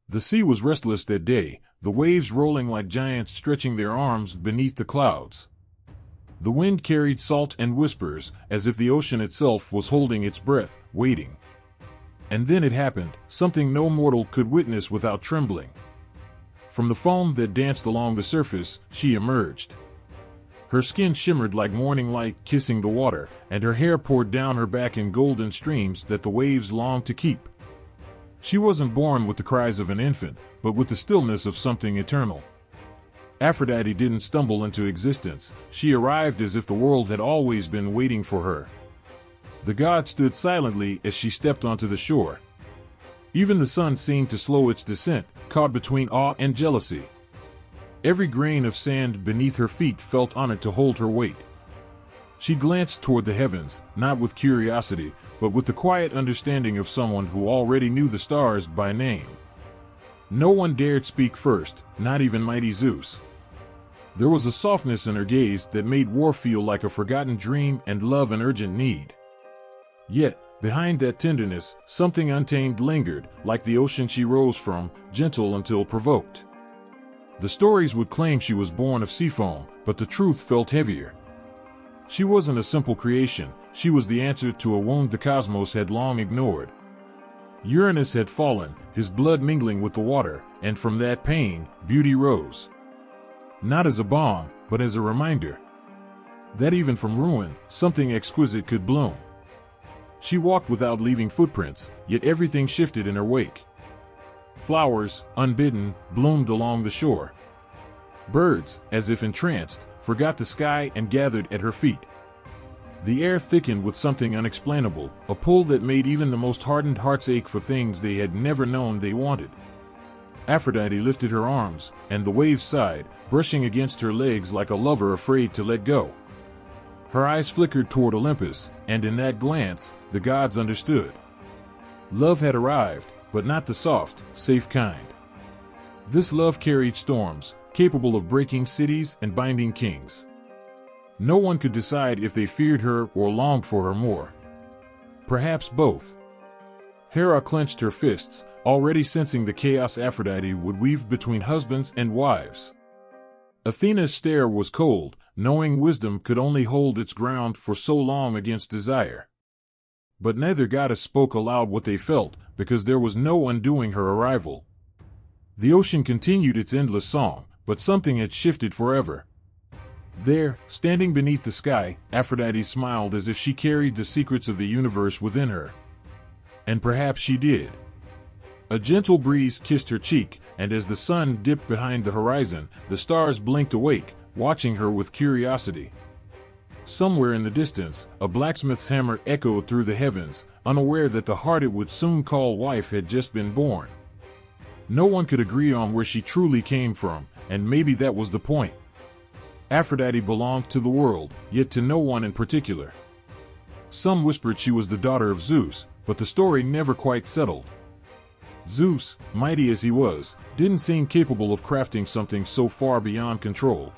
The sea was restless that day, the waves rolling like giants stretching their arms beneath the clouds. The wind carried salt and whispers, as if the ocean itself was holding its breath, waiting. And then it happened, something no mortal could witness without trembling. From the foam that danced along the surface, she emerged. Her skin shimmered like morning light kissing the water, and her hair poured down her back in golden streams that the waves longed to keep. She wasn't born with the cries of an infant, but with the stillness of something eternal. Aphrodite didn't stumble into existence, she arrived as if the world had always been waiting for her. The god stood silently as she stepped onto the shore. Even the sun seemed to slow its descent, caught between awe and jealousy. Every grain of sand beneath her feet felt honored to hold her weight. She glanced toward the heavens, not with curiosity, but with the quiet understanding of someone who already knew the stars by name. No one dared speak first, not even mighty Zeus. There was a softness in her gaze that made war feel like a forgotten dream and love an urgent need. Yet, behind that tenderness, something untamed lingered, like the ocean she rose from, gentle until provoked. The stories would claim she was born of sea foam, but the truth felt heavier. She wasn't a simple creation, she was the answer to a wound the cosmos had long ignored. Uranus had fallen, his blood mingling with the water, and from that pain, beauty rose. Not as a balm, but as a reminder that even from ruin, something exquisite could bloom. She walked without leaving footprints, yet everything shifted in her wake. Flowers, unbidden, bloomed along the shore. Birds, as if entranced, forgot the sky and gathered at her feet. The air thickened with something unexplainable, a pull that made even the most hardened hearts ache for things they had never known they wanted. Aphrodite lifted her arms, and the waves sighed, brushing against her legs like a lover afraid to let go. Her eyes flickered toward Olympus, and in that glance, the gods understood. Love had arrived, but not the soft, safe kind. This love carried storms, capable of breaking cities and binding kings. No one could decide if they feared her or longed for her more. Perhaps both. Hera clenched her fists, already sensing the chaos Aphrodite would weave between husbands and wives. Athena's stare was cold, knowing wisdom could only hold its ground for so long against desire. But neither goddess spoke aloud what they felt, because there was no undoing her arrival. The ocean continued its endless song, but something had shifted forever. There, standing beneath the sky, Aphrodite smiled as if she carried the secrets of the universe within her. And perhaps she did. A gentle breeze kissed her cheek, and as the sun dipped behind the horizon, the stars blinked awake, watching her with curiosity. Somewhere in the distance, a blacksmith's hammer echoed through the heavens, unaware that the heart it would soon call wife had just been born. No one could agree on where she truly came from, and maybe that was the point. Aphrodite belonged to the world, yet to no one in particular. Some whispered she was the daughter of Zeus, but the story never quite settled. Zeus, mighty as he was, didn't seem capable of crafting something so far beyond control.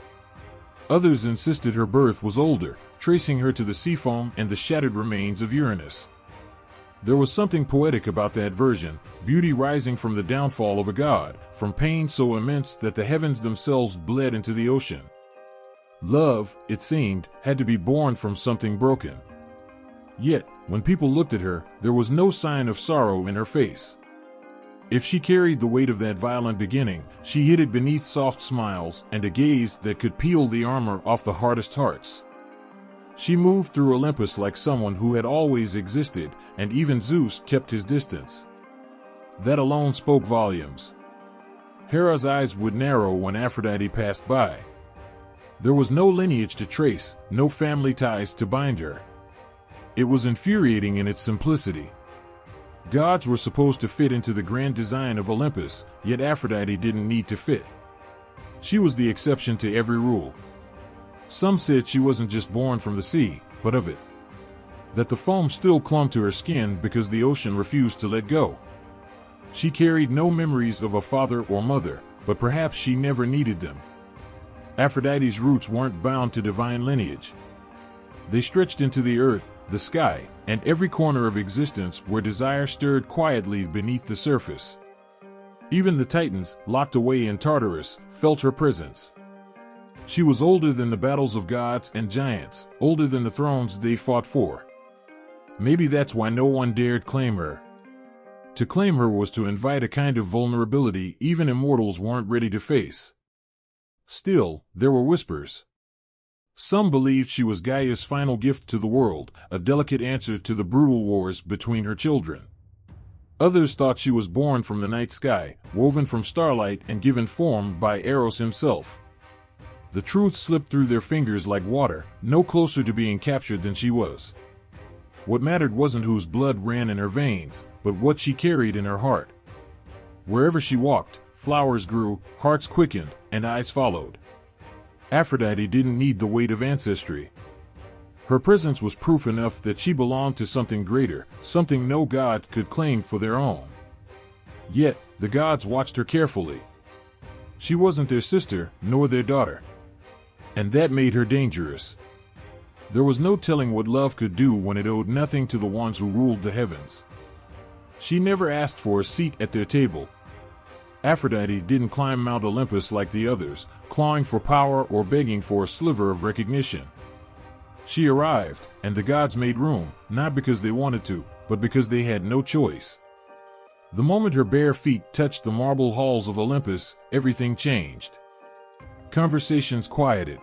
Others insisted her birth was older, tracing her to the sea foam and the shattered remains of Uranus. There was something poetic about that version, beauty rising from the downfall of a god, from pain so immense that the heavens themselves bled into the ocean. Love, it seemed, had to be born from something broken. Yet, when people looked at her, there was no sign of sorrow in her face. If she carried the weight of that violent beginning, she hid it beneath soft smiles and a gaze that could peel the armor off the hardest hearts. She moved through Olympus like someone who had always existed, and even Zeus kept his distance. That alone spoke volumes. Hera's eyes would narrow when Aphrodite passed by. There was no lineage to trace, no family ties to bind her. It was infuriating in its simplicity. Gods were supposed to fit into the grand design of Olympus, yet Aphrodite didn't need to fit. She was the exception to every rule. Some said she wasn't just born from the sea, but of it. That the foam still clung to her skin because the ocean refused to let go. She carried no memories of a father or mother, but perhaps she never needed them. Aphrodite's roots weren't bound to divine lineage. They stretched into the earth, the sky, and every corner of existence where desire stirred quietly beneath the surface. Even the Titans, locked away in Tartarus, felt her presence. She was older than the battles of gods and giants, older than the thrones they fought for. Maybe that's why no one dared claim her. To claim her was to invite a kind of vulnerability even immortals weren't ready to face. Still, there were whispers. Some believed she was Gaia's final gift to the world, a delicate answer to the brutal wars between her children. Others thought she was born from the night sky, woven from starlight and given form by Eros himself. The truth slipped through their fingers like water, no closer to being captured than she was. What mattered wasn't whose blood ran in her veins, but what she carried in her heart. Wherever she walked, flowers grew, hearts quickened, and eyes followed. Aphrodite didn't need the weight of ancestry. Her presence was proof enough that she belonged to something greater, something no god could claim for their own. Yet, the gods watched her carefully. She wasn't their sister, nor their daughter. And that made her dangerous. There was no telling what love could do when it owed nothing to the ones who ruled the heavens. She never asked for a seat at their table. Aphrodite didn't climb Mount Olympus like the others, clawing for power or begging for a sliver of recognition. She arrived, and the gods made room, not because they wanted to, but because they had no choice. The moment her bare feet touched the marble halls of Olympus, everything changed. Conversations quieted.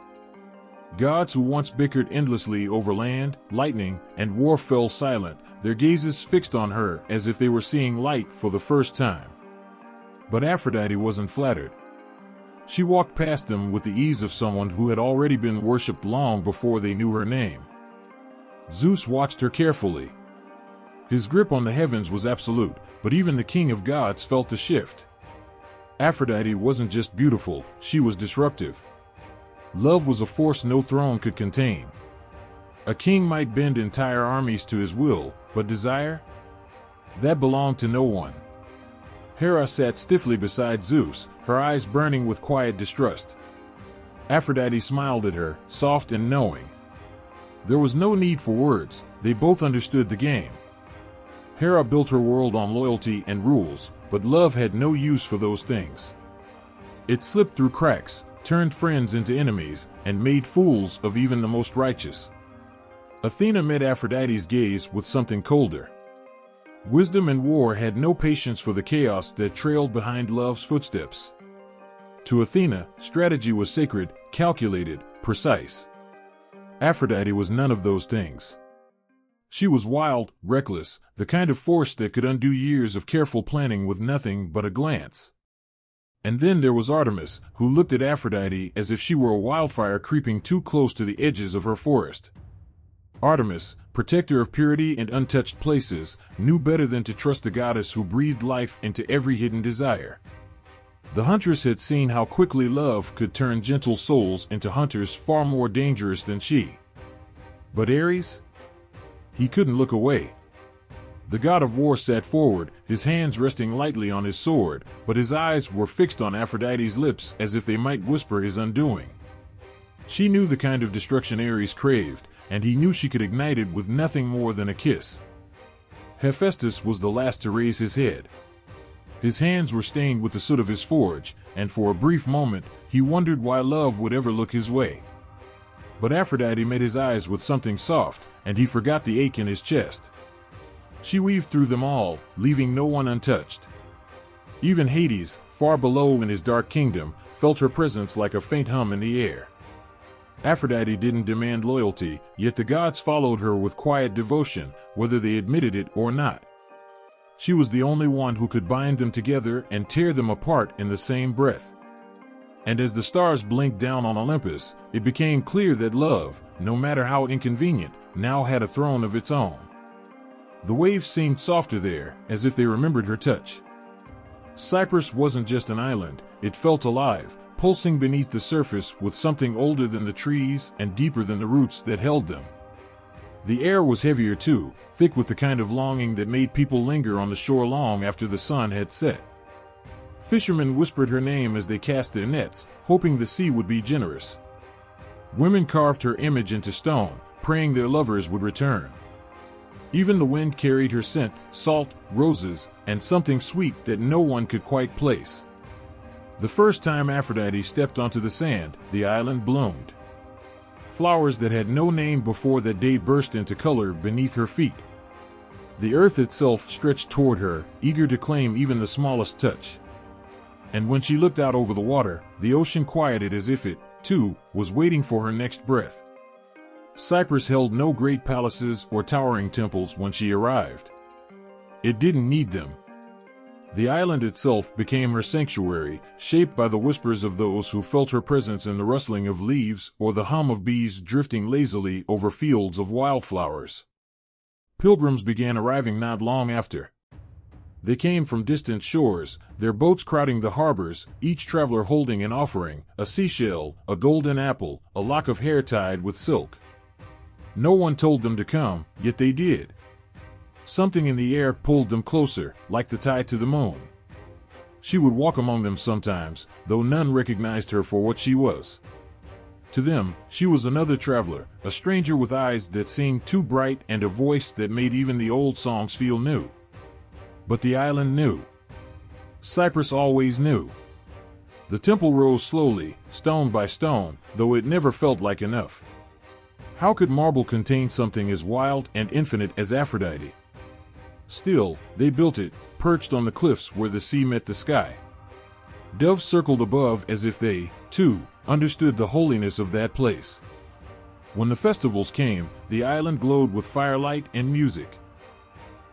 Gods who once bickered endlessly over land, lightning, and war fell silent, their gazes fixed on her as if they were seeing light for the first time. But Aphrodite wasn't flattered. She walked past them with the ease of someone who had already been worshipped long before they knew her name. Zeus watched her carefully. His grip on the heavens was absolute, but even the king of gods felt the shift. Aphrodite wasn't just beautiful, she was disruptive. Love was a force no throne could contain. A king might bend entire armies to his will, but desire? That belonged to no one. Hera sat stiffly beside Zeus, her eyes burning with quiet distrust. Aphrodite smiled at her, soft and knowing. There was no need for words, they both understood the game. Hera built her world on loyalty and rules, but love had no use for those things. It slipped through cracks, turned friends into enemies, and made fools of even the most righteous. Athena met Aphrodite's gaze with something colder. Wisdom and war had no patience for the chaos that trailed behind love's footsteps. To Athena, strategy was sacred, calculated, precise. Aphrodite was none of those things. She was wild, reckless, the kind of force that could undo years of careful planning with nothing but a glance. And then there was Artemis, who looked at Aphrodite as if she were a wildfire creeping too close to the edges of her forest. Artemis, protector of purity and untouched places, knew better than to trust the goddess who breathed life into every hidden desire. The huntress had seen how quickly love could turn gentle souls into hunters far more dangerous than she. But Ares? He couldn't look away. The god of war sat forward, his hands resting lightly on his sword, but his eyes were fixed on Aphrodite's lips as if they might whisper his undoing. She knew the kind of destruction Ares craved, and he knew she could ignite it with nothing more than a kiss. Hephaestus was the last to raise his head. His hands were stained with the soot of his forge, and for a brief moment he wondered why love would ever look his way. But Aphrodite met his eyes with something soft, and he forgot the ache in his chest. She weaved through them all, leaving no one untouched. Even Hades, far below in his dark kingdom, felt her presence like a faint hum in the air. Aphrodite didn't demand loyalty, yet the gods followed her with quiet devotion, whether they admitted it or not. She was the only one who could bind them together and tear them apart in the same breath. And as the stars blinked down on Olympus, it became clear that love, no matter how inconvenient, now had a throne of its own. The waves seemed softer there, as if they remembered her touch. Cyprus wasn't just an island, it felt alive, pulsing beneath the surface with something older than the trees and deeper than the roots that held them. The air was heavier too, thick with the kind of longing that made people linger on the shore long after the sun had set. Fishermen whispered her name as they cast their nets, hoping the sea would be generous. Women carved her image into stone, praying their lovers would return. Even the wind carried her scent, salt, roses, and something sweet that no one could quite place. The first time Aphrodite stepped onto the sand, the island bloomed. Flowers that had no name before that day burst into color beneath her feet. The earth itself stretched toward her, eager to claim even the smallest touch. And when she looked out over the water, the ocean quieted as if it, too, was waiting for her next breath. Cyprus held no great palaces or towering temples when she arrived. It didn't need them. The island itself became her sanctuary, shaped by the whispers of those who felt her presence in the rustling of leaves or the hum of bees drifting lazily over fields of wildflowers. Pilgrims began arriving not long after. They came from distant shores, their boats crowding the harbors, each traveler holding an offering, a seashell, a golden apple, a lock of hair tied with silk. No one told them to come, yet they did. Something in the air pulled them closer, like the tide to the moon. She would walk among them sometimes, though none recognized her for what she was. To them, she was another traveler, a stranger with eyes that seemed too bright and a voice that made even the old songs feel new. But the island knew. Cyprus always knew. The temple rose slowly, stone by stone, though it never felt like enough. How could marble contain something as wild and infinite as Aphrodite? Still, they built it, perched on the cliffs where the sea met the sky. Doves circled above as if they, too, understood the holiness of that place. When the festivals came, the island glowed with firelight and music.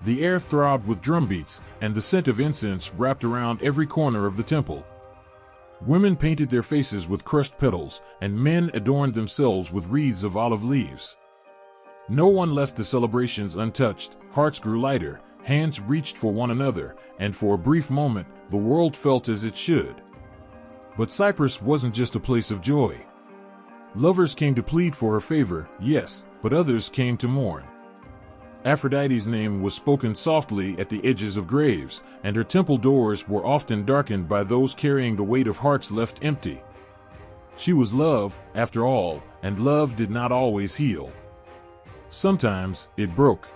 The air throbbed with drumbeats, and the scent of incense wrapped around every corner of the temple. Women painted their faces with crushed petals, and men adorned themselves with wreaths of olive leaves. No one left the celebrations untouched, hearts grew lighter, hands reached for one another, and for a brief moment, the world felt as it should. But Cyprus wasn't just a place of joy. Lovers came to plead for her favor, yes, but others came to mourn. Aphrodite's name was spoken softly at the edges of graves, and her temple doors were often darkened by those carrying the weight of hearts left empty. She was love, after all, and love did not always heal. Sometimes it broke.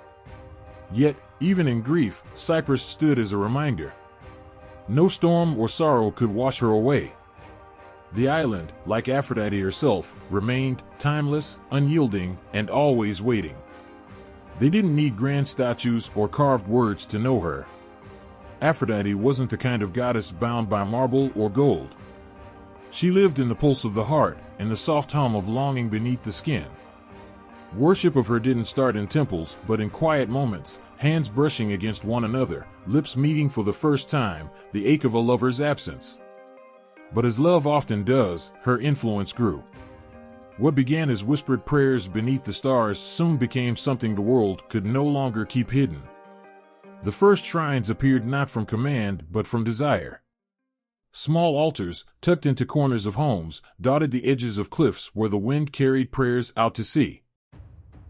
Yet, even in grief, Cyprus stood as a reminder. No storm or sorrow could wash her away. The island, like Aphrodite herself, remained timeless, unyielding, and always waiting. They didn't need grand statues or carved words to know her. Aphrodite wasn't the kind of goddess bound by marble or gold. She lived in the pulse of the heart, in the soft hum of longing beneath the skin. Worship of her didn't start in temples, but in quiet moments, hands brushing against one another, lips meeting for the first time, the ache of a lover's absence. But as love often does, her influence grew. What began as whispered prayers beneath the stars soon became something the world could no longer keep hidden. The first shrines appeared not from command but from desire. Small altars, tucked into corners of homes, dotted the edges of cliffs where the wind carried prayers out to sea.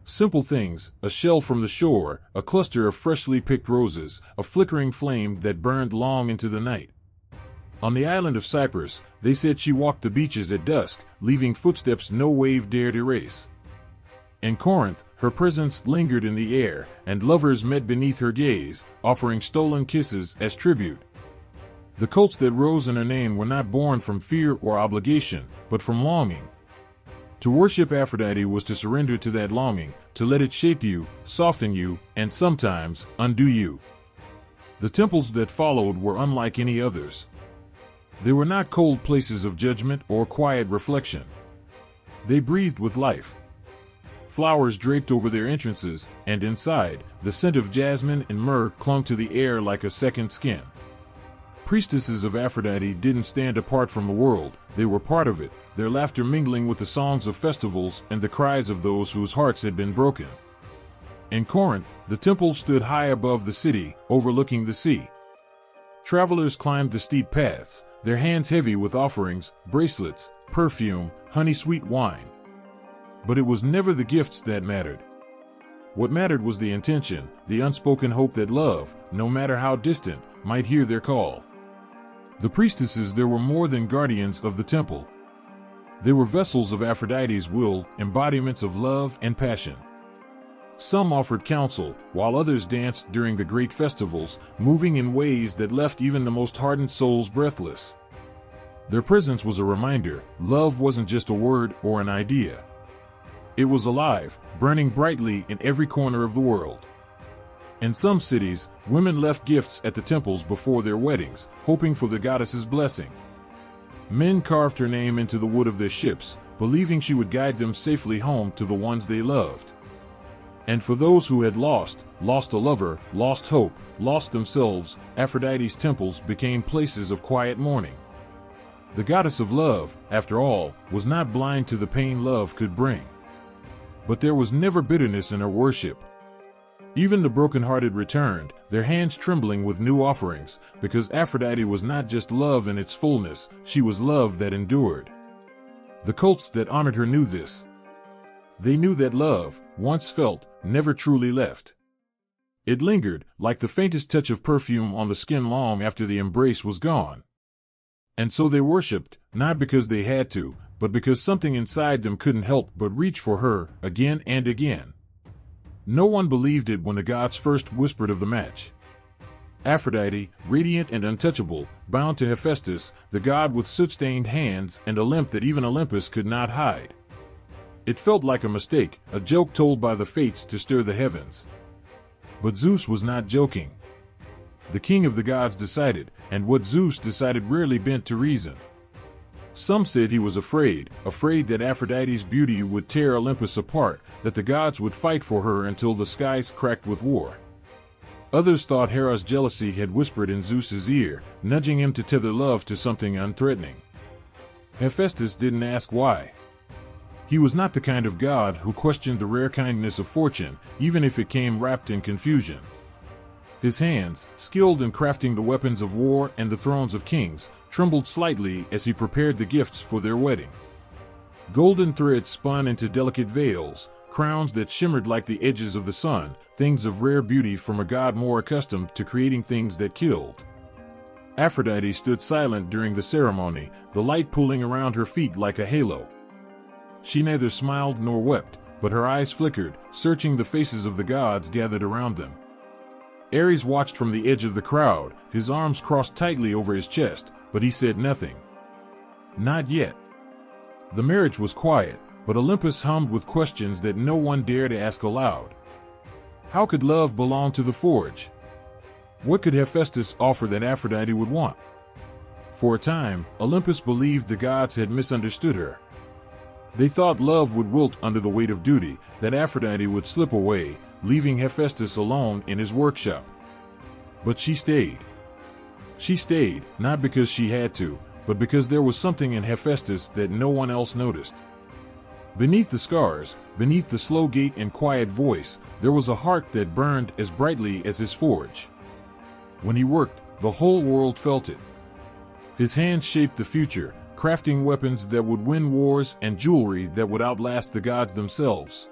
Simple things, a shell from the shore, a cluster of freshly picked roses, a flickering flame that burned long into the night. On the island of Cyprus, they said she walked the beaches at dusk, leaving footsteps no wave dared erase. In Corinth, her presence lingered in the air, and lovers met beneath her gaze, offering stolen kisses as tribute. The cults that rose in her name were not born from fear or obligation, but from longing. To worship Aphrodite was to surrender to that longing, to let it shape you, soften you, and sometimes undo you. The temples that followed were unlike any others. They were not cold places of judgment or quiet reflection. They breathed with life. Flowers draped over their entrances, and inside, the scent of jasmine and myrrh clung to the air like a second skin. Priestesses of Aphrodite didn't stand apart from the world, they were part of it, their laughter mingling with the songs of festivals and the cries of those whose hearts had been broken. In Corinth, the temple stood high above the city, overlooking the sea. Travelers climbed the steep paths, their hands heavy with offerings, bracelets, perfume, honey-sweet wine. But it was never the gifts that mattered. What mattered was the intention, the unspoken hope that love, no matter how distant, might hear their call. The priestesses there were more than guardians of the temple. They were vessels of Aphrodite's will, embodiments of love and passion. Some offered counsel, while others danced during the great festivals, moving in ways that left even the most hardened souls breathless. Their presence was a reminder: love wasn't just a word or an idea. It was alive, burning brightly in every corner of the world. In some cities, women left gifts at the temples before their weddings, hoping for the goddess's blessing. Men carved her name into the wood of their ships, believing she would guide them safely home to the ones they loved. And for those who had lost a lover, lost hope, lost themselves, Aphrodite's temples became places of quiet mourning. The goddess of love, after all, was not blind to the pain love could bring. But there was never bitterness in her worship. Even the brokenhearted returned, their hands trembling with new offerings, because Aphrodite was not just love in its fullness, she was love that endured. The cults that honored her knew this. They knew that love, once felt, never truly left. It lingered, like the faintest touch of perfume on the skin long after the embrace was gone. And so they worshipped, not because they had to, but because something inside them couldn't help but reach for her, again and again. No one believed it when the gods first whispered of the match. Aphrodite, radiant and untouchable, bound to Hephaestus, the god with soot-stained hands and a limp that even Olympus could not hide. It felt like a mistake, a joke told by the fates to stir the heavens. But Zeus was not joking. The king of the gods decided, and what Zeus decided rarely bent to reason. Some said he was afraid that Aphrodite's beauty would tear Olympus apart, that the gods would fight for her until the skies cracked with war. Others thought Hera's jealousy had whispered in Zeus's ear, nudging him to tether love to something unthreatening. Hephaestus didn't ask why. He was not the kind of god who questioned the rare kindness of fortune, even if it came wrapped in confusion. His hands, skilled in crafting the weapons of war and the thrones of kings, trembled slightly as he prepared the gifts for their wedding. Golden threads spun into delicate veils, crowns that shimmered like the edges of the sun, things of rare beauty from a god more accustomed to creating things that killed. Aphrodite stood silent during the ceremony, the light pooling around her feet like a halo. She neither smiled nor wept, but her eyes flickered, searching the faces of the gods gathered around them. Ares watched from the edge of the crowd, his arms crossed tightly over his chest, but he said nothing. Not yet. The marriage was quiet, but Olympus hummed with questions that no one dared to ask aloud. How could love belong to the forge? What could Hephaestus offer that Aphrodite would want? For a time, Olympus believed the gods had misunderstood her. They thought love would wilt under the weight of duty, that Aphrodite would slip away, leaving Hephaestus alone in his workshop. But she stayed. She stayed, not because she had to, but because there was something in Hephaestus that no one else noticed. Beneath the scars, beneath the slow gait and quiet voice, there was a heart that burned as brightly as his forge. When he worked, the whole world felt it. His hands shaped the future, crafting weapons that would win wars and jewelry that would outlast the gods themselves.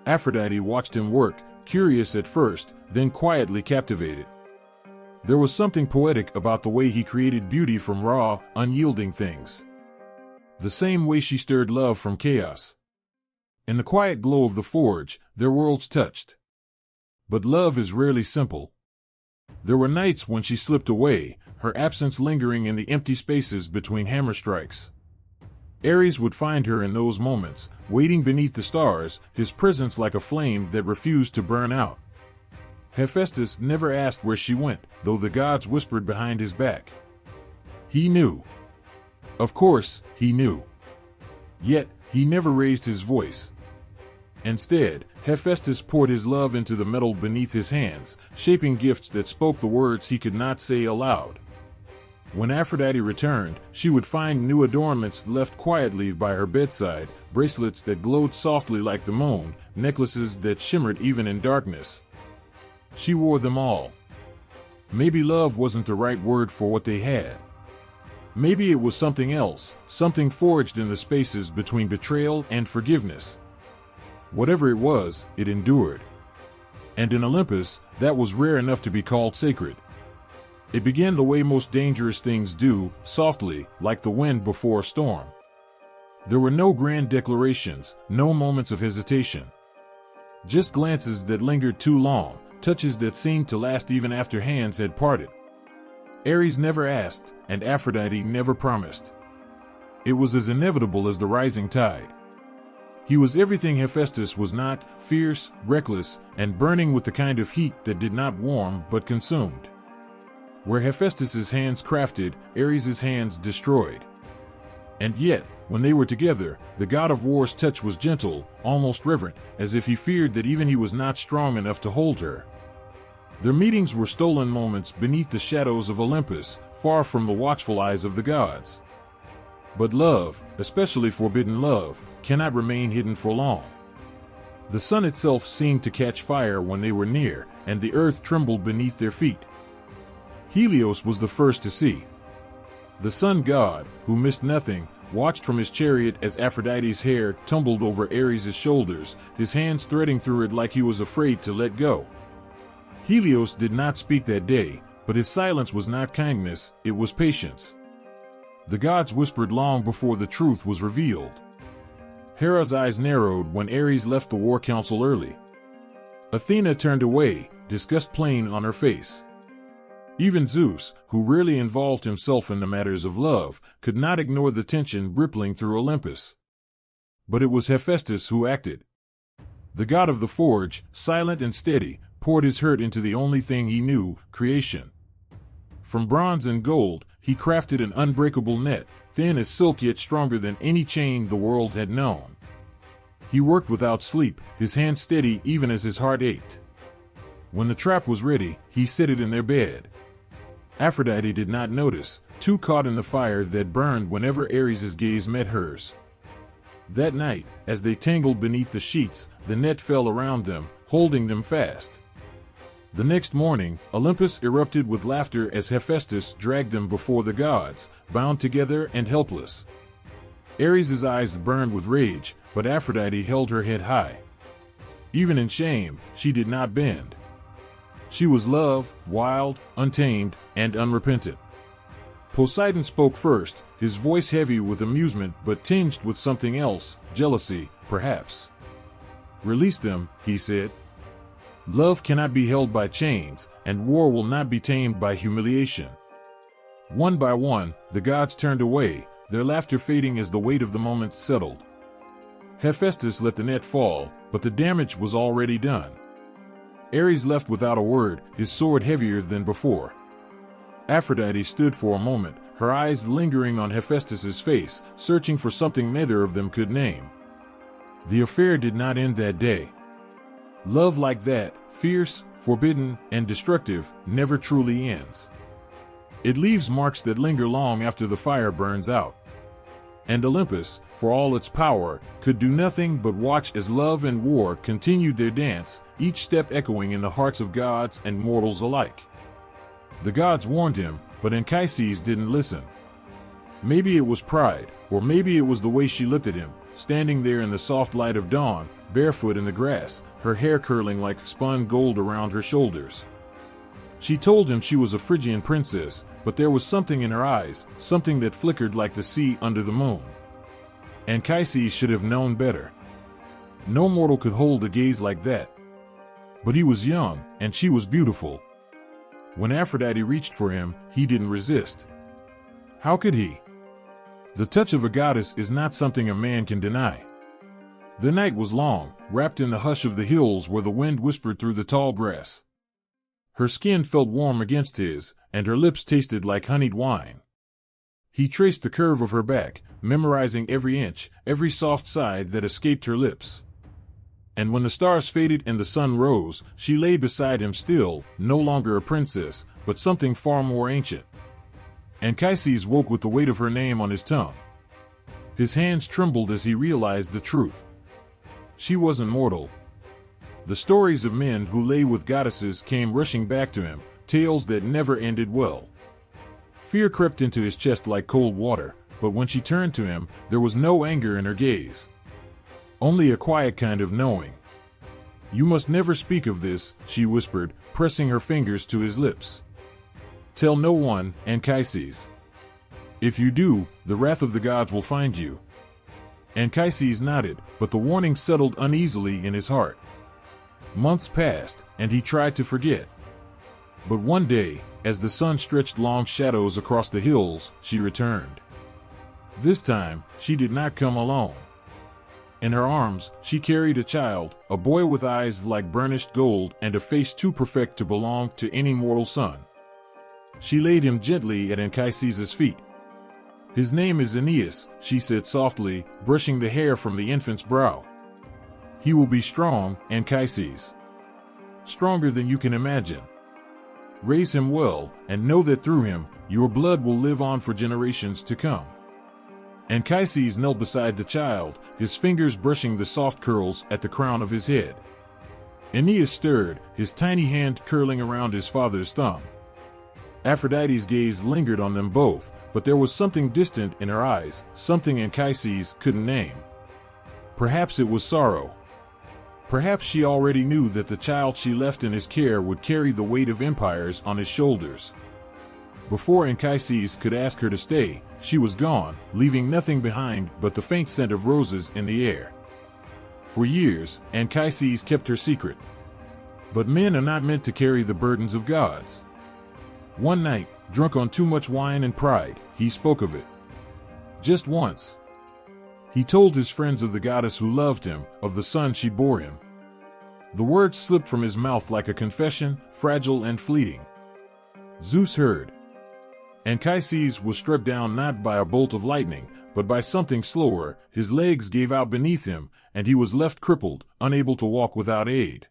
Aphrodite watched him work, curious at first, then quietly captivated. There was something poetic about the way he created beauty from raw, unyielding things. The same way she stirred love from chaos. In the quiet glow of the forge, their worlds touched. But love is rarely simple. There were nights when she slipped away, her absence lingering in the empty spaces between hammer strikes. Ares would find her in those moments, waiting beneath the stars, his presence like a flame that refused to burn out. Hephaestus never asked where she went, though the gods whispered behind his back. He knew. Of course, he knew. Yet, he never raised his voice. Instead, Hephaestus poured his love into the metal beneath his hands, shaping gifts that spoke the words he could not say aloud. When Aphrodite returned, she would find new adornments left quietly by her bedside, bracelets that glowed softly like the moon, necklaces that shimmered even in darkness. She wore them all. Maybe love wasn't the right word for what they had. Maybe it was something else, something forged in the spaces between betrayal and forgiveness. Whatever it was, it endured. And in Olympus, that was rare enough to be called sacred. It began the way most dangerous things do, softly, like the wind before a storm. There were no grand declarations, no moments of hesitation. Just glances that lingered too long, touches that seemed to last even after hands had parted. Ares never asked, and Aphrodite never promised. It was as inevitable as the rising tide. He was everything Hephaestus was not: fierce, reckless, and burning with the kind of heat that did not warm but consumed. Where Hephaestus's hands crafted, Ares's hands destroyed. And yet, when they were together, the god of war's touch was gentle, almost reverent, as if he feared that even he was not strong enough to hold her. Their meetings were stolen moments beneath the shadows of Olympus, far from the watchful eyes of the gods. But love, especially forbidden love, cannot remain hidden for long. The sun itself seemed to catch fire when they were near, and the earth trembled beneath their feet. Helios was the first to see. The sun god, who missed nothing, watched from his chariot as Aphrodite's hair tumbled over Ares' shoulders, his hands threading through it like he was afraid to let go. Helios did not speak that day, but his silence was not kindness, it was patience. The gods whispered long before the truth was revealed. Hera's eyes narrowed when Ares left the war council early. Athena turned away, disgust plain on her face. Even Zeus, who rarely involved himself in the matters of love, could not ignore the tension rippling through Olympus. But it was Hephaestus who acted. The god of the forge, silent and steady, poured his hurt into the only thing he knew: creation. From bronze and gold, he crafted an unbreakable net, thin as silk yet stronger than any chain the world had known. He worked without sleep, his hands steady even as his heart ached. When the trap was ready, he set it in their bed. Aphrodite did not notice, too caught in the fire that burned whenever Ares' gaze met hers. That night, as they tangled beneath the sheets, the net fell around them, holding them fast. The next morning, Olympus erupted with laughter as Hephaestus dragged them before the gods, bound together and helpless. Ares' eyes burned with rage, but Aphrodite held her head high. Even in shame, she did not bend. She was love, wild, untamed, and unrepentant. Poseidon spoke first, his voice heavy with amusement but tinged with something else, jealousy, perhaps. "Release them," he said. "Love cannot be held by chains, and war will not be tamed by humiliation." One by one, the gods turned away, their laughter fading as the weight of the moment settled. Hephaestus let the net fall, but the damage was already done. Ares left without a word, his sword heavier than before. Aphrodite stood for a moment, her eyes lingering on Hephaestus's face, searching for something neither of them could name. The affair did not end that day. Love like that, fierce, forbidden, and destructive, never truly ends. It leaves marks that linger long after the fire burns out. And Olympus, for all its power, could do nothing but watch as love and war continued their dance, each step echoing in the hearts of gods and mortals alike. The gods warned him, but Anchises didn't listen. Maybe it was pride, or maybe it was the way she looked at him, standing there in the soft light of dawn, barefoot in the grass, her hair curling like spun gold around her shoulders. She told him she was a Phrygian princess, but there was something in her eyes, something that flickered like the sea under the moon. Anchises should have known better. No mortal could hold a gaze like that. But he was young, and she was beautiful. When Aphrodite reached for him, he didn't resist. How could he? The touch of a goddess is not something a man can deny. The night was long, wrapped in the hush of the hills where the wind whispered through the tall grass. Her skin felt warm against his, and her lips tasted like honeyed wine. He traced the curve of her back, memorizing every inch, every soft sigh that escaped her lips. And when the stars faded and the sun rose, she lay beside him still, no longer a princess, but something far more ancient. Anchises woke with the weight of her name on his tongue. His hands trembled as he realized the truth. She wasn't mortal. The stories of men who lay with goddesses came rushing back to him, tales that never ended well. Fear crept into his chest like cold water, but when she turned to him, there was no anger in her gaze. Only a quiet kind of knowing. "You must never speak of this," she whispered, pressing her fingers to his lips. "Tell no one, Anchises. If you do, the wrath of the gods will find you." Anchises nodded, but the warning settled uneasily in his heart. Months passed, and he tried to forget. But one day, as the sun stretched long shadows across the hills, she returned. This time, she did not come alone. In her arms, she carried a child, a boy with eyes like burnished gold and a face too perfect to belong to any mortal son. She laid him gently at Anchises' feet. "His name is Aeneas," she said softly, brushing the hair from the infant's brow. "He will be strong, Anchises. Stronger than you can imagine. Raise him well, and know that through him, your blood will live on for generations to come." Anchises knelt beside the child, his fingers brushing the soft curls at the crown of his head. Aeneas stirred, his tiny hand curling around his father's thumb. Aphrodite's gaze lingered on them both, but there was something distant in her eyes, something Anchises couldn't name. Perhaps it was sorrow. Perhaps she already knew that the child she left in his care would carry the weight of empires on his shoulders. Before Anchises could ask her to stay, she was gone, leaving nothing behind but the faint scent of roses in the air. For years, Anchises kept her secret. But men are not meant to carry the burdens of gods. One night, drunk on too much wine and pride, he spoke of it. Just once. He told his friends of the goddess who loved him, of the son she bore him. The words slipped from his mouth like a confession, fragile and fleeting. Zeus heard. Anchises was struck down not by a bolt of lightning, but by something slower. His legs gave out beneath him, and he was left crippled, unable to walk without aid.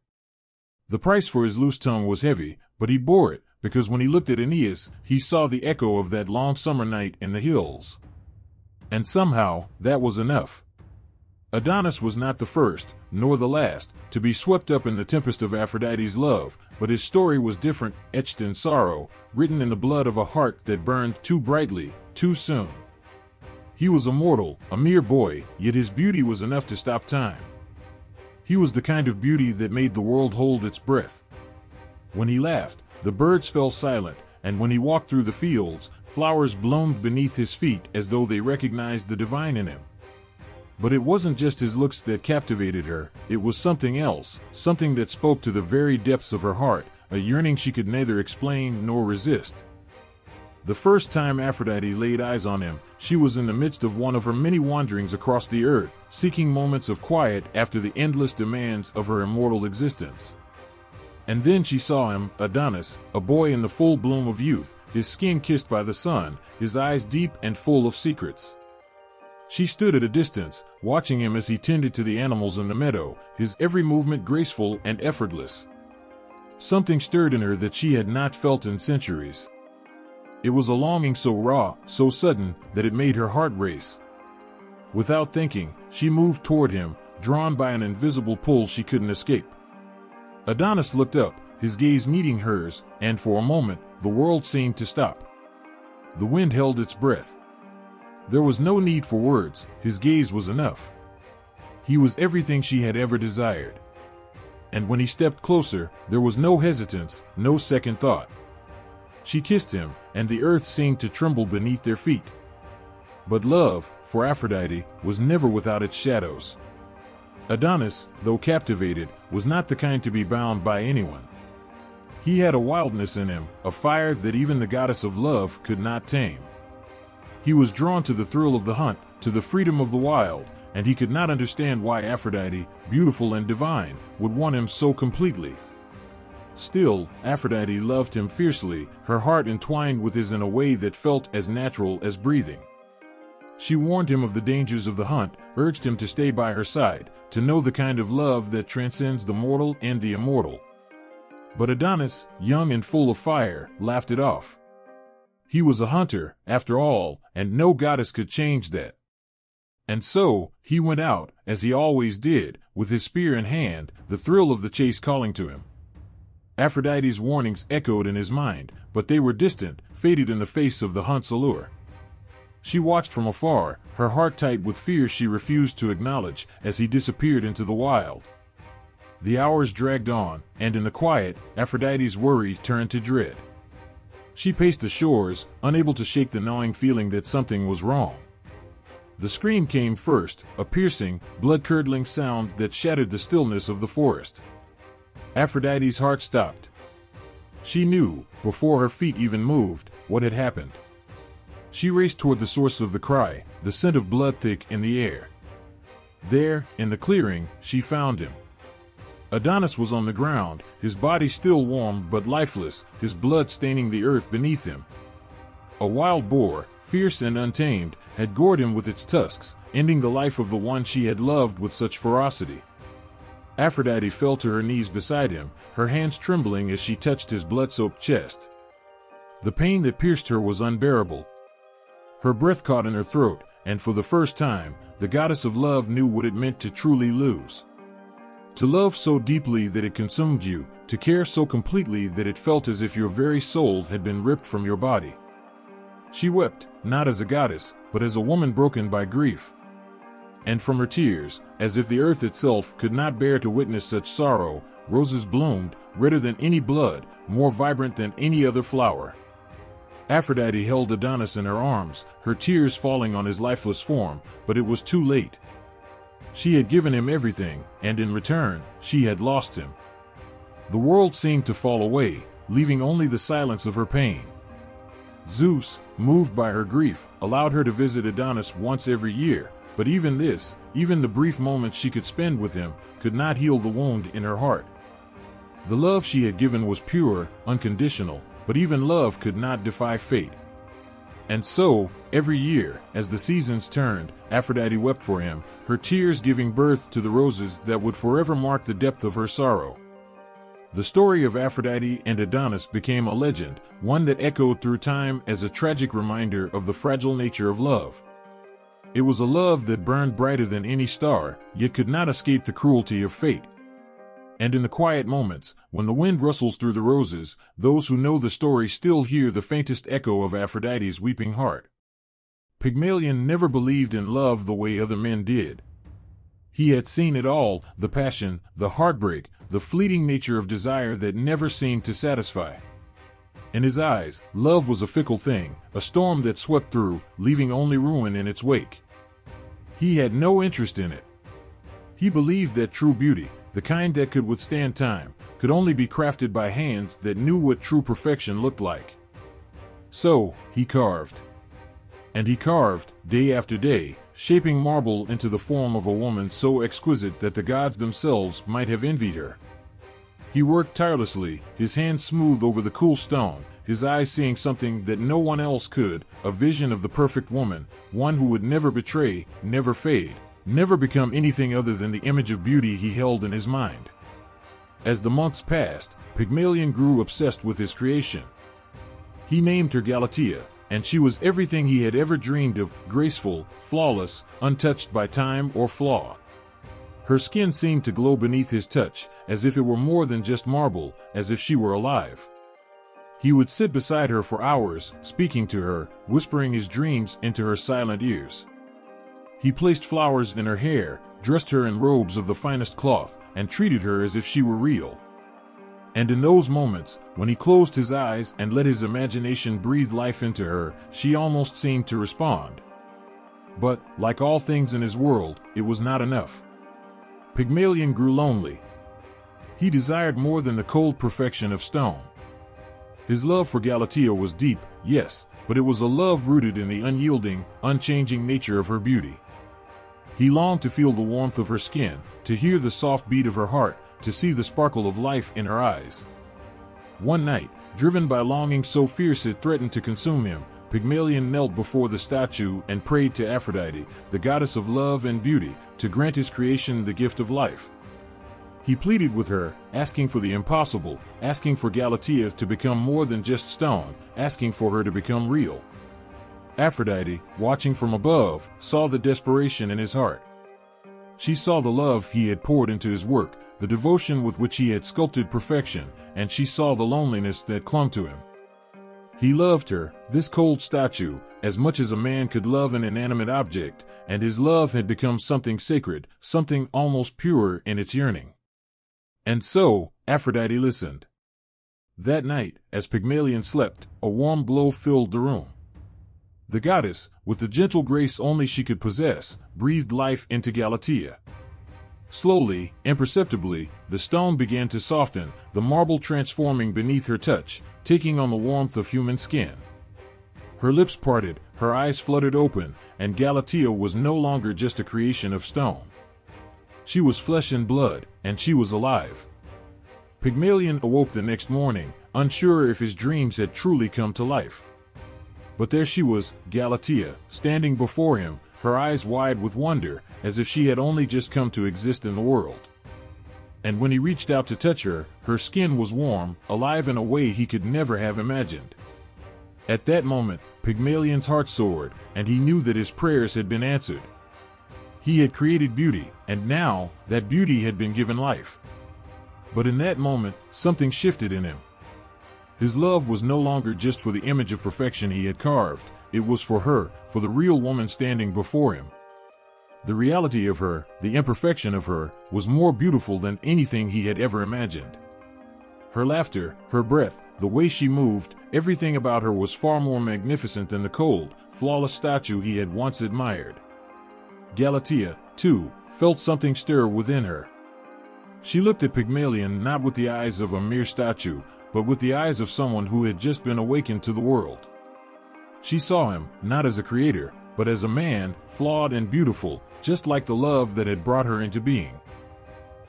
The price for his loose tongue was heavy, but he bore it, because when he looked at Aeneas, he saw the echo of that long summer night in the hills. And somehow, that was enough. Adonis was not the first, nor the last, to be swept up in the tempest of Aphrodite's love, but his story was different, etched in sorrow, written in the blood of a heart that burned too brightly, too soon. He was a mortal, a mere boy, yet his beauty was enough to stop time. He was the kind of beauty that made the world hold its breath. When he laughed, the birds fell silent, and when he walked through the fields, flowers bloomed beneath his feet as though they recognized the divine in him. But it wasn't just his looks that captivated her, it was something else, something that spoke to the very depths of her heart, a yearning she could neither explain nor resist. The first time Aphrodite laid eyes on him, she was in the midst of one of her many wanderings across the earth, seeking moments of quiet after the endless demands of her immortal existence. And then she saw him, Adonis, a boy in the full bloom of youth, his skin kissed by the sun, his eyes deep and full of secrets. She stood at a distance, watching him as he tended to the animals in the meadow, his every movement graceful and effortless. Something stirred in her that she had not felt in centuries. It was a longing so raw, so sudden, that it made her heart race. Without thinking, she moved toward him, drawn by an invisible pull she couldn't escape. Adonis looked up, his gaze meeting hers, and for a moment, the world seemed to stop. The wind held its breath. There was no need for words, his gaze was enough. He was everything she had ever desired. And when he stepped closer, there was no hesitance, no second thought. She kissed him, and the earth seemed to tremble beneath their feet. But love, for Aphrodite, was never without its shadows. Adonis, though captivated, was not the kind to be bound by anyone. He had a wildness in him, a fire that even the goddess of love could not tame. He was drawn to the thrill of the hunt, to the freedom of the wild, and he could not understand why Aphrodite, beautiful and divine, would want him so completely. Still, Aphrodite loved him fiercely, her heart entwined with his in a way that felt as natural as breathing. She warned him of the dangers of the hunt, urged him to stay by her side, to know the kind of love that transcends the mortal and the immortal. But Adonis, young and full of fire, laughed it off. He was a hunter, after all, and no goddess could change that. And so, he went out, as he always did, with his spear in hand, the thrill of the chase calling to him. Aphrodite's warnings echoed in his mind, but they were distant, faded in the face of the hunt's allure. She watched from afar, her heart tight with fear she refused to acknowledge, as he disappeared into the wild. The hours dragged on, and in the quiet, Aphrodite's worry turned to dread. She paced the shores, unable to shake the gnawing feeling that something was wrong. The scream came first, a piercing, blood-curdling sound that shattered the stillness of the forest. Aphrodite's heart stopped. She knew, before her feet even moved, what had happened. She raced toward the source of the cry, the scent of blood thick in the air. There, in the clearing, she found him. Adonis was on the ground, his body still warm but lifeless, his blood staining the earth beneath him. A wild boar, fierce and untamed, had gored him with its tusks, ending the life of the one she had loved with such ferocity. Aphrodite fell to her knees beside him, her hands trembling as she touched his blood-soaked chest. The pain that pierced her was unbearable. Her breath caught in her throat, and for the first time, the goddess of love knew what it meant to truly lose. To love so deeply that it consumed you, to care so completely that it felt as if your very soul had been ripped from your body. She wept, not as a goddess, but as a woman broken by grief. And from her tears, as if the earth itself could not bear to witness such sorrow, roses bloomed, redder than any blood, more vibrant than any other flower. Aphrodite held Adonis in her arms, her tears falling on his lifeless form, but it was too late. She had given him everything, and in return, she had lost him. The world seemed to fall away, leaving only the silence of her pain. Zeus, moved by her grief, allowed her to visit Adonis once every year, but even this, even the brief moments she could spend with him, could not heal the wound in her heart. The love she had given was pure, unconditional, but even love could not defy fate. And so, every year, as the seasons turned, Aphrodite wept for him, her tears giving birth to the roses that would forever mark the depth of her sorrow. The story of Aphrodite and Adonis became a legend, one that echoed through time as a tragic reminder of the fragile nature of love. It was a love that burned brighter than any star, yet could not escape the cruelty of fate. And in the quiet moments, when the wind rustles through the roses, those who know the story still hear the faintest echo of Aphrodite's weeping heart. Pygmalion never believed in love the way other men did. He had seen it all, the passion, the heartbreak, the fleeting nature of desire that never seemed to satisfy. In his eyes, love was a fickle thing, a storm that swept through, leaving only ruin in its wake. He had no interest in it. He believed that true beauty, the kind that could withstand time, could only be crafted by hands that knew what true perfection looked like. So, he carved. And he carved, day after day, shaping marble into the form of a woman so exquisite that the gods themselves might have envied her. He worked tirelessly, his hands smooth over the cool stone, his eyes seeing something that no one else could, a vision of the perfect woman, one who would never betray, never fade, never become anything other than the image of beauty he held in his mind. As the months passed, Pygmalion grew obsessed with his creation. He named her Galatea, and she was everything he had ever dreamed of, graceful, flawless, untouched by time or flaw. Her skin seemed to glow beneath his touch, as if it were more than just marble, as if she were alive. He would sit beside her for hours, speaking to her, whispering his dreams into her silent ears. He placed flowers in her hair, dressed her in robes of the finest cloth, and treated her as if she were real. And in those moments, when he closed his eyes and let his imagination breathe life into her, she almost seemed to respond. But, like all things in his world, it was not enough. Pygmalion grew lonely. He desired more than the cold perfection of stone. His love for Galatea was deep, yes, but it was a love rooted in the unyielding, unchanging nature of her beauty. He longed to feel the warmth of her skin, to hear the soft beat of her heart, to see the sparkle of life in her eyes. One night, driven by longing so fierce it threatened to consume him, Pygmalion knelt before the statue and prayed to Aphrodite, the goddess of love and beauty, to grant his creation the gift of life. He pleaded with her, asking for the impossible, asking for Galatea to become more than just stone, asking for her to become real. Aphrodite, watching from above, saw the desperation in his heart. She saw the love he had poured into his work, the devotion with which he had sculpted perfection, and she saw the loneliness that clung to him. He loved her, this cold statue, as much as a man could love an inanimate object, and his love had become something sacred, something almost pure in its yearning. And so, Aphrodite listened. That night, as Pygmalion slept, a warm glow filled the room. The goddess, with the gentle grace only she could possess, breathed life into Galatea. Slowly, imperceptibly, the stone began to soften, the marble transforming beneath her touch, taking on the warmth of human skin. Her lips parted, her eyes fluttered open, and Galatea was no longer just a creation of stone. She was flesh and blood, and she was alive. Pygmalion awoke the next morning, unsure if his dreams had truly come to life. But there she was, Galatea, standing before him, her eyes wide with wonder, as if she had only just come to exist in the world. And when he reached out to touch her, her skin was warm, alive in a way he could never have imagined. At that moment, Pygmalion's heart soared, and he knew that his prayers had been answered. He had created beauty, and now, that beauty had been given life. But in that moment, something shifted in him. His love was no longer just for the image of perfection he had carved, it was for her, for the real woman standing before him. The reality of her, the imperfection of her, was more beautiful than anything he had ever imagined. Her laughter, her breath, the way she moved, everything about her was far more magnificent than the cold, flawless statue he had once admired. Galatea, too, felt something stir within her. She looked at Pygmalion not with the eyes of a mere statue, but with the eyes of someone who had just been awakened to the world. She saw him, not as a creator, but as a man, flawed and beautiful, just like the love that had brought her into being.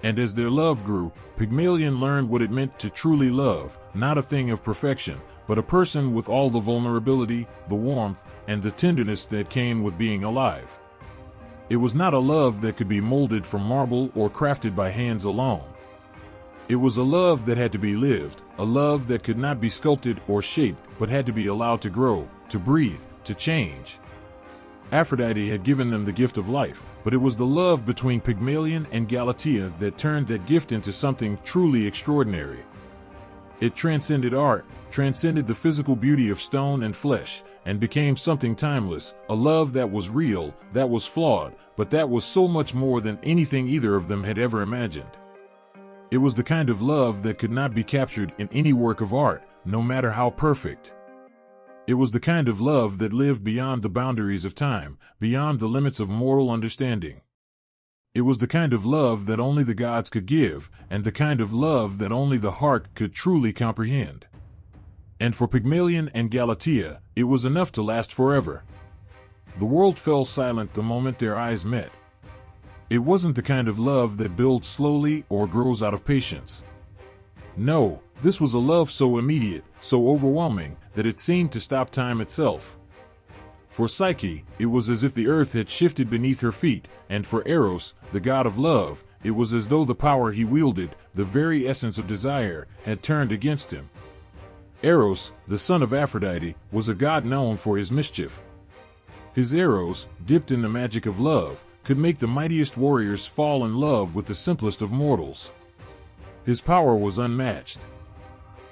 And as their love grew, Pygmalion learned what it meant to truly love, not a thing of perfection, but a person with all the vulnerability, the warmth, and the tenderness that came with being alive. It was not a love that could be molded from marble or crafted by hands alone. It was a love that had to be lived, a love that could not be sculpted or shaped, but had to be allowed to grow, to breathe, to change. Aphrodite had given them the gift of life, but it was the love between Pygmalion and Galatea that turned that gift into something truly extraordinary. It transcended art, transcended the physical beauty of stone and flesh, and became something timeless, a love that was real, that was flawed, but that was so much more than anything either of them had ever imagined. It was the kind of love that could not be captured in any work of art, no matter how perfect. It was the kind of love that lived beyond the boundaries of time, beyond the limits of mortal understanding. It was the kind of love that only the gods could give, and the kind of love that only the heart could truly comprehend. And for Pygmalion and Galatea, it was enough to last forever. The world fell silent the moment their eyes met. It wasn't the kind of love that builds slowly or grows out of patience. No, this was a love so immediate, so overwhelming, that it seemed to stop time itself. For Psyche, it was as if the earth had shifted beneath her feet, and for Eros, the god of love, it was as though the power he wielded, the very essence of desire, had turned against him. Eros, the son of Aphrodite, was a god known for his mischief. His arrows, dipped in the magic of love, could make the mightiest warriors fall in love with the simplest of mortals. His power was unmatched.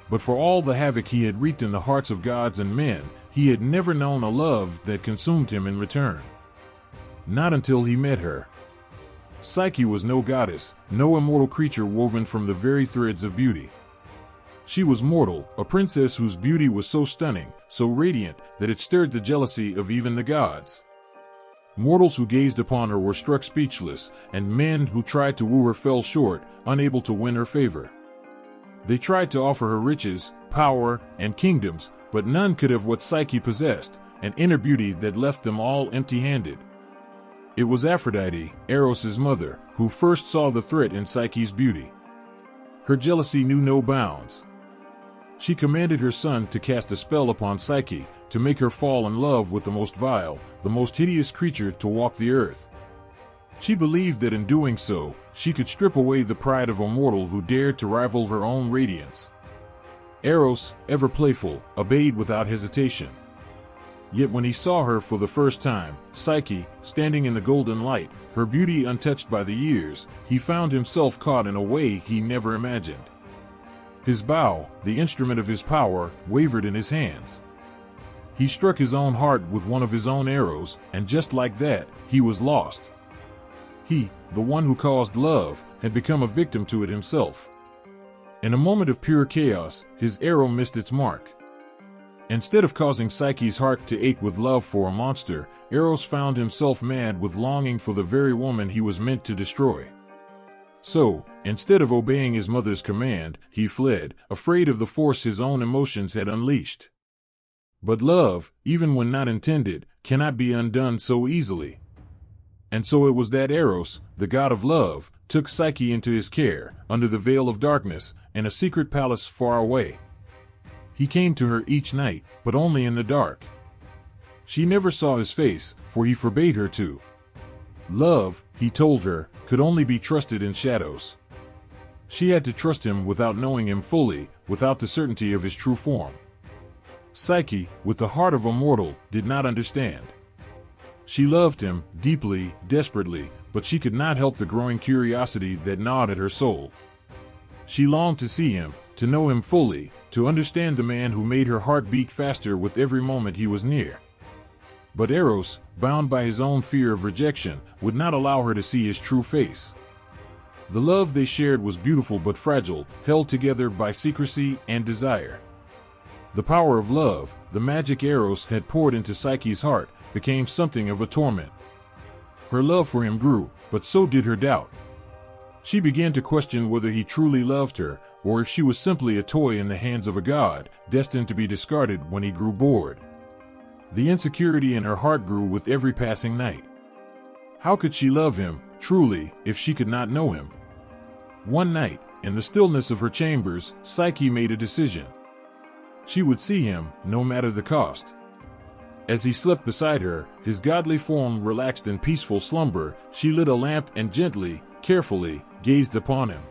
But for all the havoc he had wreaked in the hearts of gods and men, he had never known a love that consumed him in return. Not until he met her. Psyche was no goddess, no immortal creature woven from the very threads of beauty. She was mortal, a princess whose beauty was so stunning, so radiant, that it stirred the jealousy of even the gods. Mortals who gazed upon her were struck speechless, and men who tried to woo her fell short, unable to win her favor. They tried to offer her riches, power, and kingdoms, but none could have what Psyche possessed, an inner beauty that left them all empty-handed. It was Aphrodite, Eros' mother, who first saw the threat in Psyche's beauty. Her jealousy knew no bounds. She commanded her son to cast a spell upon Psyche, to make her fall in love with the most vile, the most hideous creature to walk the earth. She believed that in doing so, she could strip away the pride of a mortal who dared to rival her own radiance. Eros, ever playful, obeyed without hesitation. Yet when he saw her for the first time, Psyche, standing in the golden light, her beauty untouched by the years, he found himself caught in a way he never imagined. His bow, the instrument of his power, wavered in his hands. He struck his own heart with one of his own arrows, and just like that, he was lost. He, the one who caused love, had become a victim to it himself. In a moment of pure chaos, his arrow missed its mark. Instead of causing Psyche's heart to ache with love for a monster, Eros found himself mad with longing for the very woman he was meant to destroy. So, instead of obeying his mother's command, he fled, afraid of the force his own emotions had unleashed. But love, even when not intended, cannot be undone so easily. And so it was that Eros, the god of love, took Psyche into his care, under the veil of darkness, in a secret palace far away. He came to her each night, but only in the dark. She never saw his face, for he forbade her to. Love, he told her, could only be trusted in shadows. She had to trust him without knowing him fully, without the certainty of his true form. Psyche, with the heart of a mortal, did not understand. She loved him, deeply, desperately, but she could not help the growing curiosity that gnawed at her soul. She longed to see him, to know him fully, to understand the man who made her heart beat faster with every moment he was near. But Eros, bound by his own fear of rejection, would not allow her to see his true face. The love they shared was beautiful but fragile, held together by secrecy and desire. The power of love, the magic Eros had poured into Psyche's heart, became something of a torment. Her love for him grew, but so did her doubt. She began to question whether he truly loved her, or if she was simply a toy in the hands of a god, destined to be discarded when he grew bored. The insecurity in her heart grew with every passing night. How could she love him, truly, if she could not know him? One night, in the stillness of her chambers, Psyche made a decision. She would see him, no matter the cost. As he slept beside her, his godly form relaxed in peaceful slumber, she lit a lamp and gently, carefully, gazed upon him.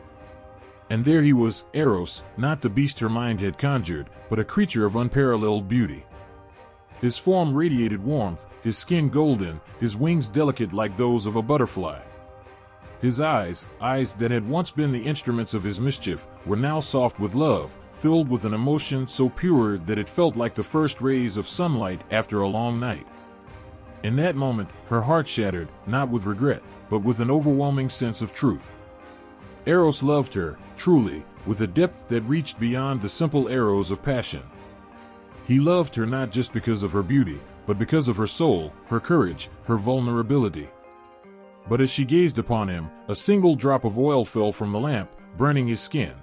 And there he was, Eros, not the beast her mind had conjured, but a creature of unparalleled beauty. His form radiated warmth, his skin golden, his wings delicate like those of a butterfly. His eyes that had once been the instruments of his mischief, were now soft with love, filled with an emotion so pure that it felt like the first rays of sunlight after a long night. In that moment, her heart shattered, not with regret, but with an overwhelming sense of truth. Eros loved her, truly, with a depth that reached beyond the simple arrows of passion. He loved her not just because of her beauty, but because of her soul, her courage, her vulnerability. But as she gazed upon him, a single drop of oil fell from the lamp, burning his skin.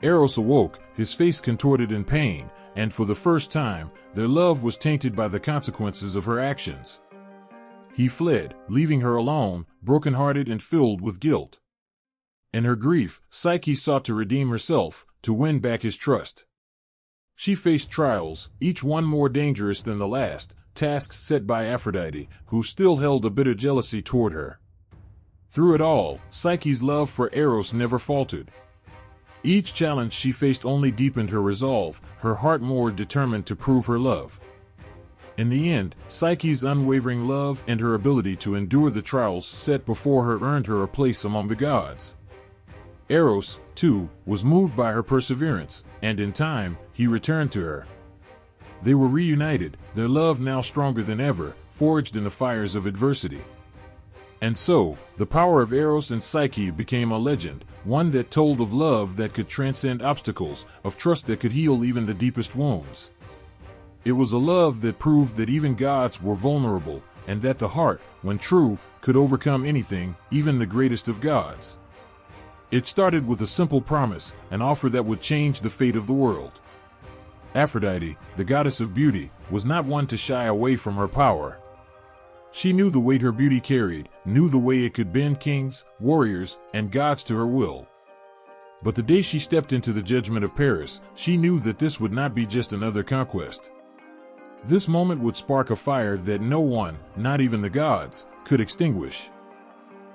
Eros awoke, his face contorted in pain, and for the first time, their love was tainted by the consequences of her actions. He fled, leaving her alone, broken-hearted and filled with guilt. In her grief, Psyche sought to redeem herself, to win back his trust. She faced trials, each one more dangerous than the last, tasks set by Aphrodite, who still held a bitter jealousy toward her. Through it all, Psyche's love for Eros never faltered. Each challenge she faced only deepened her resolve, her heart more determined to prove her love. In the end, Psyche's unwavering love and her ability to endure the trials set before her earned her a place among the gods. Eros, too, was moved by her perseverance, and in time, he returned to her. They were reunited, their love now stronger than ever, forged in the fires of adversity. And so, the power of Eros and Psyche became a legend, one that told of love that could transcend obstacles, of trust that could heal even the deepest wounds. It was a love that proved that even gods were vulnerable, and that the heart, when true, could overcome anything, even the greatest of gods. It started with a simple promise, an offer that would change the fate of the world. Aphrodite, the goddess of beauty, was not one to shy away from her power. She knew the weight her beauty carried, knew the way it could bend kings, warriors, and gods to her will. But the day she stepped into the judgment of Paris, she knew that this would not be just another conquest. This moment would spark a fire that no one, not even the gods, could extinguish.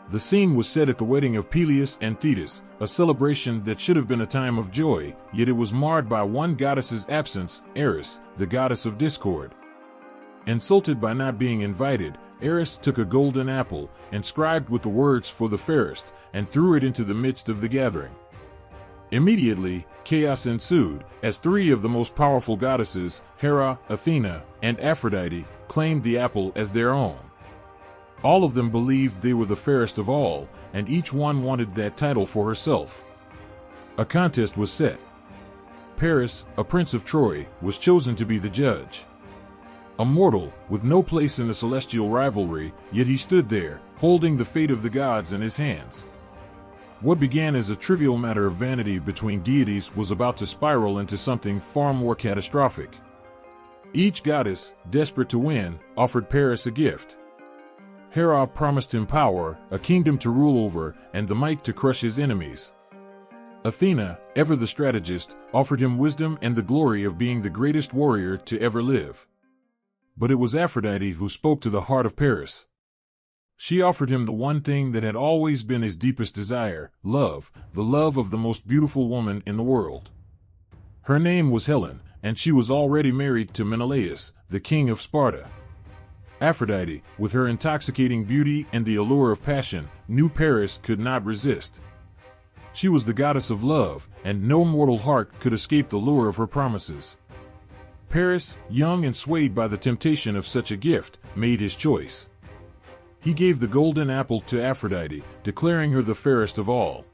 The scene was set at the wedding of Peleus and Thetis, a celebration that should have been a time of joy, yet it was marred by one goddess's absence, Eris, the goddess of discord. Insulted by not being invited, Eris took a golden apple, inscribed with the words "for the fairest," and threw it into the midst of the gathering. Immediately, chaos ensued, as three of the most powerful goddesses, Hera, Athena, and Aphrodite, claimed the apple as their own. All of them believed they were the fairest of all, and each one wanted that title for herself. A contest was set. Paris, a prince of Troy, was chosen to be the judge. A mortal, with no place in the celestial rivalry, yet he stood there, holding the fate of the gods in his hands. What began as a trivial matter of vanity between deities was about to spiral into something far more catastrophic. Each goddess, desperate to win, offered Paris a gift. Hera promised him power, a kingdom to rule over, and the might to crush his enemies. Athena, ever the strategist, offered him wisdom and the glory of being the greatest warrior to ever live. But it was Aphrodite who spoke to the heart of Paris. She offered him the one thing that had always been his deepest desire, love, the love of the most beautiful woman in the world. Her name was Helen, and she was already married to Menelaus, the king of Sparta. Aphrodite, with her intoxicating beauty and the allure of passion, knew Paris could not resist. She was the goddess of love, and no mortal heart could escape the lure of her promises. Paris, young and swayed by the temptation of such a gift, made his choice. He gave the golden apple to Aphrodite, declaring her the fairest of all.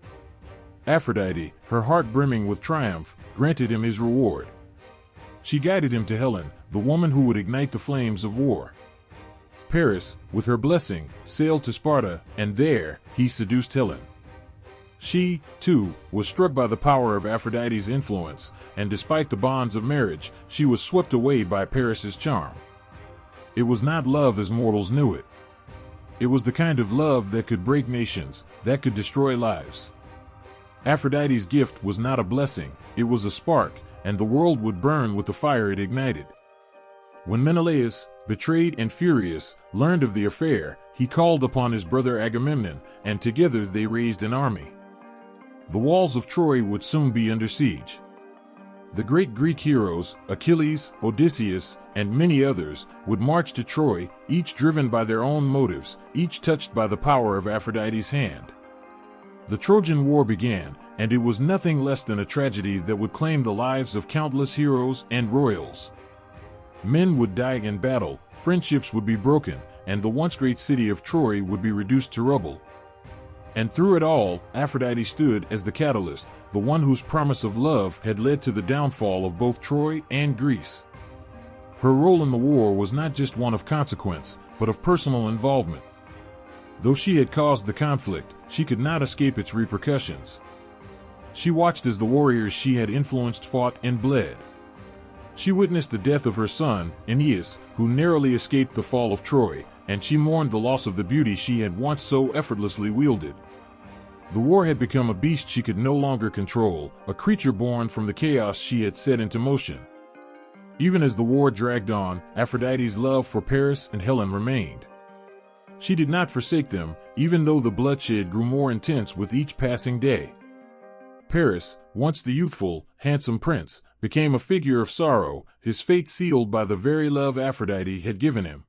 Aphrodite, her heart brimming with triumph, granted him his reward. She guided him to Helen, the woman who would ignite the flames of war. Paris, with her blessing, sailed to Sparta, and there, he seduced Helen. She, too, was struck by the power of Aphrodite's influence, and despite the bonds of marriage, she was swept away by Paris's charm. It was not love as mortals knew it. It was the kind of love that could break nations, that could destroy lives. Aphrodite's gift was not a blessing, it was a spark, and the world would burn with the fire it ignited. When Menelaus, betrayed and furious, learned of the affair, he called upon his brother Agamemnon, and together they raised an army. The walls of Troy would soon be under siege. The great Greek heroes, Achilles, Odysseus, and many others, would march to Troy, each driven by their own motives, each touched by the power of Aphrodite's hand. The Trojan War began, and it was nothing less than a tragedy that would claim the lives of countless heroes and royals. Men would die in battle, friendships would be broken, and the once great city of Troy would be reduced to rubble. And through it all, Aphrodite stood as the catalyst, the one whose promise of love had led to the downfall of both Troy and Greece. Her role in the war was not just one of consequence, but of personal involvement. Though she had caused the conflict, she could not escape its repercussions. She watched as the warriors she had influenced fought and bled. She witnessed the death of her son, Aeneas, who narrowly escaped the fall of Troy, and she mourned the loss of the beauty she had once so effortlessly wielded. The war had become a beast she could no longer control, a creature born from the chaos she had set into motion. Even as the war dragged on, Aphrodite's love for Paris and Helen remained. She did not forsake them, even though the bloodshed grew more intense with each passing day. Paris, once the youthful, handsome prince, became a figure of sorrow, his fate sealed by the very love Aphrodite had given him.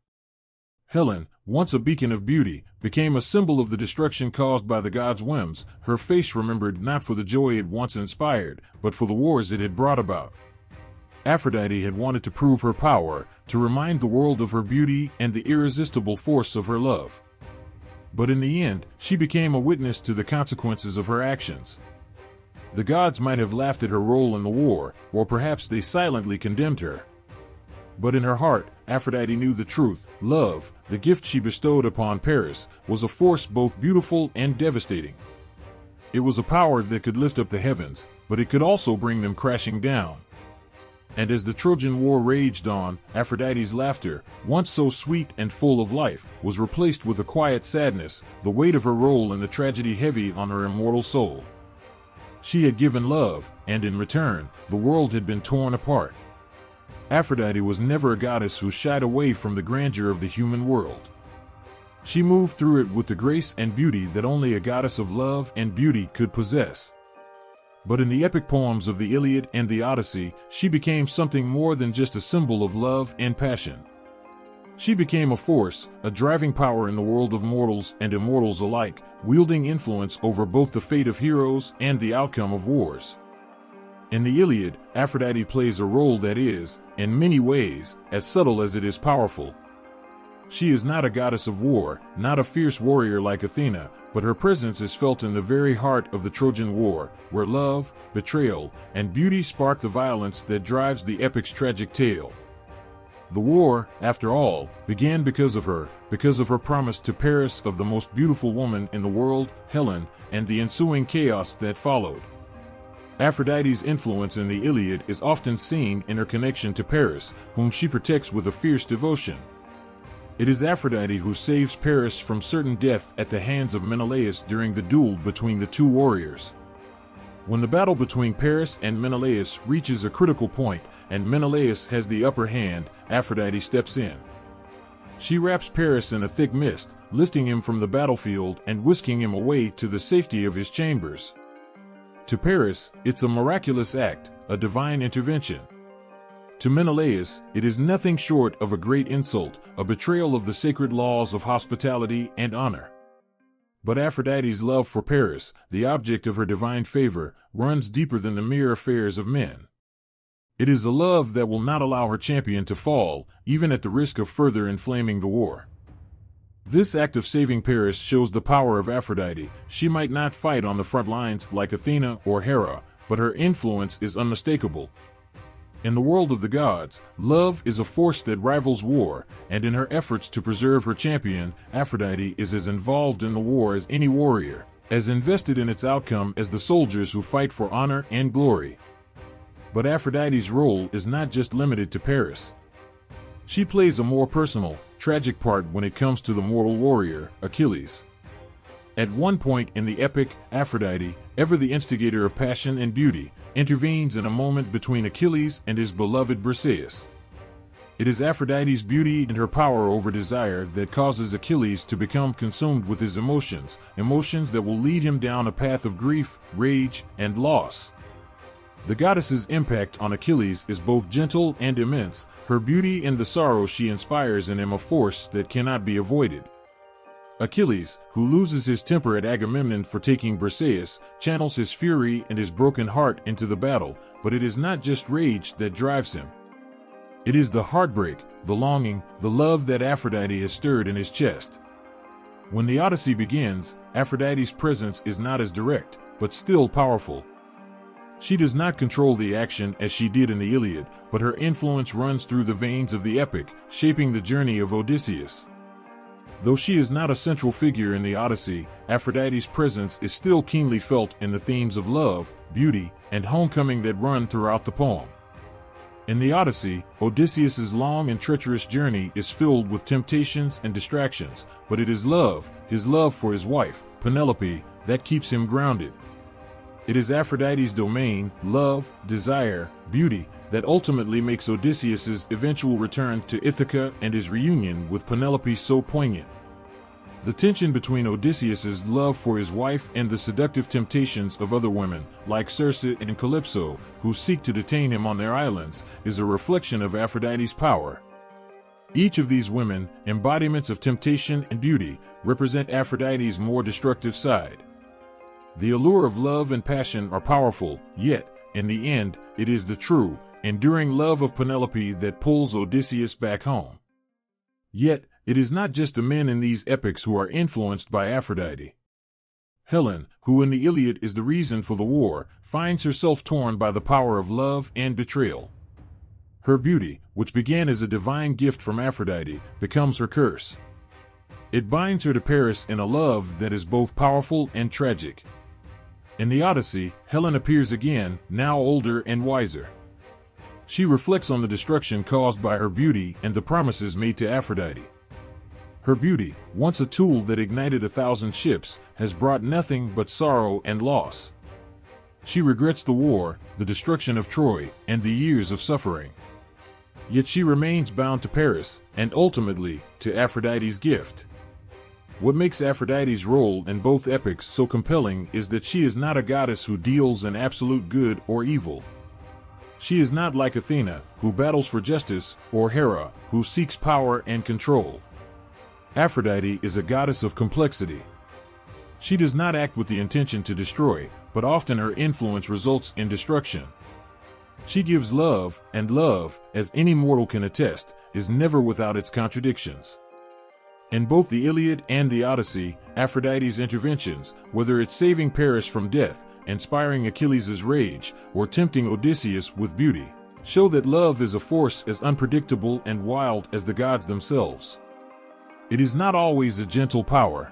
Helen, once a beacon of beauty, became a symbol of the destruction caused by the gods' whims, her face remembered not for the joy it once inspired, but for the wars it had brought about. Aphrodite had wanted to prove her power, to remind the world of her beauty and the irresistible force of her love. But in the end, she became a witness to the consequences of her actions. The gods might have laughed at her role in the war, or perhaps they silently condemned her. But in her heart, Aphrodite knew the truth. Love, the gift she bestowed upon Paris, was a force both beautiful and devastating. It was a power that could lift up the heavens, but it could also bring them crashing down. And as the Trojan War raged on, Aphrodite's laughter, once so sweet and full of life, was replaced with a quiet sadness, the weight of her role in the tragedy heavy on her immortal soul. She had given love, and in return, the world had been torn apart. Aphrodite was never a goddess who shied away from the grandeur of the human world. She moved through it with the grace and beauty that only a goddess of love and beauty could possess. But in the epic poems of the Iliad and the Odyssey, she became something more than just a symbol of love and passion. She became a force, a driving power in the world of mortals and immortals alike, wielding influence over both the fate of heroes and the outcome of wars. In the Iliad, Aphrodite plays a role that is, in many ways, as subtle as it is powerful. She is not a goddess of war, not a fierce warrior like Athena, but her presence is felt in the very heart of the Trojan War, where love, betrayal, and beauty spark the violence that drives the epic's tragic tale. The war, after all, began because of her promise to Paris of the most beautiful woman in the world, Helen, and the ensuing chaos that followed. Aphrodite's influence in the Iliad is often seen in her connection to Paris, whom she protects with a fierce devotion. It is Aphrodite who saves Paris from certain death at the hands of Menelaus during the duel between the two warriors. When the battle between Paris and Menelaus reaches a critical point, and Menelaus has the upper hand, Aphrodite steps in. She wraps Paris in a thick mist, lifting him from the battlefield and whisking him away to the safety of his chambers. To Paris, it's a miraculous act, a divine intervention. To Menelaus, it is nothing short of a great insult, a betrayal of the sacred laws of hospitality and honor. But Aphrodite's love for Paris, the object of her divine favor, runs deeper than the mere affairs of men. It is a love that will not allow her champion to fall, even at the risk of further inflaming the war. This act of saving Paris shows the power of Aphrodite. She might not fight on the front lines like Athena or Hera, but her influence is unmistakable. In the world of the gods, love is a force that rivals war, and in her efforts to preserve her champion, Aphrodite is as involved in the war as any warrior, as invested in its outcome as the soldiers who fight for honor and glory. But Aphrodite's role is not just limited to Paris. She plays a more personal, tragic part when it comes to the mortal warrior, Achilles. At one point in the epic, Aphrodite, ever the instigator of passion and beauty, intervenes in a moment between Achilles and his beloved Briseis. It is Aphrodite's beauty and her power over desire that causes Achilles to become consumed with his emotions that will lead him down a path of grief, rage, and loss. The goddess's impact on Achilles is both gentle and immense, her beauty and the sorrow she inspires in him a force that cannot be avoided. Achilles, who loses his temper at Agamemnon for taking Briseis, channels his fury and his broken heart into the battle, but it is not just rage that drives him. It is the heartbreak, the longing, the love that Aphrodite has stirred in his chest. When the Odyssey begins, Aphrodite's presence is not as direct, but still powerful. She does not control the action as she did in the Iliad, but her influence runs through the veins of the epic, shaping the journey of Odysseus. Though she is not a central figure in the Odyssey, Aphrodite's presence is still keenly felt in the themes of love, beauty, and homecoming that run throughout the poem. In the Odyssey, Odysseus's long and treacherous journey is filled with temptations and distractions, but it is love, his love for his wife, Penelope, that keeps him grounded. It is Aphrodite's domain, love, desire, beauty, that ultimately makes Odysseus's eventual return to Ithaca and his reunion with Penelope so poignant. The tension between Odysseus's love for his wife and the seductive temptations of other women, like Circe and Calypso, who seek to detain him on their islands, is a reflection of Aphrodite's power. Each of these women, embodiments of temptation and beauty, represent Aphrodite's more destructive side. The allure of love and passion are powerful, yet, in the end, it is the true, enduring love of Penelope that pulls Odysseus back home. Yet, it is not just the men in these epics who are influenced by Aphrodite. Helen, who in the Iliad is the reason for the war, finds herself torn by the power of love and betrayal. Her beauty, which began as a divine gift from Aphrodite, becomes her curse. It binds her to Paris in a love that is both powerful and tragic. In the Odyssey, Helen appears again, now older and wiser. She reflects on the destruction caused by her beauty and the promises made to Aphrodite. Her beauty, once a tool that ignited 1,000 ships, has brought nothing but sorrow and loss. She regrets the war, the destruction of Troy, and the years of suffering. Yet she remains bound to Paris, and ultimately, to Aphrodite's gift. What makes Aphrodite's role in both epics so compelling is that she is not a goddess who deals in absolute good or evil. She is not like Athena, who battles for justice, or Hera, who seeks power and control. Aphrodite is a goddess of complexity. She does not act with the intention to destroy, but often her influence results in destruction. She gives love, and love, as any mortal can attest, is never without its contradictions. In both the Iliad and the Odyssey, Aphrodite's interventions, whether it's saving Paris from death, inspiring Achilles' rage, or tempting Odysseus with beauty, show that love is a force as unpredictable and wild as the gods themselves. It is not always a gentle power.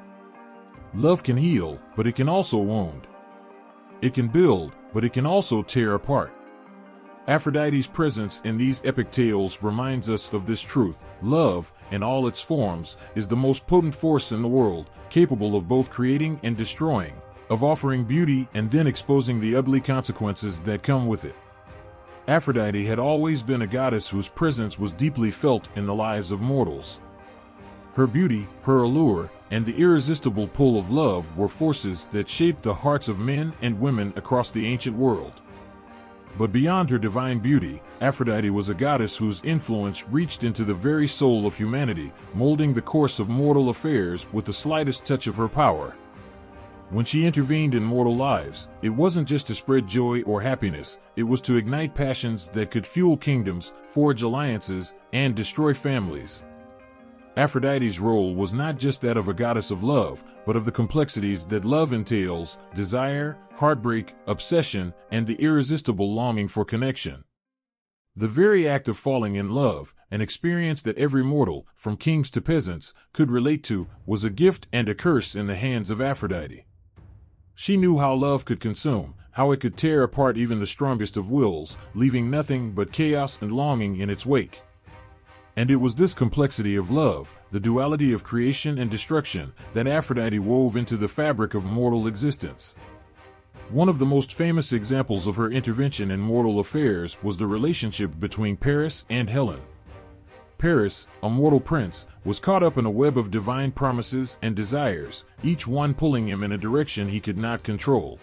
Love can heal, but it can also wound. It can build, but it can also tear apart. Aphrodite's presence in these epic tales reminds us of this truth. Love, in all its forms, is the most potent force in the world, capable of both creating and destroying, of offering beauty and then exposing the ugly consequences that come with it. Aphrodite had always been a goddess whose presence was deeply felt in the lives of mortals. Her beauty, her allure, and the irresistible pull of love were forces that shaped the hearts of men and women across the ancient world. But beyond her divine beauty, Aphrodite was a goddess whose influence reached into the very soul of humanity, molding the course of mortal affairs with the slightest touch of her power. When she intervened in mortal lives, it wasn't just to spread joy or happiness, it was to ignite passions that could fuel kingdoms, forge alliances, and destroy families. Aphrodite's role was not just that of a goddess of love, but of the complexities that love entails: desire, heartbreak, obsession, and the irresistible longing for connection. The very act of falling in love, an experience that every mortal, from kings to peasants, could relate to, was a gift and a curse in the hands of Aphrodite. She knew how love could consume, how it could tear apart even the strongest of wills, leaving nothing but chaos and longing in its wake. And it was this complexity of love, the duality of creation and destruction, that Aphrodite wove into the fabric of mortal existence. One of the most famous examples of her intervention in mortal affairs was the relationship between Paris and Helen. Paris, a mortal prince, was caught up in a web of divine promises and desires, each one pulling him in a direction he could not control.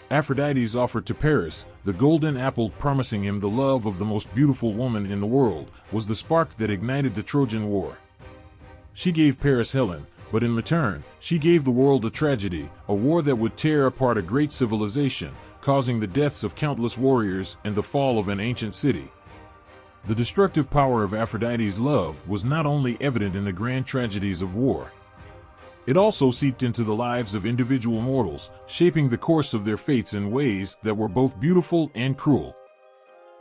Aphrodite's offer to Paris, the golden apple promising him the love of the most beautiful woman in the world, was the spark that ignited the Trojan War. She gave Paris Helen, but in return, she gave the world a tragedy, a war that would tear apart a great civilization, causing the deaths of countless warriors and the fall of an ancient city. The destructive power of Aphrodite's love was not only evident in the grand tragedies of war. It also seeped into the lives of individual mortals, shaping the course of their fates in ways that were both beautiful and cruel.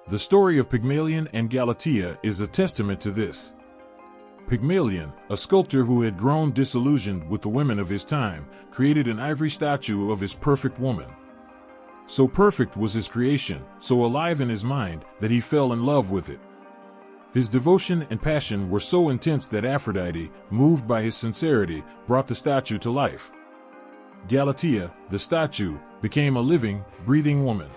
The story of Pygmalion and Galatea is a testament to this. Pygmalion, a sculptor who had grown disillusioned with the women of his time, created an ivory statue of his perfect woman. So perfect was his creation, so alive in his mind, that he fell in love with it. His devotion and passion were so intense that Aphrodite, moved by his sincerity, brought the statue to life. Galatea, the statue, became a living, breathing woman.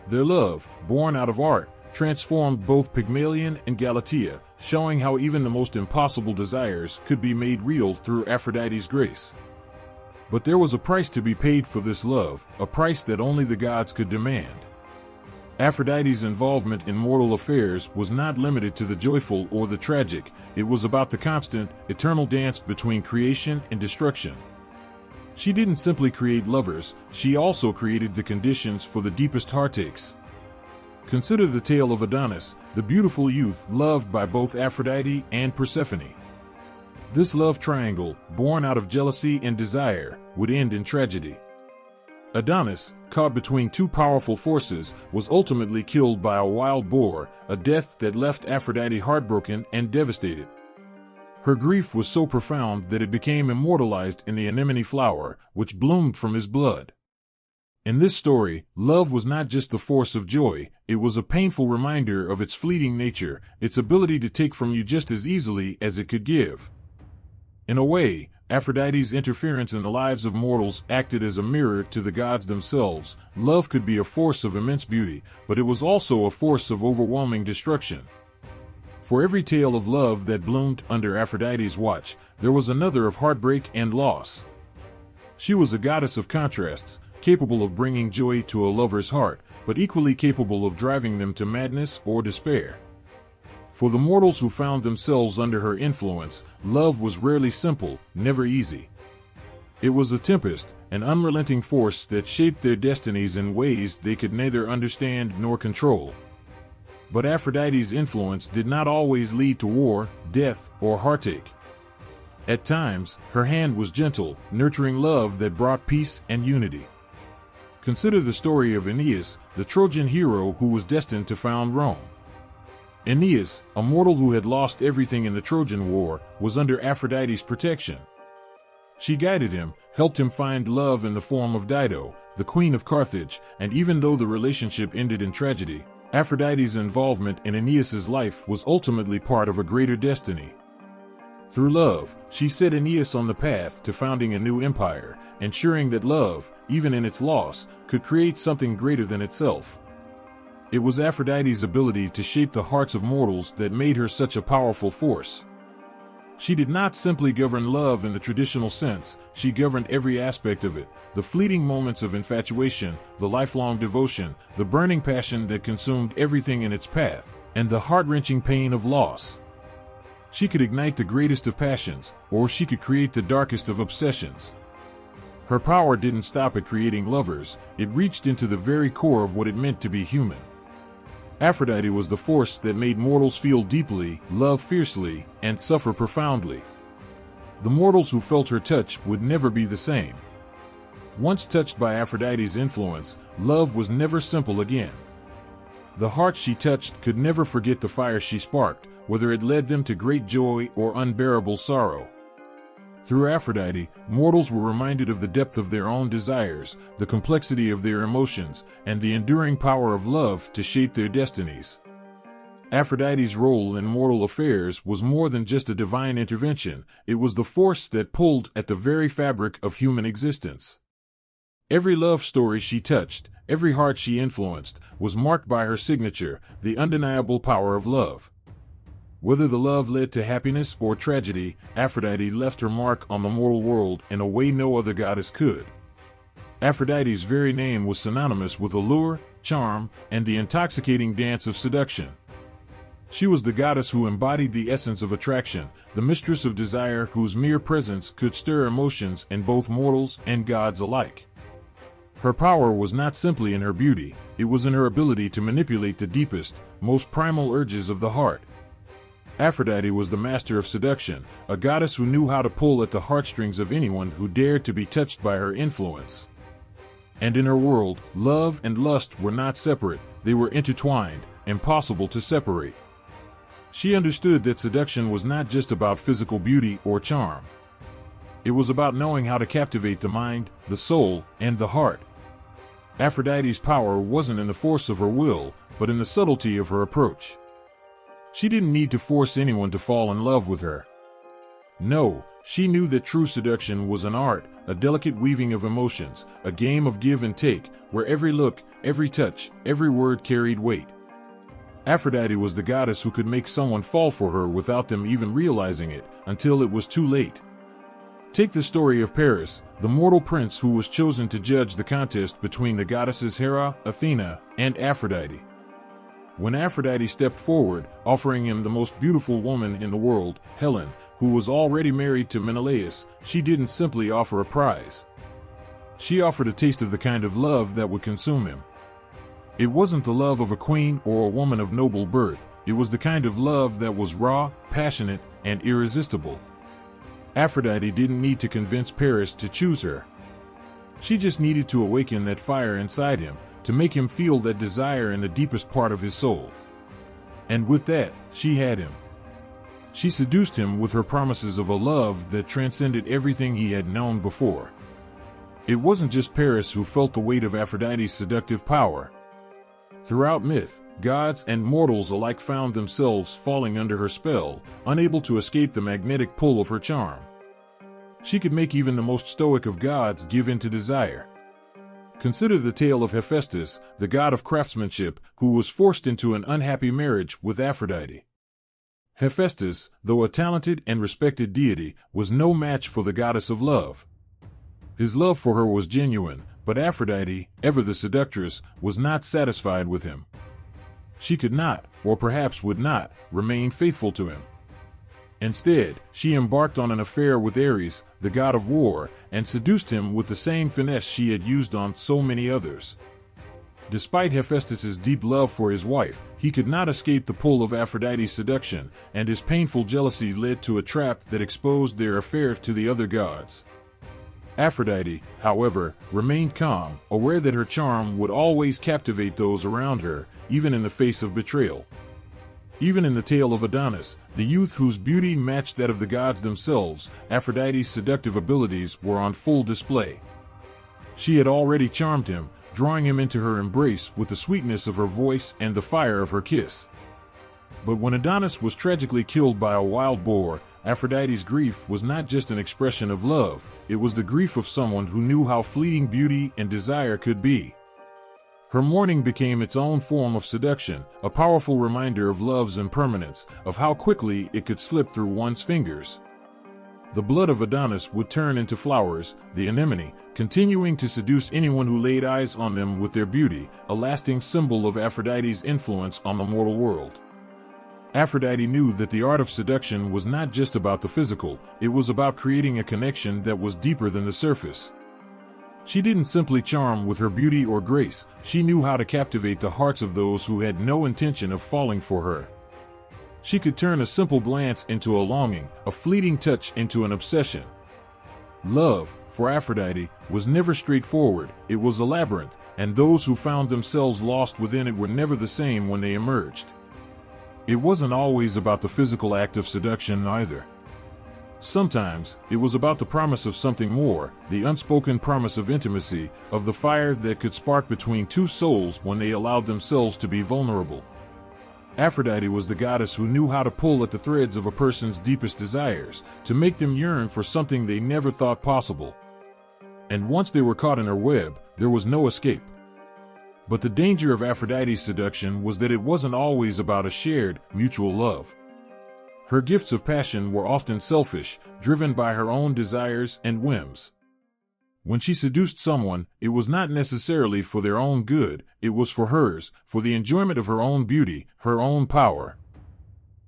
Their love, born out of art, transformed both Pygmalion and Galatea, showing how even the most impossible desires could be made real through Aphrodite's grace. But there was a price to be paid for this love, a price that only the gods could demand. Aphrodite's involvement in mortal affairs was not limited to the joyful or the tragic. It was about the constant, eternal dance between creation and destruction. She didn't simply create lovers, she also created the conditions for the deepest heartaches. Consider the tale of Adonis, the beautiful youth loved by both Aphrodite and Persephone. This love triangle, born out of jealousy and desire, would end in tragedy. Adonis, caught between two powerful forces, was ultimately killed by a wild boar, a death that left Aphrodite heartbroken and devastated. Her grief was so profound that it became immortalized in the anemone flower, which bloomed from his blood. In this story, love was not just the force of joy, it was a painful reminder of its fleeting nature, its ability to take from you just as easily as it could give. In a way, Aphrodite's interference in the lives of mortals acted as a mirror to the gods themselves. Love could be a force of immense beauty, but it was also a force of overwhelming destruction. For every tale of love that bloomed under Aphrodite's watch, there was another of heartbreak and loss. She was a goddess of contrasts, capable of bringing joy to a lover's heart, but equally capable of driving them to madness or despair. For the mortals who found themselves under her influence, love was rarely simple, never easy. It was a tempest, an unrelenting force that shaped their destinies in ways they could neither understand nor control. But Aphrodite's influence did not always lead to war, death, or heartache. At times, her hand was gentle, nurturing love that brought peace and unity. Consider the story of Aeneas, the Trojan hero who was destined to found Rome. Aeneas, a mortal who had lost everything in the Trojan War, was under Aphrodite's protection. She guided him, helped him find love in the form of Dido, the queen of Carthage, and even though the relationship ended in tragedy, Aphrodite's involvement in Aeneas's life was ultimately part of a greater destiny. Through love, she set Aeneas on the path to founding a new empire, ensuring that love, even in its loss, could create something greater than itself. It was Aphrodite's ability to shape the hearts of mortals that made her such a powerful force. She did not simply govern love in the traditional sense, she governed every aspect of it: the fleeting moments of infatuation, the lifelong devotion, the burning passion that consumed everything in its path, and the heart-wrenching pain of loss. She could ignite the greatest of passions, or she could create the darkest of obsessions. Her power didn't stop at creating lovers, it reached into the very core of what it meant to be human. Aphrodite was the force that made mortals feel deeply, love fiercely, and suffer profoundly. The mortals who felt her touch would never be the same. Once touched by Aphrodite's influence, love was never simple again. The heart she touched could never forget the fire she sparked, whether it led them to great joy or unbearable sorrow. Through Aphrodite, mortals were reminded of the depth of their own desires, the complexity of their emotions, and the enduring power of love to shape their destinies. Aphrodite's role in mortal affairs was more than just a divine intervention, it was the force that pulled at the very fabric of human existence. Every love story she touched, every heart she influenced, was marked by her signature, the undeniable power of love. Whether the love led to happiness or tragedy, Aphrodite left her mark on the mortal world in a way no other goddess could. Aphrodite's very name was synonymous with allure, charm, and the intoxicating dance of seduction. She was the goddess who embodied the essence of attraction, the mistress of desire whose mere presence could stir emotions in both mortals and gods alike. Her power was not simply in her beauty, it was in her ability to manipulate the deepest, most primal urges of the heart. Aphrodite was the master of seduction, a goddess who knew how to pull at the heartstrings of anyone who dared to be touched by her influence. And in her world, love and lust were not separate, they were intertwined, impossible to separate. She understood that seduction was not just about physical beauty or charm. It was about knowing how to captivate the mind, the soul, and the heart. Aphrodite's power wasn't in the force of her will, but in the subtlety of her approach. She didn't need to force anyone to fall in love with her. No, she knew that true seduction was an art, a delicate weaving of emotions, a game of give and take, where every look, every touch, every word carried weight. Aphrodite was the goddess who could make someone fall for her without them even realizing it, until it was too late. Take the story of Paris, the mortal prince who was chosen to judge the contest between the goddesses Hera, Athena, and Aphrodite. When Aphrodite stepped forward, offering him the most beautiful woman in the world, Helen, who was already married to Menelaus, she didn't simply offer a prize. She offered a taste of the kind of love that would consume him. It wasn't the love of a queen or a woman of noble birth, it was the kind of love that was raw, passionate, and irresistible. Aphrodite didn't need to convince Paris to choose her. She just needed to awaken that fire inside him, to make him feel that desire in the deepest part of his soul. And with that, she had him. She seduced him with her promises of a love that transcended everything he had known before. It wasn't just Paris who felt the weight of Aphrodite's seductive power. Throughout myth, gods and mortals alike found themselves falling under her spell, unable to escape the magnetic pull of her charm. She could make even the most stoic of gods give in to desire. Consider the tale of Hephaestus, the god of craftsmanship, who was forced into an unhappy marriage with Aphrodite. Hephaestus, though a talented and respected deity, was no match for the goddess of love. His love for her was genuine, but Aphrodite, ever the seductress, was not satisfied with him. She could not, or perhaps would not, remain faithful to him. Instead, she embarked on an affair with Ares, the god of war, and seduced him with the same finesse she had used on so many others. Despite Hephaestus's deep love for his wife, he could not escape the pull of Aphrodite's seduction, and his painful jealousy led to a trap that exposed their affair to the other gods. Aphrodite, however, remained calm, aware that her charm would always captivate those around her, even in the face of betrayal. Even in the tale of Adonis, the youth whose beauty matched that of the gods themselves, Aphrodite's seductive abilities were on full display. She had already charmed him, drawing him into her embrace with the sweetness of her voice and the fire of her kiss. But when Adonis was tragically killed by a wild boar, Aphrodite's grief was not just an expression of love, it was the grief of someone who knew how fleeting beauty and desire could be. Her mourning became its own form of seduction, a powerful reminder of love's impermanence, of how quickly it could slip through one's fingers. The blood of Adonis would turn into flowers, the anemone, continuing to seduce anyone who laid eyes on them with their beauty, a lasting symbol of Aphrodite's influence on the mortal world. Aphrodite knew that the art of seduction was not just about the physical, it was about creating a connection that was deeper than the surface. She didn't simply charm with her beauty or grace, she knew how to captivate the hearts of those who had no intention of falling for her. She could turn a simple glance into a longing, a fleeting touch into an obsession. Love, for Aphrodite, was never straightforward, it was a labyrinth, and those who found themselves lost within it were never the same when they emerged. It wasn't always about the physical act of seduction either. Sometimes, it was about the promise of something more, the unspoken promise of intimacy, of the fire that could spark between two souls when they allowed themselves to be vulnerable. Aphrodite was the goddess who knew how to pull at the threads of a person's deepest desires, to make them yearn for something they never thought possible. And once they were caught in her web, there was no escape. But the danger of Aphrodite's seduction was that it wasn't always about a shared, mutual love. Her gifts of passion were often selfish, driven by her own desires and whims. When she seduced someone, it was not necessarily for their own good, it was for hers, for the enjoyment of her own beauty, her own power.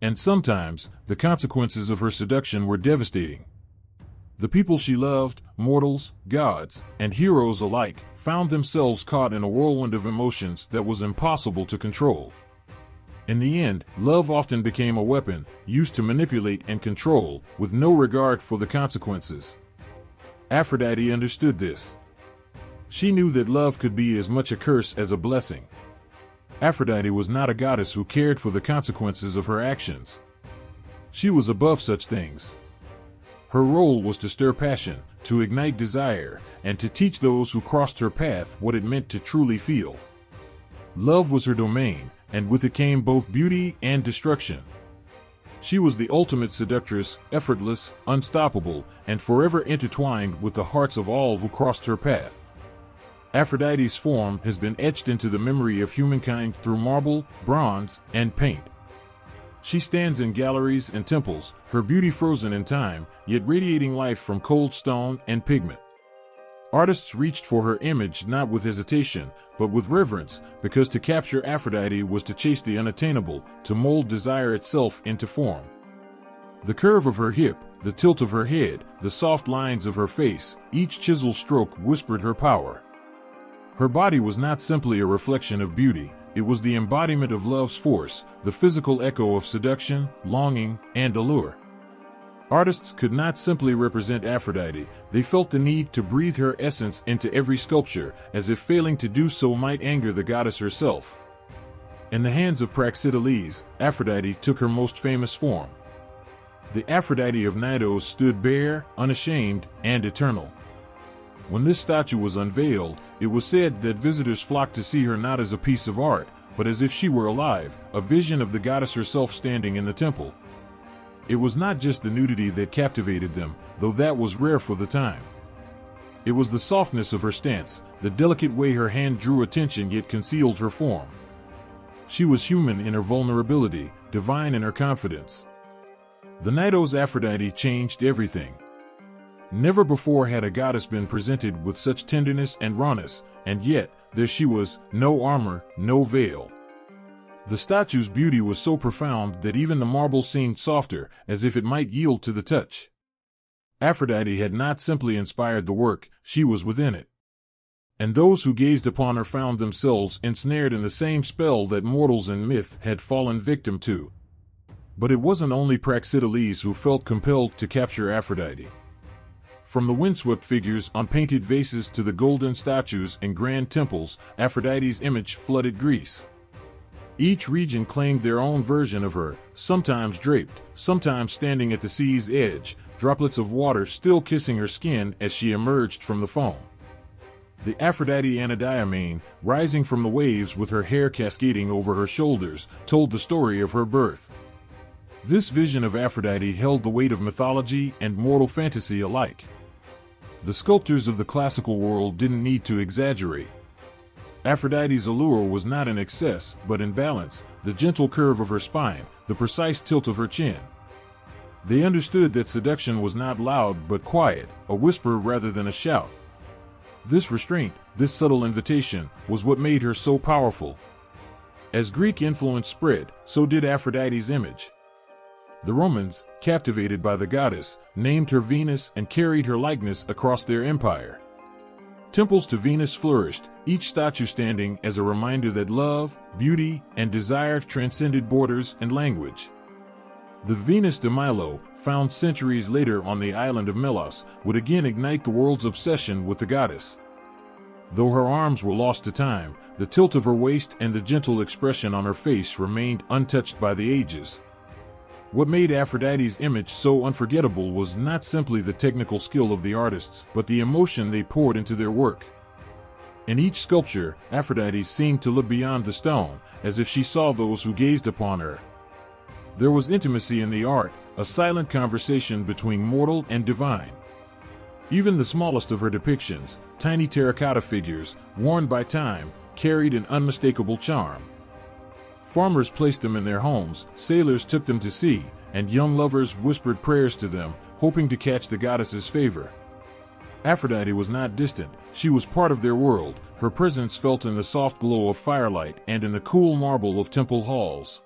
And sometimes, the consequences of her seduction were devastating. The people she loved, mortals, gods, and heroes alike, found themselves caught in a whirlwind of emotions that was impossible to control. In the end, love often became a weapon, used to manipulate and control, with no regard for the consequences. Aphrodite understood this. She knew that love could be as much a curse as a blessing. Aphrodite was not a goddess who cared for the consequences of her actions. She was above such things. Her role was to stir passion, to ignite desire, and to teach those who crossed her path what it meant to truly feel. Love was her domain, and with it came both beauty and destruction. She was the ultimate seductress, effortless, unstoppable, and forever intertwined with the hearts of all who crossed her path. Aphrodite's form has been etched into the memory of humankind through marble, bronze, and paint. She stands in galleries and temples, her beauty frozen in time, yet radiating life from cold stone and pigment. Artists reached for her image not with hesitation, but with reverence, because to capture Aphrodite was to chase the unattainable, to mold desire itself into form. The curve of her hip, the tilt of her head, the soft lines of her face, each chisel stroke whispered her power. Her body was not simply a reflection of beauty, it was the embodiment of love's force, the physical echo of seduction, longing, and allure. Artists could not simply represent Aphrodite, they felt the need to breathe her essence into every sculpture, as if failing to do so might anger the goddess herself. In the hands of Praxiteles, Aphrodite took her most famous form. The Aphrodite of Knidos stood bare, unashamed, and eternal. When this statue was unveiled, it was said that visitors flocked to see her not as a piece of art, but as if she were alive, a vision of the goddess herself standing in the temple. It was not just the nudity that captivated them, though that was rare for the time. It was the softness of her stance, the delicate way her hand drew attention yet concealed her form. She was human in her vulnerability, divine in her confidence. The Knidos Aphrodite changed everything. Never before had a goddess been presented with such tenderness and rawness, and yet, there she was, no armor, no veil. The statue's beauty was so profound that even the marble seemed softer, as if it might yield to the touch. Aphrodite had not simply inspired the work, she was within it. And those who gazed upon her found themselves ensnared in the same spell that mortals in myth had fallen victim to. But it wasn't only Praxiteles who felt compelled to capture Aphrodite. From the windswept figures on painted vases to the golden statues in grand temples, Aphrodite's image flooded Greece. Each region claimed their own version of her, sometimes draped, sometimes standing at the sea's edge, droplets of water still kissing her skin as she emerged from the foam. The Aphrodite Anadyomene, rising from the waves with her hair cascading over her shoulders, told the story of her birth. This vision of Aphrodite held the weight of mythology and mortal fantasy alike. The sculptors of the classical world didn't need to exaggerate. Aphrodite's allure was not in excess, but in balance, the gentle curve of her spine, the precise tilt of her chin. They understood that seduction was not loud but quiet, a whisper rather than a shout. This restraint, this subtle invitation, was what made her so powerful. As Greek influence spread, so did Aphrodite's image. The Romans, captivated by the goddess, named her Venus and carried her likeness across their empire. Temples to Venus flourished, each statue standing as a reminder that love, beauty, and desire transcended borders and language. The Venus de Milo, found centuries later on the island of Melos, would again ignite the world's obsession with the goddess. Though her arms were lost to time, the tilt of her waist and the gentle expression on her face remained untouched by the ages. What made Aphrodite's image so unforgettable was not simply the technical skill of the artists, but the emotion they poured into their work. In each sculpture, Aphrodite seemed to look beyond the stone, as if she saw those who gazed upon her. There was intimacy in the art, a silent conversation between mortal and divine. Even the smallest of her depictions, tiny terracotta figures, worn by time, carried an unmistakable charm. Farmers placed them in their homes, sailors took them to sea, and young lovers whispered prayers to them, hoping to catch the goddess's favor. Aphrodite was not distant, she was part of their world, her presence felt in the soft glow of firelight and in the cool marble of temple halls.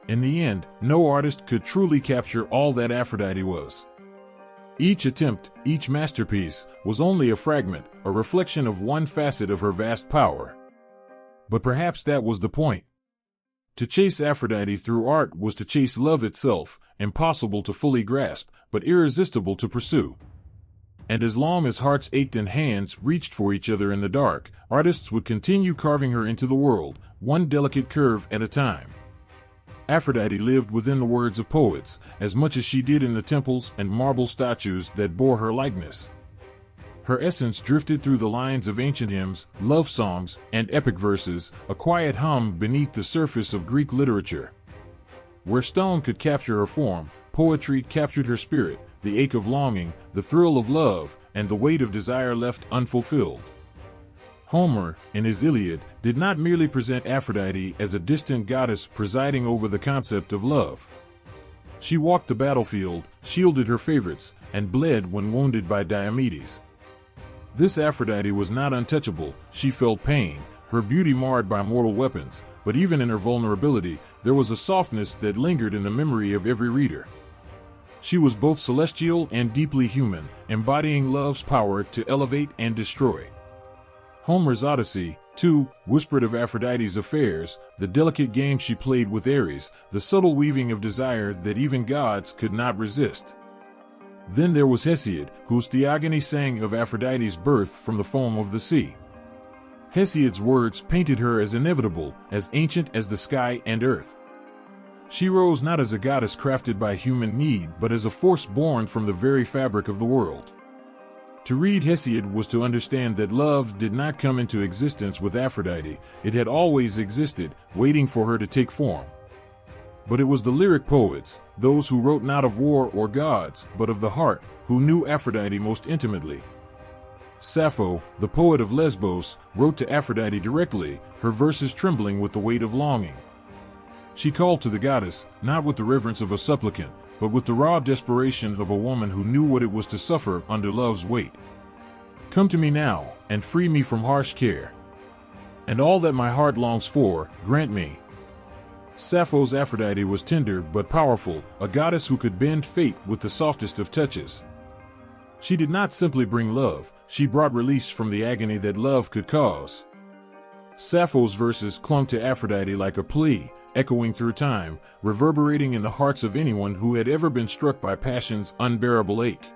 In the end, no artist could truly capture all that Aphrodite was. Each attempt, each masterpiece, was only a fragment, a reflection of one facet of her vast power. But perhaps that was the point. To chase Aphrodite through art was to chase love itself, impossible to fully grasp, but irresistible to pursue. And as long as hearts ached and hands reached for each other in the dark, artists would continue carving her into the world, one delicate curve at a time. Aphrodite lived within the words of poets, as much as she did in the temples and marble statues that bore her likeness. Her essence drifted through the lines of ancient hymns, love songs, and epic verses, a quiet hum beneath the surface of Greek literature. Where stone could capture her form, poetry captured her spirit, the ache of longing, the thrill of love, and the weight of desire left unfulfilled. Homer, in his Iliad, did not merely present Aphrodite as a distant goddess presiding over the concept of love. She walked the battlefield, shielded her favorites, and bled when wounded by Diomedes. This Aphrodite was not untouchable, she felt pain, her beauty marred by mortal weapons, but even in her vulnerability, there was a softness that lingered in the memory of every reader. She was both celestial and deeply human, embodying love's power to elevate and destroy. Homer's Odyssey, too, whispered of Aphrodite's affairs, the delicate game she played with Ares, the subtle weaving of desire that even gods could not resist. Then there was Hesiod, whose theogony sang of Aphrodite's birth from the foam of the sea. Hesiod's words painted her as inevitable, as ancient as the sky and earth. She rose not as a goddess crafted by human need, but as a force born from the very fabric of the world. To read Hesiod was to understand that love did not come into existence with Aphrodite, it had always existed, waiting for her to take form. But it was the lyric poets, those who wrote not of war or gods, but of the heart, who knew Aphrodite most intimately. Sappho, the poet of Lesbos, wrote to Aphrodite directly, her verses trembling with the weight of longing. She called to the goddess, not with the reverence of a supplicant, but with the raw desperation of a woman who knew what it was to suffer under love's weight. Come to me now, and free me from harsh care. And all that my heart longs for, grant me. Sappho's Aphrodite was tender but powerful, a goddess who could bend fate with the softest of touches. She did not simply bring love, she brought release from the agony that love could cause. Sappho's verses clung to Aphrodite like a plea, echoing through time, reverberating in the hearts of anyone who had ever been struck by passion's unbearable ache.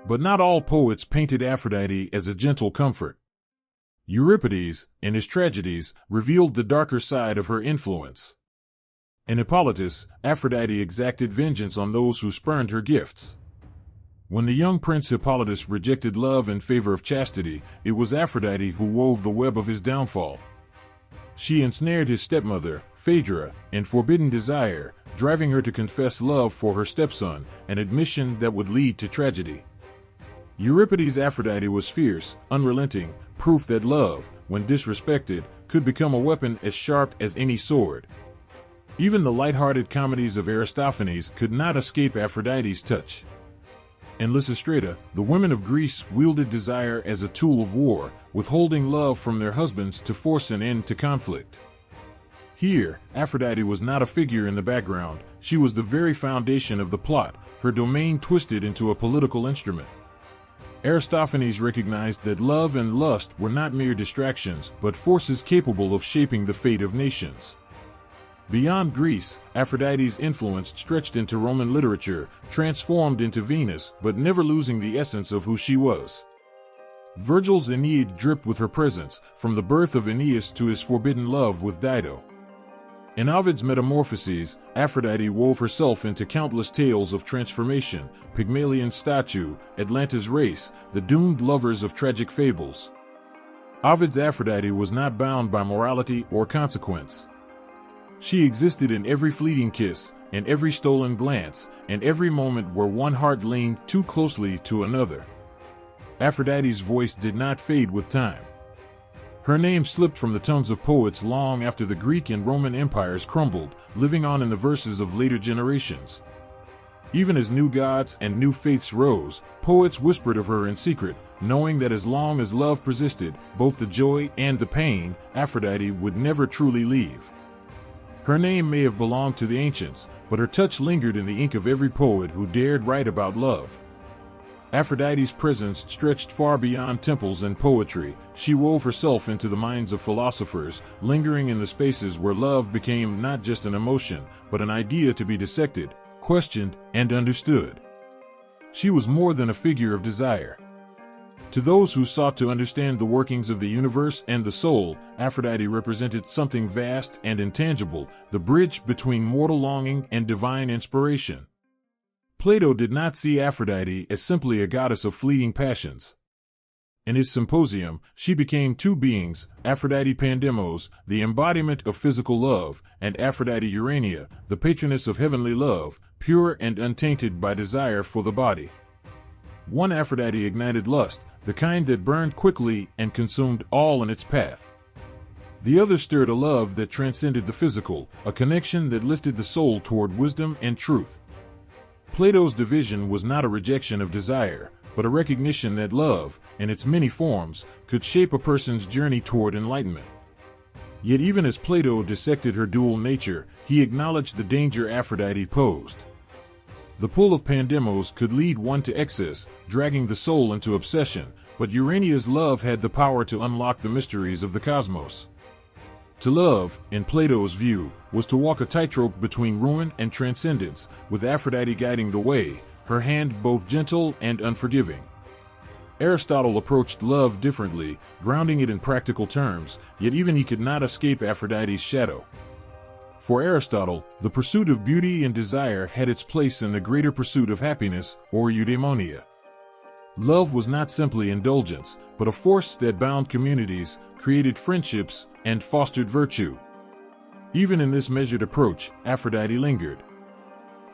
But not all poets painted Aphrodite as a gentle comfort. Euripides, in his tragedies, revealed the darker side of her influence. In Hippolytus, Aphrodite exacted vengeance on those who spurned her gifts. When the young prince Hippolytus rejected love in favor of chastity, it was Aphrodite who wove the web of his downfall. She ensnared his stepmother, Phaedra, in forbidden desire, driving her to confess love for her stepson, an admission that would lead to tragedy. Euripides' Aphrodite was fierce, unrelenting, proof that love, when disrespected, could become a weapon as sharp as any sword. Even the light-hearted comedies of Aristophanes could not escape Aphrodite's touch. In Lysistrata, the women of Greece wielded desire as a tool of war, withholding love from their husbands to force an end to conflict. Here, Aphrodite was not a figure in the background, she was the very foundation of the plot, her domain twisted into a political instrument. Aristophanes recognized that love and lust were not mere distractions, but forces capable of shaping the fate of nations. Beyond Greece, Aphrodite's influence stretched into Roman literature, transformed into Venus, but never losing the essence of who she was. Virgil's Aeneid dripped with her presence, from the birth of Aeneas to his forbidden love with Dido. In Ovid's Metamorphoses, Aphrodite wove herself into countless tales of transformation, Pygmalion's statue, Atlanta's race, the doomed lovers of tragic fables. Ovid's Aphrodite was not bound by morality or consequence. She existed in every fleeting kiss, in every stolen glance, in every moment where one heart leaned too closely to another. Aphrodite's voice did not fade with time. Her name slipped from the tongues of poets long after the Greek and Roman empires crumbled, living on in the verses of later generations. Even as new gods and new faiths rose, poets whispered of her in secret, knowing that as long as love persisted, both the joy and the pain, Aphrodite would never truly leave. Her name may have belonged to the ancients, but her touch lingered in the ink of every poet who dared write about love. Aphrodite's presence stretched far beyond temples and poetry. She wove herself into the minds of philosophers, lingering in the spaces where love became not just an emotion, but an idea to be dissected, questioned, and understood. She was more than a figure of desire. To those who sought to understand the workings of the universe and the soul, Aphrodite represented something vast and intangible, the bridge between mortal longing and divine inspiration. Plato did not see Aphrodite as simply a goddess of fleeting passions. In his Symposium, she became two beings, Aphrodite Pandemos, the embodiment of physical love, and Aphrodite Urania, the patroness of heavenly love, pure and untainted by desire for the body. One Aphrodite ignited lust, the kind that burned quickly and consumed all in its path. The other stirred a love that transcended the physical, a connection that lifted the soul toward wisdom and truth. Plato's division was not a rejection of desire, but a recognition that love, in its many forms, could shape a person's journey toward enlightenment. Yet even as Plato dissected her dual nature, he acknowledged the danger Aphrodite posed. The pull of Pandemos could lead one to excess, dragging the soul into obsession, but Urania's love had the power to unlock the mysteries of the cosmos. To love, in Plato's view, was to walk a tightrope between ruin and transcendence, with Aphrodite guiding the way, her hand both gentle and unforgiving. Aristotle approached love differently, grounding it in practical terms, yet even he could not escape Aphrodite's shadow. For Aristotle, the pursuit of beauty and desire had its place in the greater pursuit of happiness, or eudaimonia. Love was not simply indulgence, but a force that bound communities, created friendships, and fostered virtue. Even in this measured approach, Aphrodite lingered.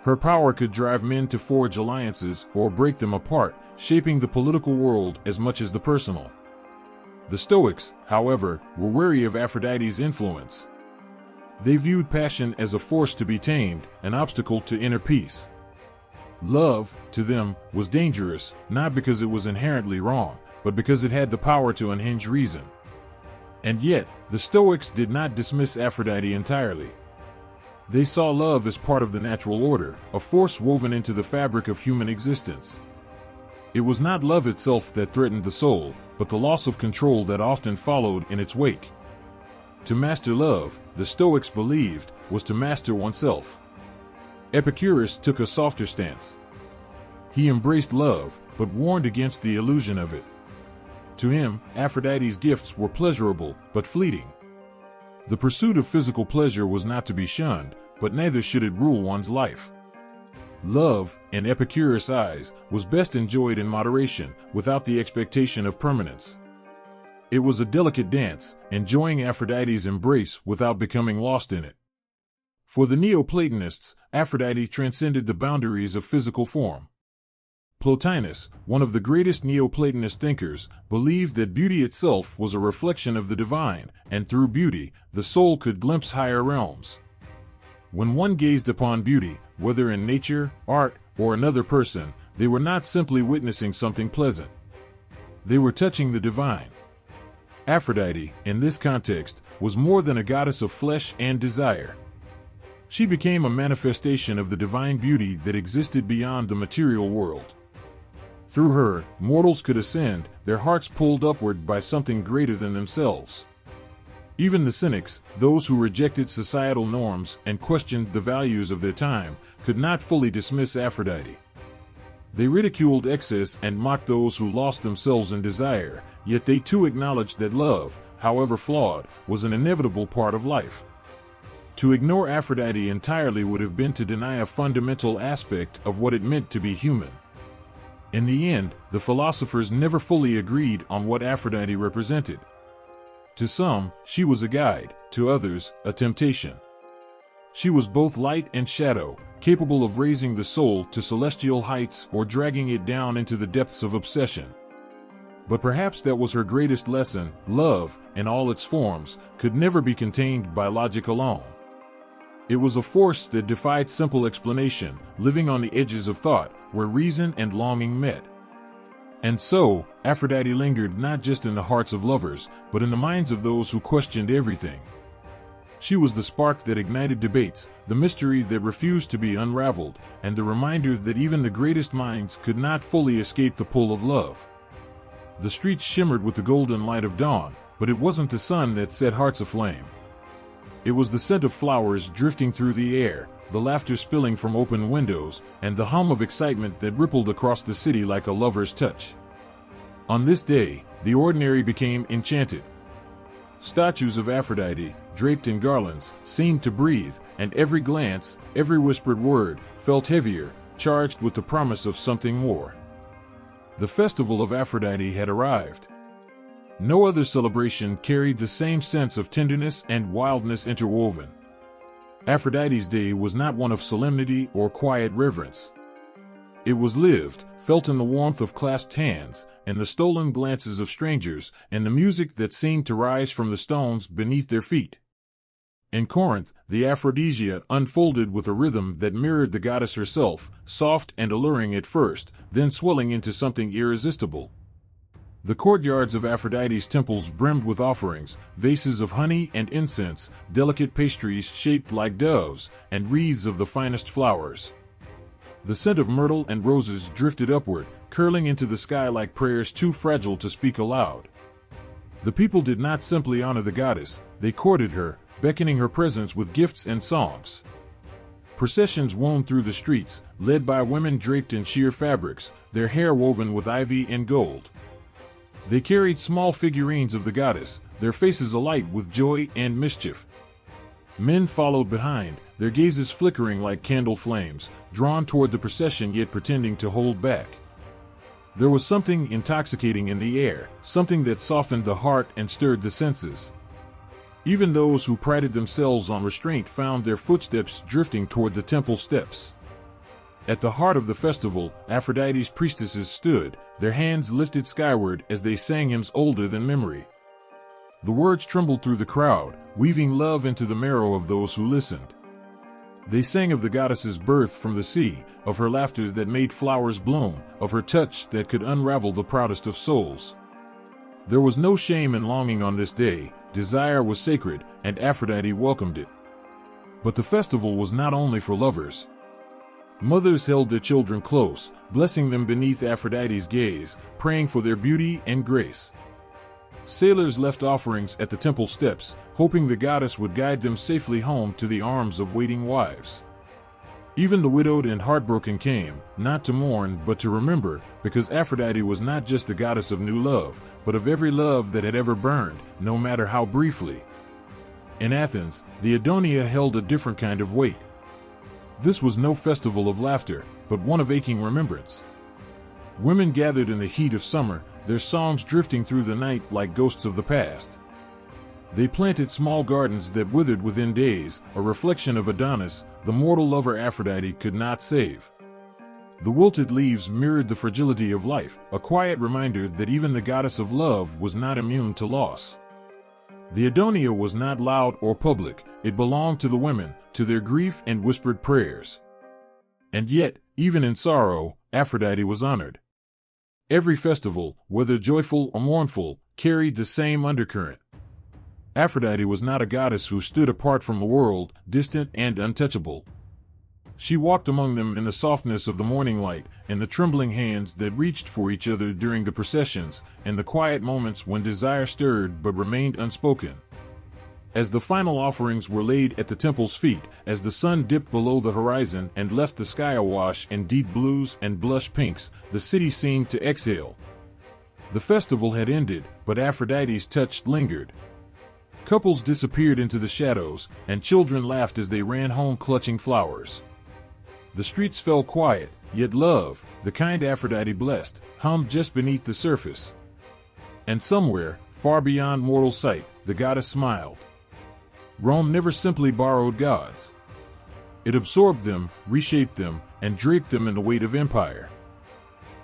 Her power could drive men to forge alliances or break them apart, shaping the political world as much as the personal. The Stoics, however, were wary of Aphrodite's influence. They viewed passion as a force to be tamed, an obstacle to inner peace. Love, to them, was dangerous, not because it was inherently wrong, but because it had the power to unhinge reason. And yet, the Stoics did not dismiss Aphrodite entirely. They saw love as part of the natural order, a force woven into the fabric of human existence. It was not love itself that threatened the soul, but the loss of control that often followed in its wake. To master love, the Stoics believed, was to master oneself. Epicurus took a softer stance. He embraced love, but warned against the illusion of it. To him, Aphrodite's gifts were pleasurable, but fleeting. The pursuit of physical pleasure was not to be shunned, but neither should it rule one's life. Love, in Epicurus' eyes, was best enjoyed in moderation, without the expectation of permanence. It was a delicate dance, enjoying Aphrodite's embrace without becoming lost in it. For the Neoplatonists, Aphrodite transcended the boundaries of physical form. Plotinus, one of the greatest Neoplatonist thinkers, believed that beauty itself was a reflection of the divine, and through beauty, the soul could glimpse higher realms. When one gazed upon beauty, whether in nature, art, or another person, they were not simply witnessing something pleasant. They were touching the divine. Aphrodite, in this context, was more than a goddess of flesh and desire. She became a manifestation of the divine beauty that existed beyond the material world. Through her, mortals could ascend, their hearts pulled upward by something greater than themselves. Even the cynics, those who rejected societal norms and questioned the values of their time, could not fully dismiss Aphrodite. They ridiculed excess and mocked those who lost themselves in desire, yet they too acknowledged that love, however flawed, was an inevitable part of life. To ignore Aphrodite entirely would have been to deny a fundamental aspect of what it meant to be human. In the end, the philosophers never fully agreed on what Aphrodite represented. To some, she was a guide, to others, a temptation. She was both light and shadow, capable of raising the soul to celestial heights or dragging it down into the depths of obsession. But perhaps that was her greatest lesson: love, in all its forms, could never be contained by logic alone. It was a force that defied simple explanation, living on the edges of thought, where reason and longing met. And so, Aphrodite lingered not just in the hearts of lovers, but in the minds of those who questioned everything. She was the spark that ignited debates, the mystery that refused to be unraveled, and the reminder that even the greatest minds could not fully escape the pull of love. The streets shimmered with the golden light of dawn, but it wasn't the sun that set hearts aflame. It was the scent of flowers drifting through the air, the laughter spilling from open windows, and the hum of excitement that rippled across the city like a lover's touch. On this day, the ordinary became enchanted. Statues of Aphrodite, draped in garlands, seemed to breathe, and every glance, every whispered word, felt heavier, charged with the promise of something more. The festival of Aphrodite had arrived. No other celebration carried the same sense of tenderness and wildness interwoven. Aphrodite's day was not one of solemnity or quiet reverence. It was lived, felt in the warmth of clasped hands, and the stolen glances of strangers, and the music that seemed to rise from the stones beneath their feet. In Corinth, the Aphrodisia unfolded with a rhythm that mirrored the goddess herself, soft and alluring at first, then swelling into something irresistible. The courtyards of Aphrodite's temples brimmed with offerings, vases of honey and incense, delicate pastries shaped like doves, and wreaths of the finest flowers. The scent of myrtle and roses drifted upward, curling into the sky like prayers too fragile to speak aloud. The people did not simply honor the goddess, they courted her, beckoning her presence with gifts and songs. Processions wound through the streets, led by women draped in sheer fabrics, their hair woven with ivy and gold. They carried small figurines of the goddess, their faces alight with joy and mischief. Men followed behind, their gazes flickering like candle flames, drawn toward the procession yet pretending to hold back. There was something intoxicating in the air, something that softened the heart and stirred the senses. Even those who prided themselves on restraint found their footsteps drifting toward the temple steps. At the heart of the festival, Aphrodite's priestesses stood, their hands lifted skyward as they sang hymns older than memory. The words trembled through the crowd, weaving love into the marrow of those who listened. They sang of the goddess's birth from the sea, of her laughter that made flowers bloom, of her touch that could unravel the proudest of souls. There was no shame in longing on this day, desire was sacred, and Aphrodite welcomed it. But the festival was not only for lovers. Mothers held their children close, blessing them beneath Aphrodite's gaze, praying for their beauty and grace. Sailors left offerings at the temple steps, hoping the goddess would guide them safely home to the arms of waiting wives. Even the widowed and heartbroken came, not to mourn but to remember, because Aphrodite was not just the goddess of new love, but of every love that had ever burned, no matter how briefly. In Athens, the Adonia held a different kind of weight. This was no festival of laughter, but one of aching remembrance. Women gathered in the heat of summer, their songs drifting through the night like ghosts of the past. They planted small gardens that withered within days, a reflection of Adonis, the mortal lover Aphrodite could not save. The wilted leaves mirrored the fragility of life, a quiet reminder that even the goddess of love was not immune to loss. The Adonia was not loud or public, it belonged to the women, to their grief and whispered prayers. And yet, even in sorrow, Aphrodite was honored. Every festival, whether joyful or mournful, carried the same undercurrent. Aphrodite was not a goddess who stood apart from the world, distant and untouchable. She walked among them in the softness of the morning light, in the trembling hands that reached for each other during the processions, in the quiet moments when desire stirred but remained unspoken. As the final offerings were laid at the temple's feet, as the sun dipped below the horizon and left the sky awash in deep blues and blush pinks, the city seemed to exhale. The festival had ended, but Aphrodite's touch lingered. Couples disappeared into the shadows, and children laughed as they ran home clutching flowers. The streets fell quiet, yet love, the kind Aphrodite blessed, hummed just beneath the surface. And somewhere, far beyond mortal sight, the goddess smiled. Rome never simply borrowed gods. It absorbed them, reshaped them, and draped them in the weight of empire.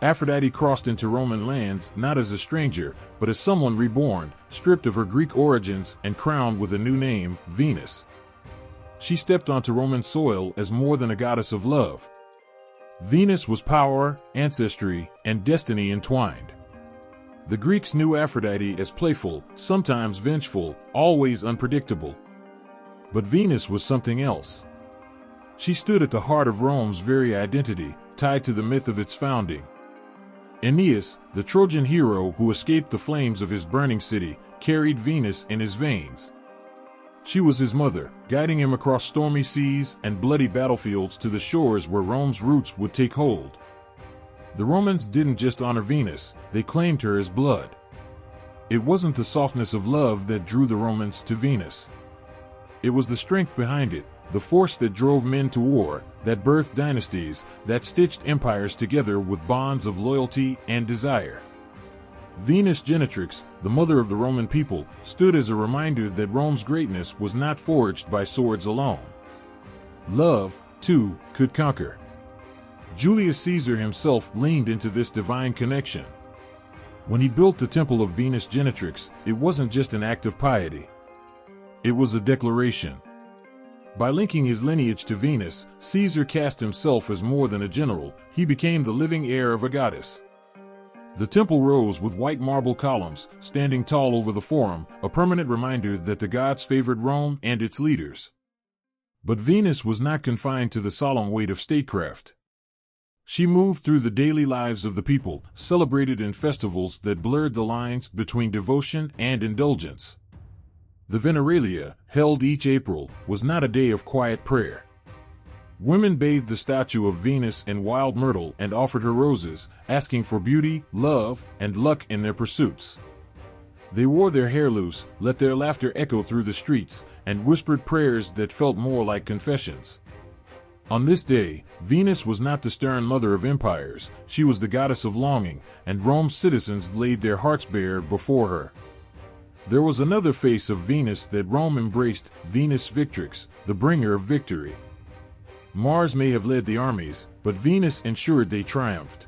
Aphrodite crossed into Roman lands not as a stranger, but as someone reborn, stripped of her Greek origins and crowned with a new name, Venus. She stepped onto Roman soil as more than a goddess of love. Venus was power, ancestry, and destiny entwined. The Greeks knew Aphrodite as playful, sometimes vengeful, always unpredictable. But Venus was something else. She stood at the heart of Rome's very identity, tied to the myth of its founding. Aeneas, the Trojan hero who escaped the flames of his burning city, carried Venus in his veins. She was his mother, guiding him across stormy seas and bloody battlefields to the shores where Rome's roots would take hold. The Romans didn't just honor Venus, they claimed her as blood. It wasn't the softness of love that drew the Romans to Venus. It was the strength behind it, the force that drove men to war, that birthed dynasties, that stitched empires together with bonds of loyalty and desire. Venus Genetrix, the mother of the Roman people, stood as a reminder that Rome's greatness was not forged by swords alone. Love, too, could conquer. Julius Caesar himself leaned into this divine connection. When he built the temple of Venus Genetrix, it wasn't just an act of piety. It was a declaration. By linking his lineage to Venus, Caesar cast himself as more than a general, he became the living heir of a goddess. The temple rose with white marble columns, standing tall over the forum, a permanent reminder that the gods favored Rome and its leaders. But Venus was not confined to the solemn weight of statecraft. She moved through the daily lives of the people, celebrated in festivals that blurred the lines between devotion and indulgence. The Veneralia, held each April, was not a day of quiet prayer. Women bathed the statue of Venus in wild myrtle and offered her roses, asking for beauty, love, and luck in their pursuits. They wore their hair loose, let their laughter echo through the streets, and whispered prayers that felt more like confessions. On this day, Venus was not the stern mother of empires, she was the goddess of longing, and Rome's citizens laid their hearts bare before her. There was another face of Venus that Rome embraced, Venus Victrix, the bringer of victory. Mars may have led the armies, but Venus ensured they triumphed.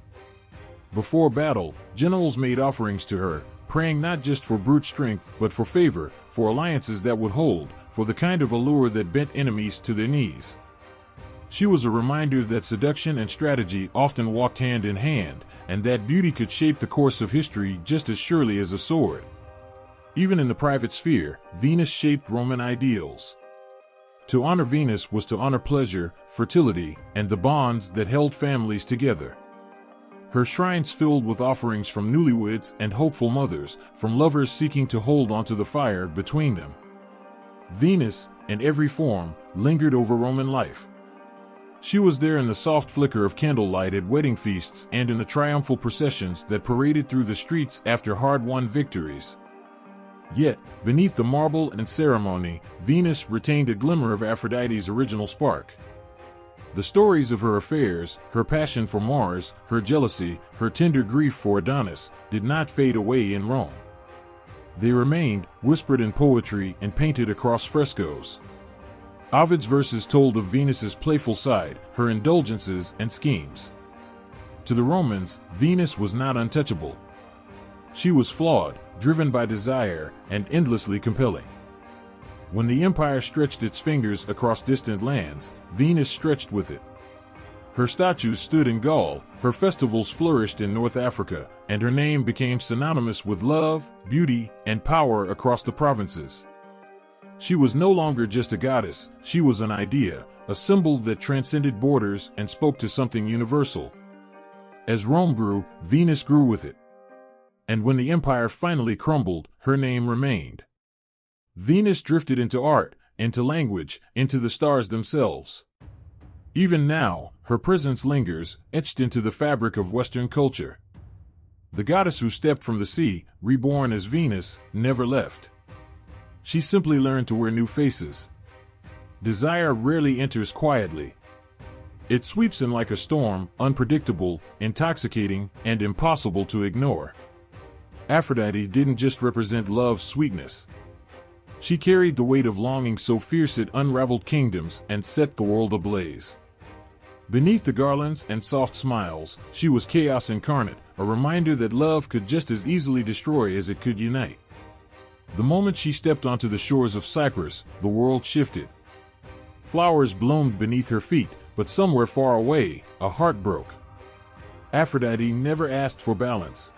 Before battle, generals made offerings to her, praying not just for brute strength but for favor, for alliances that would hold, for the kind of allure that bent enemies to their knees. She was a reminder that seduction and strategy often walked hand in hand, and that beauty could shape the course of history just as surely as a sword. Even in the private sphere, Venus shaped Roman ideals. To honor Venus was to honor pleasure, fertility, and the bonds that held families together. Her shrines filled with offerings from newlyweds and hopeful mothers, from lovers seeking to hold onto the fire between them. Venus, in every form, lingered over Roman life. She was there in the soft flicker of candlelight at wedding feasts and in the triumphal processions that paraded through the streets after hard-won victories. Yet, beneath the marble and ceremony, Venus retained a glimmer of Aphrodite's original spark. The stories of her affairs, her passion for Mars, her jealousy, her tender grief for Adonis, did not fade away in Rome. They remained, whispered in poetry and painted across frescoes. Ovid's verses told of Venus's playful side, her indulgences and schemes. To the Romans, Venus was not untouchable. She was flawed, driven by desire, and endlessly compelling. When the empire stretched its fingers across distant lands, Venus stretched with it. Her statues stood in Gaul, her festivals flourished in North Africa, and her name became synonymous with love, beauty, and power across the provinces. She was no longer just a goddess, she was an idea, a symbol that transcended borders and spoke to something universal. As Rome grew, Venus grew with it. And when the empire finally crumbled, her name remained. Venus drifted into art, into language, into the stars themselves. Even now, her presence lingers, etched into the fabric of Western culture. The goddess who stepped from the sea, reborn as Venus, never left. She simply learned to wear new faces. Desire rarely enters quietly. It sweeps in like a storm, unpredictable, intoxicating, and impossible to ignore. Aphrodite didn't just represent love's sweetness. She carried the weight of longing so fierce it unraveled kingdoms and set the world ablaze. Beneath the garlands and soft smiles, she was chaos incarnate, a reminder that love could just as easily destroy as it could unite. The moment she stepped onto the shores of Cyprus, the world shifted. Flowers bloomed beneath her feet, but somewhere far away, a heart broke. Aphrodite never asked for balance.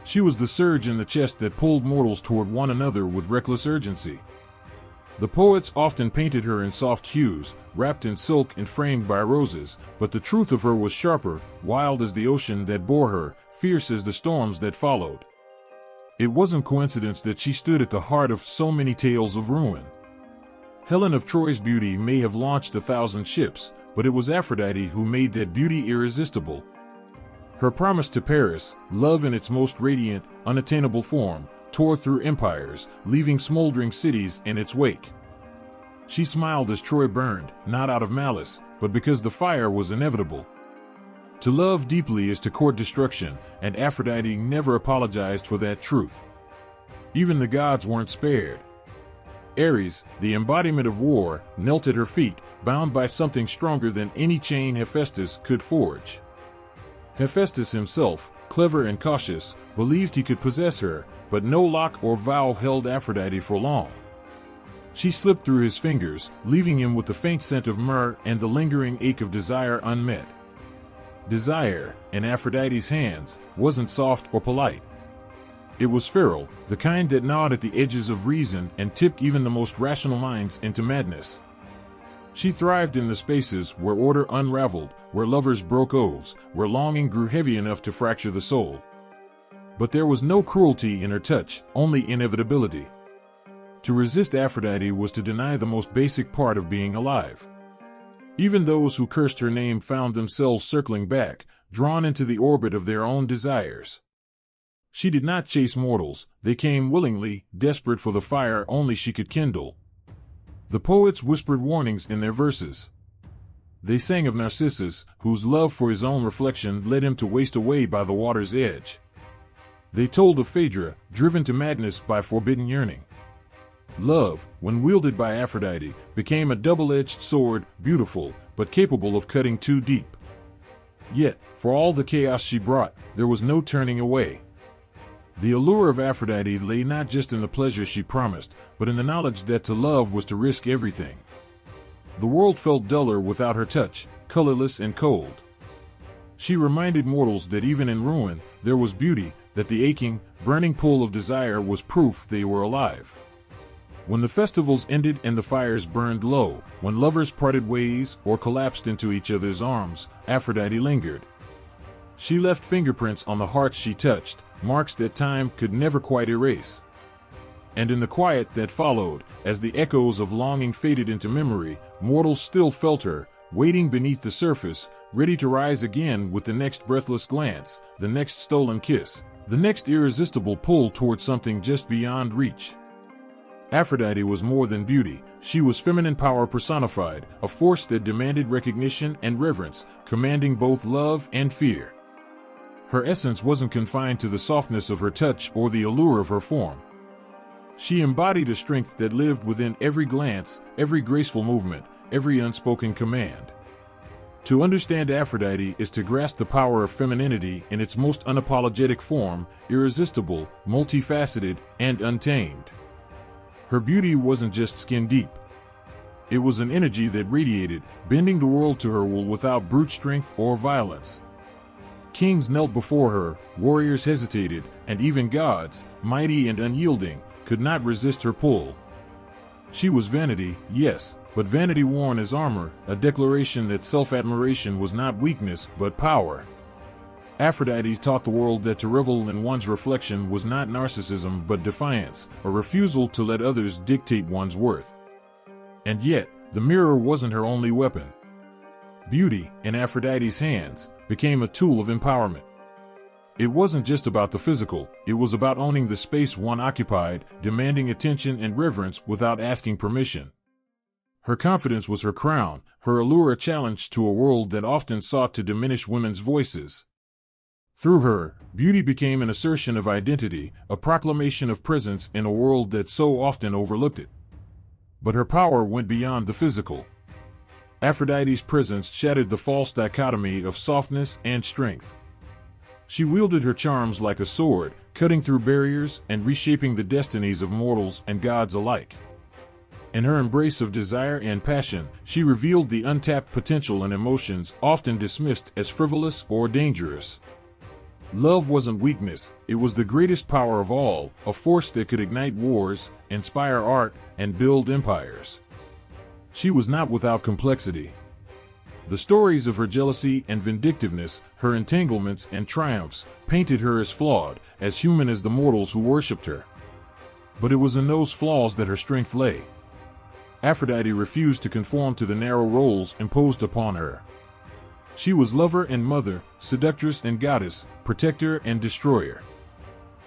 She was the surge in the chest that pulled mortals toward one another with reckless urgency. The poets often painted her in soft hues, wrapped in silk and framed by roses, but the truth of her was sharper, wild as the ocean that bore her, fierce as the storms that followed. It wasn't coincidence that she stood at the heart of so many tales of ruin. Helen of Troy's beauty may have launched 1,000 ships, but it was Aphrodite who made that beauty irresistible. Her promise to Paris, love in its most radiant, unattainable form, tore through empires, leaving smoldering cities in its wake. She smiled as Troy burned, not out of malice, but because the fire was inevitable. To love deeply is to court destruction, and Aphrodite never apologized for that truth. Even the gods weren't spared. Ares, the embodiment of war, knelt at her feet, bound by something stronger than any chain Hephaestus could forge. Hephaestus himself, clever and cautious, believed he could possess her, but no lock or vow held Aphrodite for long. She slipped through his fingers, leaving him with the faint scent of myrrh and the lingering ache of desire unmet. Desire, in Aphrodite's hands, wasn't soft or polite. It was feral, the kind that gnawed at the edges of reason and tipped even the most rational minds into madness. She thrived in the spaces where order unraveled, where lovers broke oaths, where longing grew heavy enough to fracture the soul. But there was no cruelty in her touch, only inevitability. To resist Aphrodite was to deny the most basic part of being alive. Even those who cursed her name found themselves circling back, drawn into the orbit of their own desires. She did not chase mortals, they came willingly, desperate for the fire only she could kindle. The poets whispered warnings in their verses. They sang of Narcissus, whose love for his own reflection led him to waste away by the water's edge. They told of Phaedra, driven to madness by forbidden yearning. Love, when wielded by Aphrodite, became a double-edged sword, beautiful, but capable of cutting too deep. Yet, for all the chaos she brought, there was no turning away. The allure of Aphrodite lay not just in the pleasure she promised, but in the knowledge that to love was to risk everything. The world felt duller without her touch, colorless and cold. She reminded mortals that even in ruin, there was beauty, that the aching, burning pull of desire was proof they were alive. When the festivals ended and the fires burned low, when lovers parted ways or collapsed into each other's arms, Aphrodite lingered. She left fingerprints on the hearts she touched, marks that time could never quite erase. And in the quiet that followed, as the echoes of longing faded into memory, mortals still felt her, waiting beneath the surface, ready to rise again with the next breathless glance, the next stolen kiss, the next irresistible pull toward something just beyond reach. Aphrodite was more than beauty. She was feminine power personified, a force that demanded recognition and reverence, commanding both love and fear. Her essence wasn't confined to the softness of her touch or the allure of her form. She embodied a strength that lived within every glance, every graceful movement, every unspoken command. To understand Aphrodite is to grasp the power of femininity in its most unapologetic form, irresistible, multifaceted, and untamed. Her beauty wasn't just skin deep. It was an energy that radiated, bending the world to her will without brute strength or violence. Kings knelt before her, warriors hesitated, and even gods, mighty and unyielding, could not resist her pull. She was vanity, yes, but vanity worn as armor, a declaration that self-admiration was not weakness but power. Aphrodite taught the world that to revel in one's reflection was not narcissism but defiance, a refusal to let others dictate one's worth. And yet, the mirror wasn't her only weapon. Beauty, in Aphrodite's hands, became a tool of empowerment. It wasn't just about the physical, it was about owning the space one occupied, demanding attention and reverence without asking permission. Her confidence was her crown, her allure a challenge to a world that often sought to diminish women's voices. Through her, beauty became an assertion of identity, a proclamation of presence in a world that so often overlooked it. But her power went beyond the physical. Aphrodite's presence shattered the false dichotomy of softness and strength. She wielded her charms like a sword, cutting through barriers and reshaping the destinies of mortals and gods alike. In her embrace of desire and passion, she revealed the untapped potential and emotions often dismissed as frivolous or dangerous. Love wasn't weakness, it was the greatest power of all, a force that could ignite wars, inspire art, and build empires. She was not without complexity. The stories of her jealousy and vindictiveness, her entanglements and triumphs, painted her as flawed, as human as the mortals who worshipped her. But it was in those flaws that her strength lay. Aphrodite refused to conform to the narrow roles imposed upon her. She was lover and mother, seductress and goddess, protector and destroyer.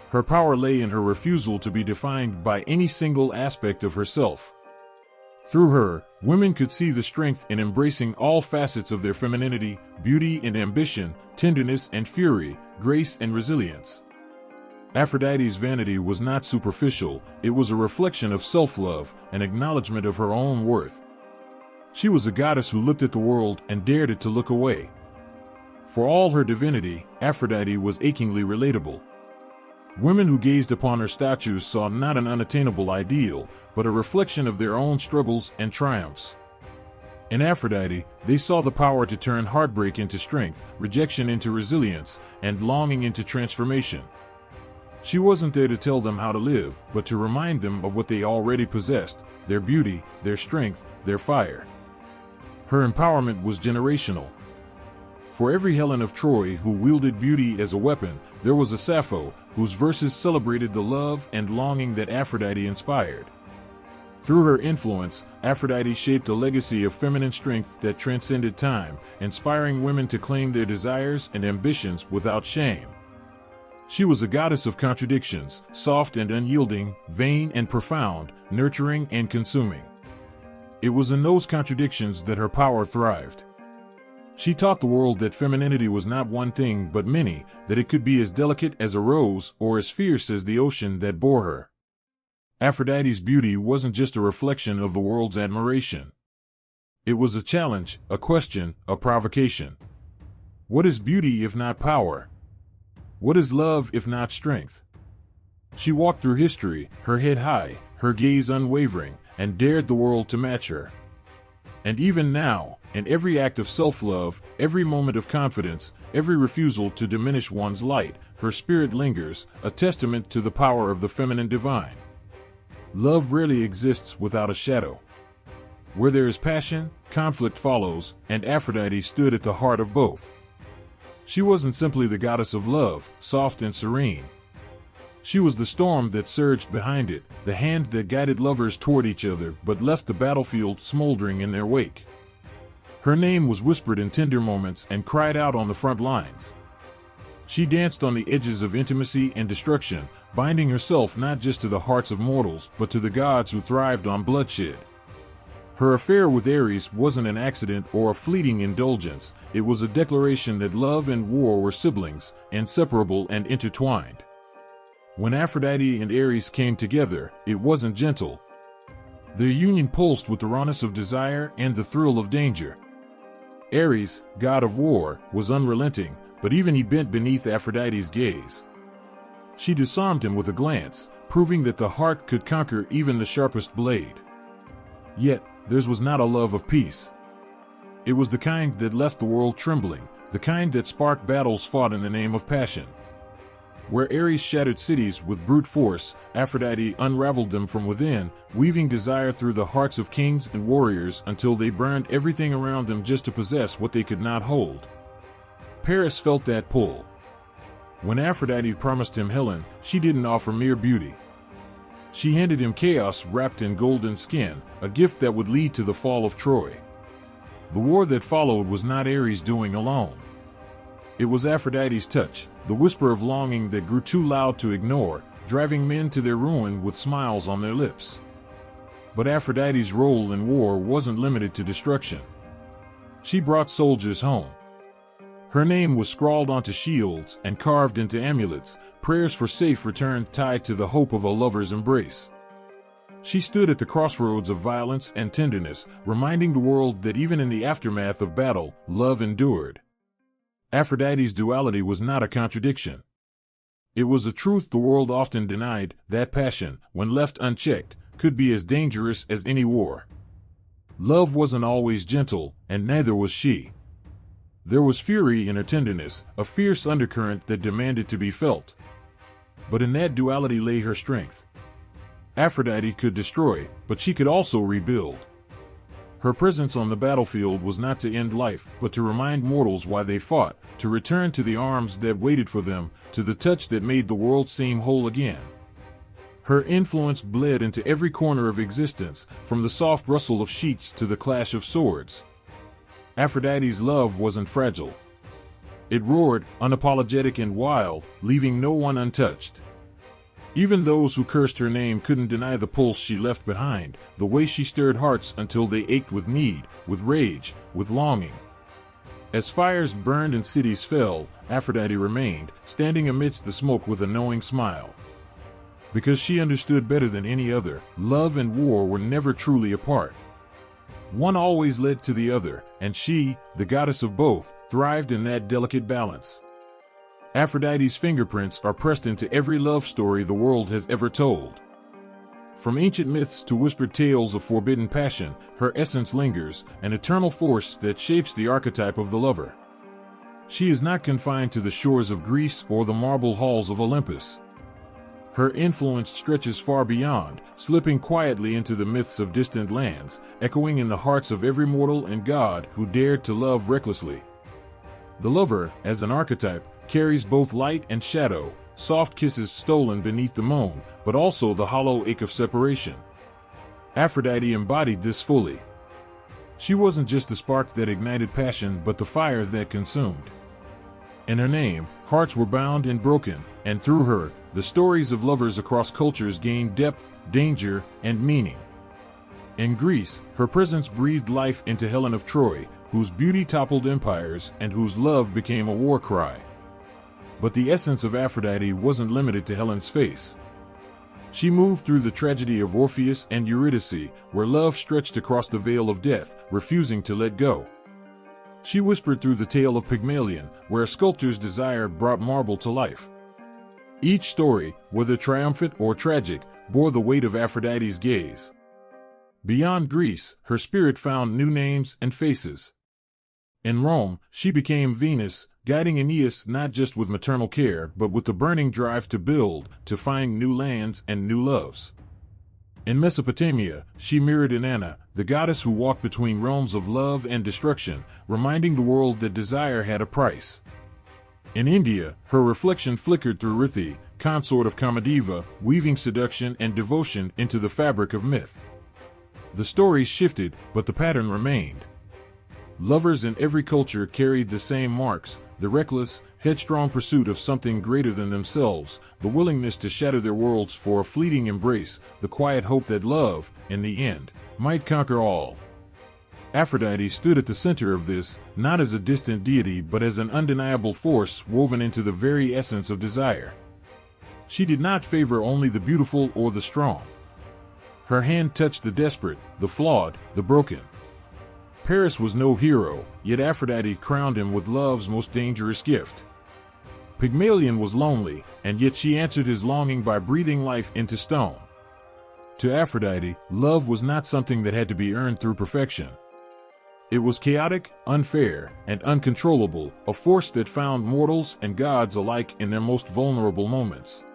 Her power lay in her refusal to be defined by any single aspect of herself. Through her, women could see the strength in embracing all facets of their femininity, beauty and ambition, tenderness and fury, grace and resilience. Aphrodite's vanity was not superficial, it was a reflection of self-love, an acknowledgement of her own worth. She was a goddess who looked at the world and dared it to look away. For all her divinity, Aphrodite was achingly relatable. Women who gazed upon her statues saw not an unattainable ideal, but a reflection of their own struggles and triumphs. In Aphrodite, they saw the power to turn heartbreak into strength, rejection into resilience, and longing into transformation. She wasn't there to tell them how to live, but to remind them of what they already possessed, their beauty, their strength, their fire. Her empowerment was generational. For every Helen of Troy who wielded beauty as a weapon, there was a Sappho whose verses celebrated the love and longing that Aphrodite inspired. Through her influence, Aphrodite shaped a legacy of feminine strength that transcended time, inspiring women to claim their desires and ambitions without shame. She was a goddess of contradictions, soft and unyielding, vain and profound, nurturing and consuming. It was in those contradictions that her power thrived. She taught the world that femininity was not one thing but many, that it could be as delicate as a rose or as fierce as the ocean that bore her. Aphrodite's beauty wasn't just a reflection of the world's admiration. It was a challenge, a question, a provocation. What is beauty if not power? What is love if not strength? She walked through history, her head high, her gaze unwavering, and dared the world to match her. And even now, in every act of self-love, every moment of confidence, every refusal to diminish one's light, her spirit lingers, a testament to the power of the feminine divine. Love rarely exists without a shadow. Where there is passion, conflict follows, and Aphrodite stood at the heart of both. She wasn't simply the goddess of love, soft and serene. She was the storm that surged behind it, the hand that guided lovers toward each other but left the battlefield smoldering in their wake. Her name was whispered in tender moments and cried out on the front lines. She danced on the edges of intimacy and destruction, binding herself not just to the hearts of mortals but to the gods who thrived on bloodshed. Her affair with Ares wasn't an accident or a fleeting indulgence, it was a declaration that love and war were siblings, inseparable and intertwined. When Aphrodite and Ares came together, it wasn't gentle. Their union pulsed with the rawness of desire and the thrill of danger. Ares, god of war, was unrelenting, but even he bent beneath Aphrodite's gaze. She disarmed him with a glance, proving that the heart could conquer even the sharpest blade. Yet, theirs was not a love of peace. It was the kind that left the world trembling, the kind that sparked battles fought in the name of passion. Where Ares shattered cities with brute force, Aphrodite unraveled them from within, weaving desire through the hearts of kings and warriors until they burned everything around them just to possess what they could not hold. Paris felt that pull. When Aphrodite promised him Helen, she didn't offer mere beauty. She handed him chaos wrapped in golden skin, a gift that would lead to the fall of Troy. The war that followed was not Ares' doing alone. It was Aphrodite's touch, the whisper of longing that grew too loud to ignore, driving men to their ruin with smiles on their lips. But Aphrodite's role in war wasn't limited to destruction. She brought soldiers home. Her name was scrawled onto shields and carved into amulets, prayers for safe return tied to the hope of a lover's embrace. She stood at the crossroads of violence and tenderness, reminding the world that even in the aftermath of battle, love endured. Aphrodite's duality was not a contradiction. It was a truth the world often denied, that passion, when left unchecked, could be as dangerous as any war. Love wasn't always gentle, and neither was she. There was fury in her tenderness, a fierce undercurrent that demanded to be felt. But in that duality lay her strength. Aphrodite could destroy, but she could also rebuild. Her presence on the battlefield was not to end life, but to remind mortals why they fought, to return to the arms that waited for them, to the touch that made the world seem whole again. Her influence bled into every corner of existence, from the soft rustle of sheets to the clash of swords. Aphrodite's love wasn't fragile. It roared, unapologetic and wild, leaving no one untouched. Even those who cursed her name couldn't deny the pulse she left behind, the way she stirred hearts until they ached with need, with rage, with longing. As fires burned and cities fell, Aphrodite remained, standing amidst the smoke with a knowing smile. Because she understood better than any other, love and war were never truly apart. One always led to the other, and she, the goddess of both, thrived in that delicate balance. Aphrodite's fingerprints are pressed into every love story the world has ever told. From ancient myths to whispered tales of forbidden passion, her essence lingers, an eternal force that shapes the archetype of the lover. She is not confined to the shores of Greece or the marble halls of Olympus. Her influence stretches far beyond, slipping quietly into the myths of distant lands, echoing in the hearts of every mortal and god who dared to love recklessly. The lover, as an archetype, carries both light and shadow, soft kisses stolen beneath the moon, but also the hollow ache of separation. Aphrodite embodied this fully. She wasn't just the spark that ignited passion, but the fire that consumed. In her name, hearts were bound and broken, and through her, the stories of lovers across cultures gained depth, danger, and meaning. In Greece, her presence breathed life into Helen of Troy, whose beauty toppled empires and whose love became a war cry. But the essence of Aphrodite wasn't limited to Helen's face. She moved through the tragedy of Orpheus and Eurydice, where love stretched across the veil of death, refusing to let go. She whispered through the tale of Pygmalion, where a sculptor's desire brought marble to life. Each story, whether triumphant or tragic, bore the weight of Aphrodite's gaze. Beyond Greece, her spirit found new names and faces. In Rome, she became Venus, guiding Aeneas not just with maternal care, but with the burning drive to build, to find new lands and new loves. In Mesopotamia, she mirrored Inanna, the goddess who walked between realms of love and destruction, reminding the world that desire had a price. In India, her reflection flickered through Rithi, consort of Kamadeva, weaving seduction and devotion into the fabric of myth. The stories shifted, but the pattern remained. Lovers in every culture carried the same marks: the reckless, headstrong pursuit of something greater than themselves, the willingness to shatter their worlds for a fleeting embrace, the quiet hope that love, in the end, might conquer all. Aphrodite stood at the center of this, not as a distant deity but as an undeniable force woven into the very essence of desire. She did not favor only the beautiful or the strong. Her hand touched the desperate, the flawed, the broken. Paris was no hero, yet Aphrodite crowned him with love's most dangerous gift. Pygmalion was lonely, and yet she answered his longing by breathing life into stone. To Aphrodite, love was not something that had to be earned through perfection. It was chaotic, unfair, and uncontrollable, a force that found mortals and gods alike in their most vulnerable moments.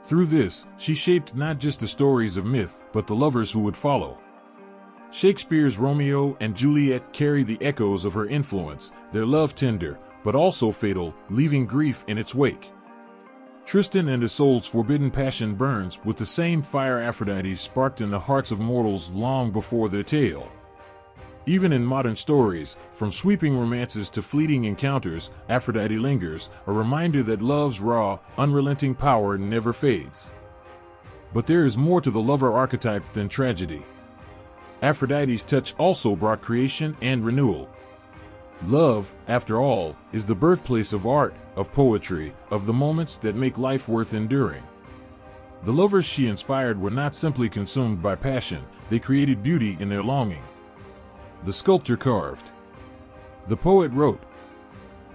Through this, she shaped not just the stories of myth, but the lovers who would follow. Shakespeare's Romeo and Juliet carry the echoes of her influence, their love tender, but also fatal, leaving grief in its wake. Tristan and Isolde's forbidden passion burns with the same fire Aphrodite sparked in the hearts of mortals long before their tale. Even in modern stories, from sweeping romances to fleeting encounters, Aphrodite lingers, a reminder that love's raw, unrelenting power never fades. But there is more to the lover archetype than tragedy. Aphrodite's touch also brought creation and renewal. Love, after all, is the birthplace of art, of poetry, of the moments that make life worth enduring. The lovers she inspired were not simply consumed by passion, they created beauty in their longing. The sculptor carved. The poet wrote.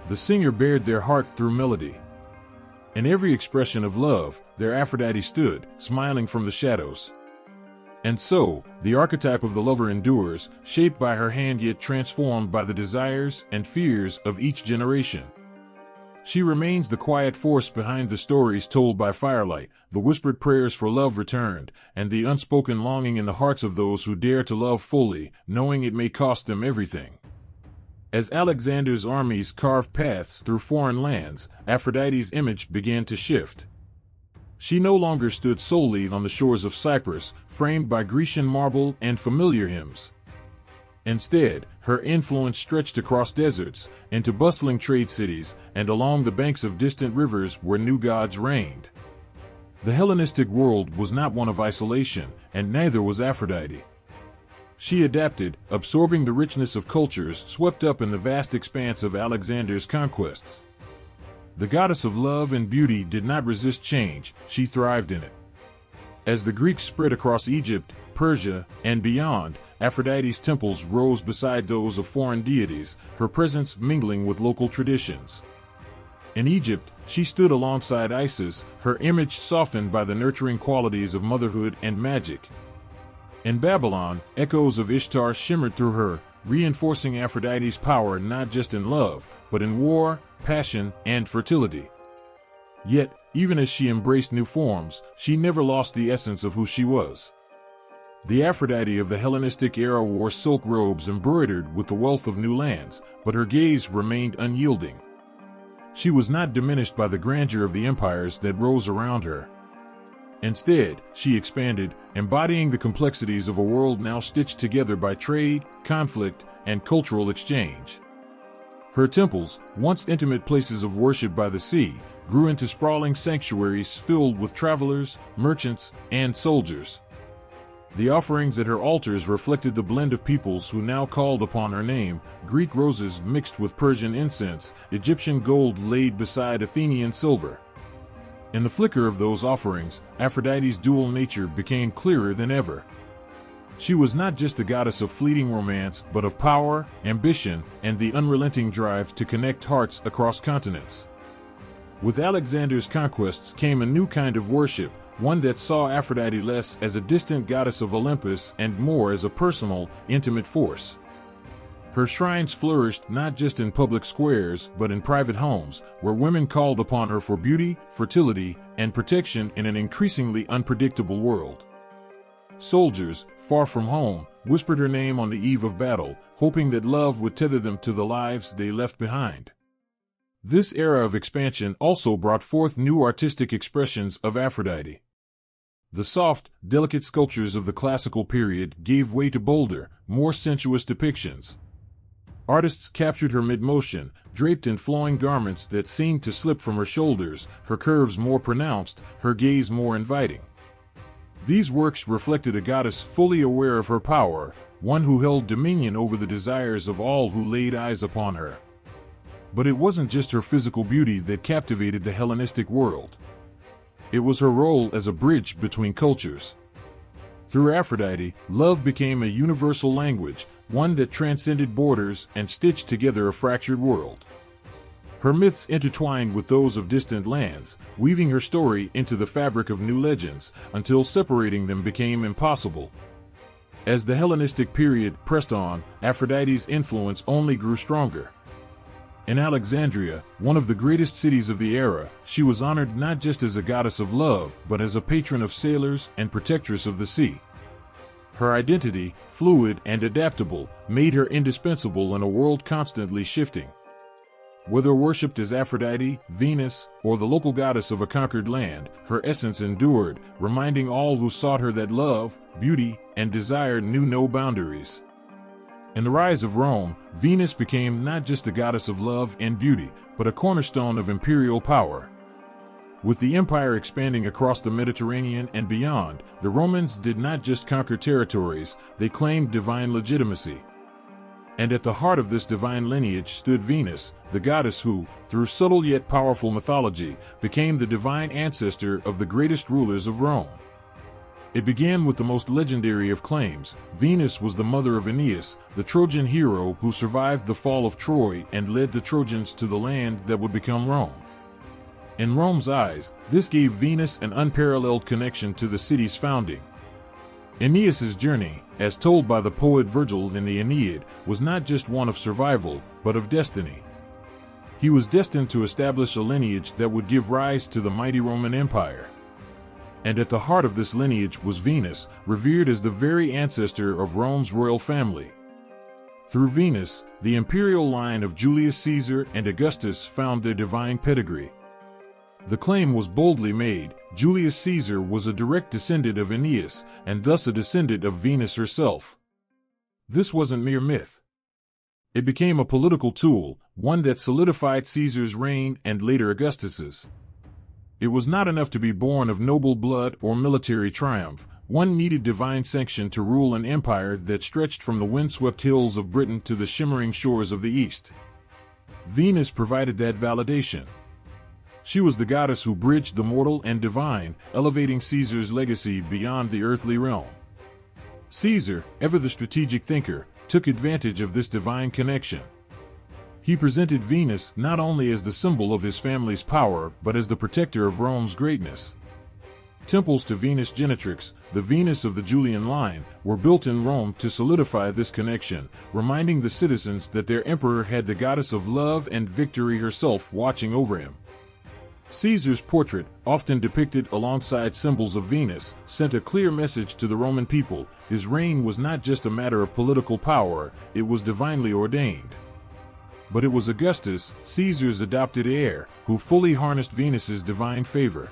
The singer bared their heart through melody. In every expression of love, their Aphrodite stood, smiling from the shadows. And so, the archetype of the lover endures, shaped by her hand yet transformed by the desires and fears of each generation. She remains the quiet force behind the stories told by firelight, the whispered prayers for love returned, and the unspoken longing in the hearts of those who dare to love fully, knowing it may cost them everything. As Alexander's armies carved paths through foreign lands, Aphrodite's image began to shift. She no longer stood solely on the shores of Cyprus, framed by Grecian marble and familiar hymns. Instead, her influence stretched across deserts, into bustling trade cities, and along the banks of distant rivers where new gods reigned. The Hellenistic world was not one of isolation, and neither was Aphrodite. She adapted, absorbing the richness of cultures swept up in the vast expanse of Alexander's conquests. The goddess of love and beauty did not resist change, she thrived in it. As the Greeks spread across Egypt, Persia, and beyond, Aphrodite's temples rose beside those of foreign deities, her presence mingling with local traditions. In Egypt, she stood alongside Isis, her image softened by the nurturing qualities of motherhood and magic. In Babylon, echoes of Ishtar shimmered through her, reinforcing Aphrodite's power not just in love, but in war, passion, and fertility. Yet, even as she embraced new forms, she never lost the essence of who she was. The Aphrodite of the Hellenistic era wore silk robes embroidered with the wealth of new lands, but her gaze remained unyielding. She was not diminished by the grandeur of the empires that rose around her. Instead, she expanded, embodying the complexities of a world now stitched together by trade, conflict, and cultural exchange. Her temples, once intimate places of worship by the sea, grew into sprawling sanctuaries filled with travelers, merchants, and soldiers. The offerings at her altars reflected the blend of peoples who now called upon her name: Greek roses mixed with Persian incense, Egyptian gold laid beside Athenian silver. In the flicker of those offerings, Aphrodite's dual nature became clearer than ever. She was not just a goddess of fleeting romance, but of power, ambition, and the unrelenting drive to connect hearts across continents. With Alexander's conquests came a new kind of worship, one that saw Aphrodite less as a distant goddess of Olympus and more as a personal, intimate force. Her shrines flourished not just in public squares, but in private homes, where women called upon her for beauty, fertility, and protection in an increasingly unpredictable world. Soldiers, far from home, whispered her name on the eve of battle, hoping that love would tether them to the lives they left behind. This era of expansion also brought forth new artistic expressions of Aphrodite. The soft, delicate sculptures of the classical period gave way to bolder, more sensuous depictions. Artists captured her mid-motion, draped in flowing garments that seemed to slip from her shoulders, her curves more pronounced, her gaze more inviting. These works reflected a goddess fully aware of her power, one who held dominion over the desires of all who laid eyes upon her. But it wasn't just her physical beauty that captivated the Hellenistic world. It was her role as a bridge between cultures. Through Aphrodite, love became a universal language, one that transcended borders and stitched together a fractured world. Her myths intertwined with those of distant lands, weaving her story into the fabric of new legends, until separating them became impossible. As the Hellenistic period pressed on, Aphrodite's influence only grew stronger. In Alexandria, one of the greatest cities of the era, she was honored not just as a goddess of love, but as a patron of sailors and protectress of the sea. Her identity, fluid and adaptable, made her indispensable in a world constantly shifting. Whether worshipped as Aphrodite, Venus, or the local goddess of a conquered land, her essence endured, reminding all who sought her that love, beauty, and desire knew no boundaries. In the rise of Rome, Venus became not just the goddess of love and beauty, but a cornerstone of imperial power. With the empire expanding across the Mediterranean and beyond, the Romans did not just conquer territories, they claimed divine legitimacy. And at the heart of this divine lineage stood Venus, the goddess who, through subtle yet powerful mythology, became the divine ancestor of the greatest rulers of Rome. It began with the most legendary of claims. Venus was the mother of Aeneas, the Trojan hero who survived the fall of Troy and led the Trojans to the land that would become Rome. In Rome's eyes, this gave Venus an unparalleled connection to the city's founding. Aeneas's journey, as told by the poet Virgil in the Aeneid, was not just one of survival, but of destiny. He was destined to establish a lineage that would give rise to the mighty Roman Empire. And at the heart of this lineage was Venus, revered as the very ancestor of Rome's royal family. Through Venus, the imperial line of Julius Caesar and Augustus found their divine pedigree. The claim was boldly made: Julius Caesar was a direct descendant of Aeneas, and thus a descendant of Venus herself. This wasn't mere myth. It became a political tool, one that solidified Caesar's reign and later Augustus's. It was not enough to be born of noble blood or military triumph. One needed divine sanction to rule an empire that stretched from the windswept hills of Britain to the shimmering shores of the East. Venus provided that validation. She was the goddess who bridged the mortal and divine, elevating Caesar's legacy beyond the earthly realm. Caesar, ever the strategic thinker, took advantage of this divine connection. He presented Venus not only as the symbol of his family's power, but as the protector of Rome's greatness. Temples to Venus Genetrix, the Venus of the Julian line, were built in Rome to solidify this connection, reminding the citizens that their emperor had the goddess of love and victory herself watching over him. Caesar's portrait, often depicted alongside symbols of Venus, sent a clear message to the Roman people: his reign was not just a matter of political power, it was divinely ordained. But it was Augustus, Caesar's adopted heir, who fully harnessed Venus's divine favor.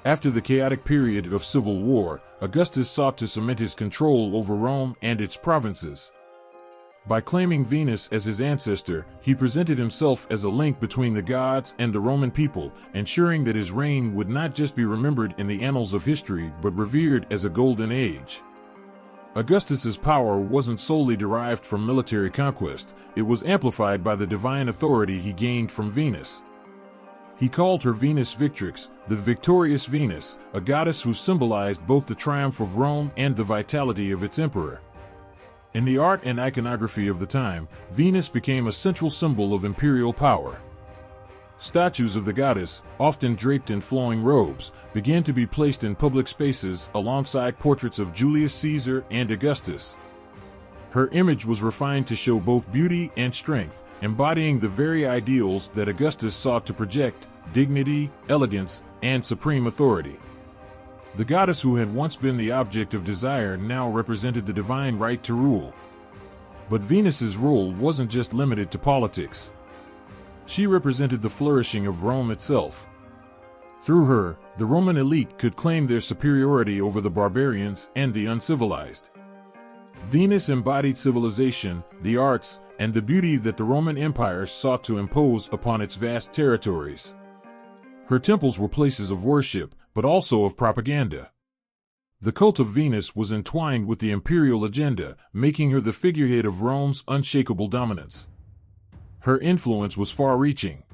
After the chaotic period of civil war, Augustus sought to cement his control over Rome and its provinces. By claiming Venus as his ancestor, he presented himself as a link between the gods and the Roman people, ensuring that his reign would not just be remembered in the annals of history but revered as a golden age. Augustus's power wasn't solely derived from military conquest, it was amplified by the divine authority he gained from Venus. He called her Venus Victrix, the victorious Venus, a goddess who symbolized both the triumph of Rome and the vitality of its emperor. In the art and iconography of the time, Venus became a central symbol of imperial power. Statues of the goddess, often draped in flowing robes, began to be placed in public spaces alongside portraits of Julius Caesar and Augustus. Her image was refined to show both beauty and strength, embodying the very ideals that Augustus sought to project: dignity, elegance, and supreme authority. The goddess who had once been the object of desire now represented the divine right to rule. But Venus's role wasn't just limited to politics. She represented the flourishing of Rome itself. Through her, the Roman elite could claim their superiority over the barbarians and the uncivilized. Venus embodied civilization, the arts, and the beauty that the Roman Empire sought to impose upon its vast territories. Her temples were places of worship, but also of propaganda. The cult of Venus was entwined with the imperial agenda, making her the figurehead of Rome's unshakable dominance. Her influence was far-reaching.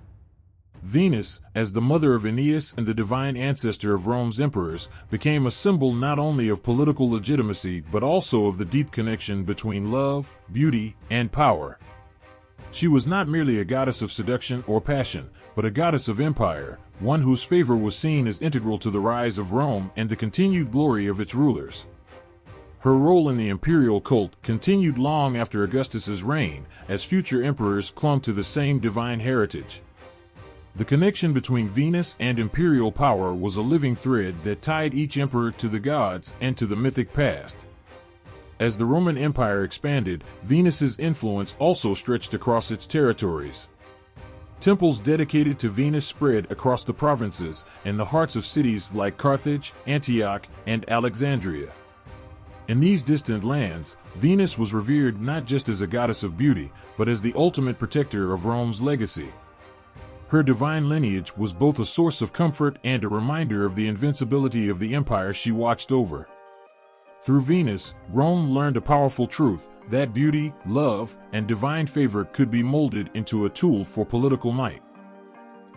Venus, as the mother of Aeneas and the divine ancestor of Rome's emperors, became a symbol not only of political legitimacy but also of the deep connection between love, beauty, and power. She was not merely a goddess of seduction or passion, but a goddess of empire, one whose favor was seen as integral to the rise of Rome and the continued glory of its rulers. Her role in the imperial cult continued long after Augustus's reign, as future emperors clung to the same divine heritage. The connection between Venus and imperial power was a living thread that tied each emperor to the gods and to the mythic past. As the Roman Empire expanded, Venus's influence also stretched across its territories. Temples dedicated to Venus spread across the provinces and the hearts of cities like Carthage, Antioch, and Alexandria. In these distant lands, Venus was revered not just as a goddess of beauty, but as the ultimate protector of Rome's legacy. Her divine lineage was both a source of comfort and a reminder of the invincibility of the empire she watched over. Through Venus, Rome learned a powerful truth, that beauty, love, and divine favor could be molded into a tool for political might.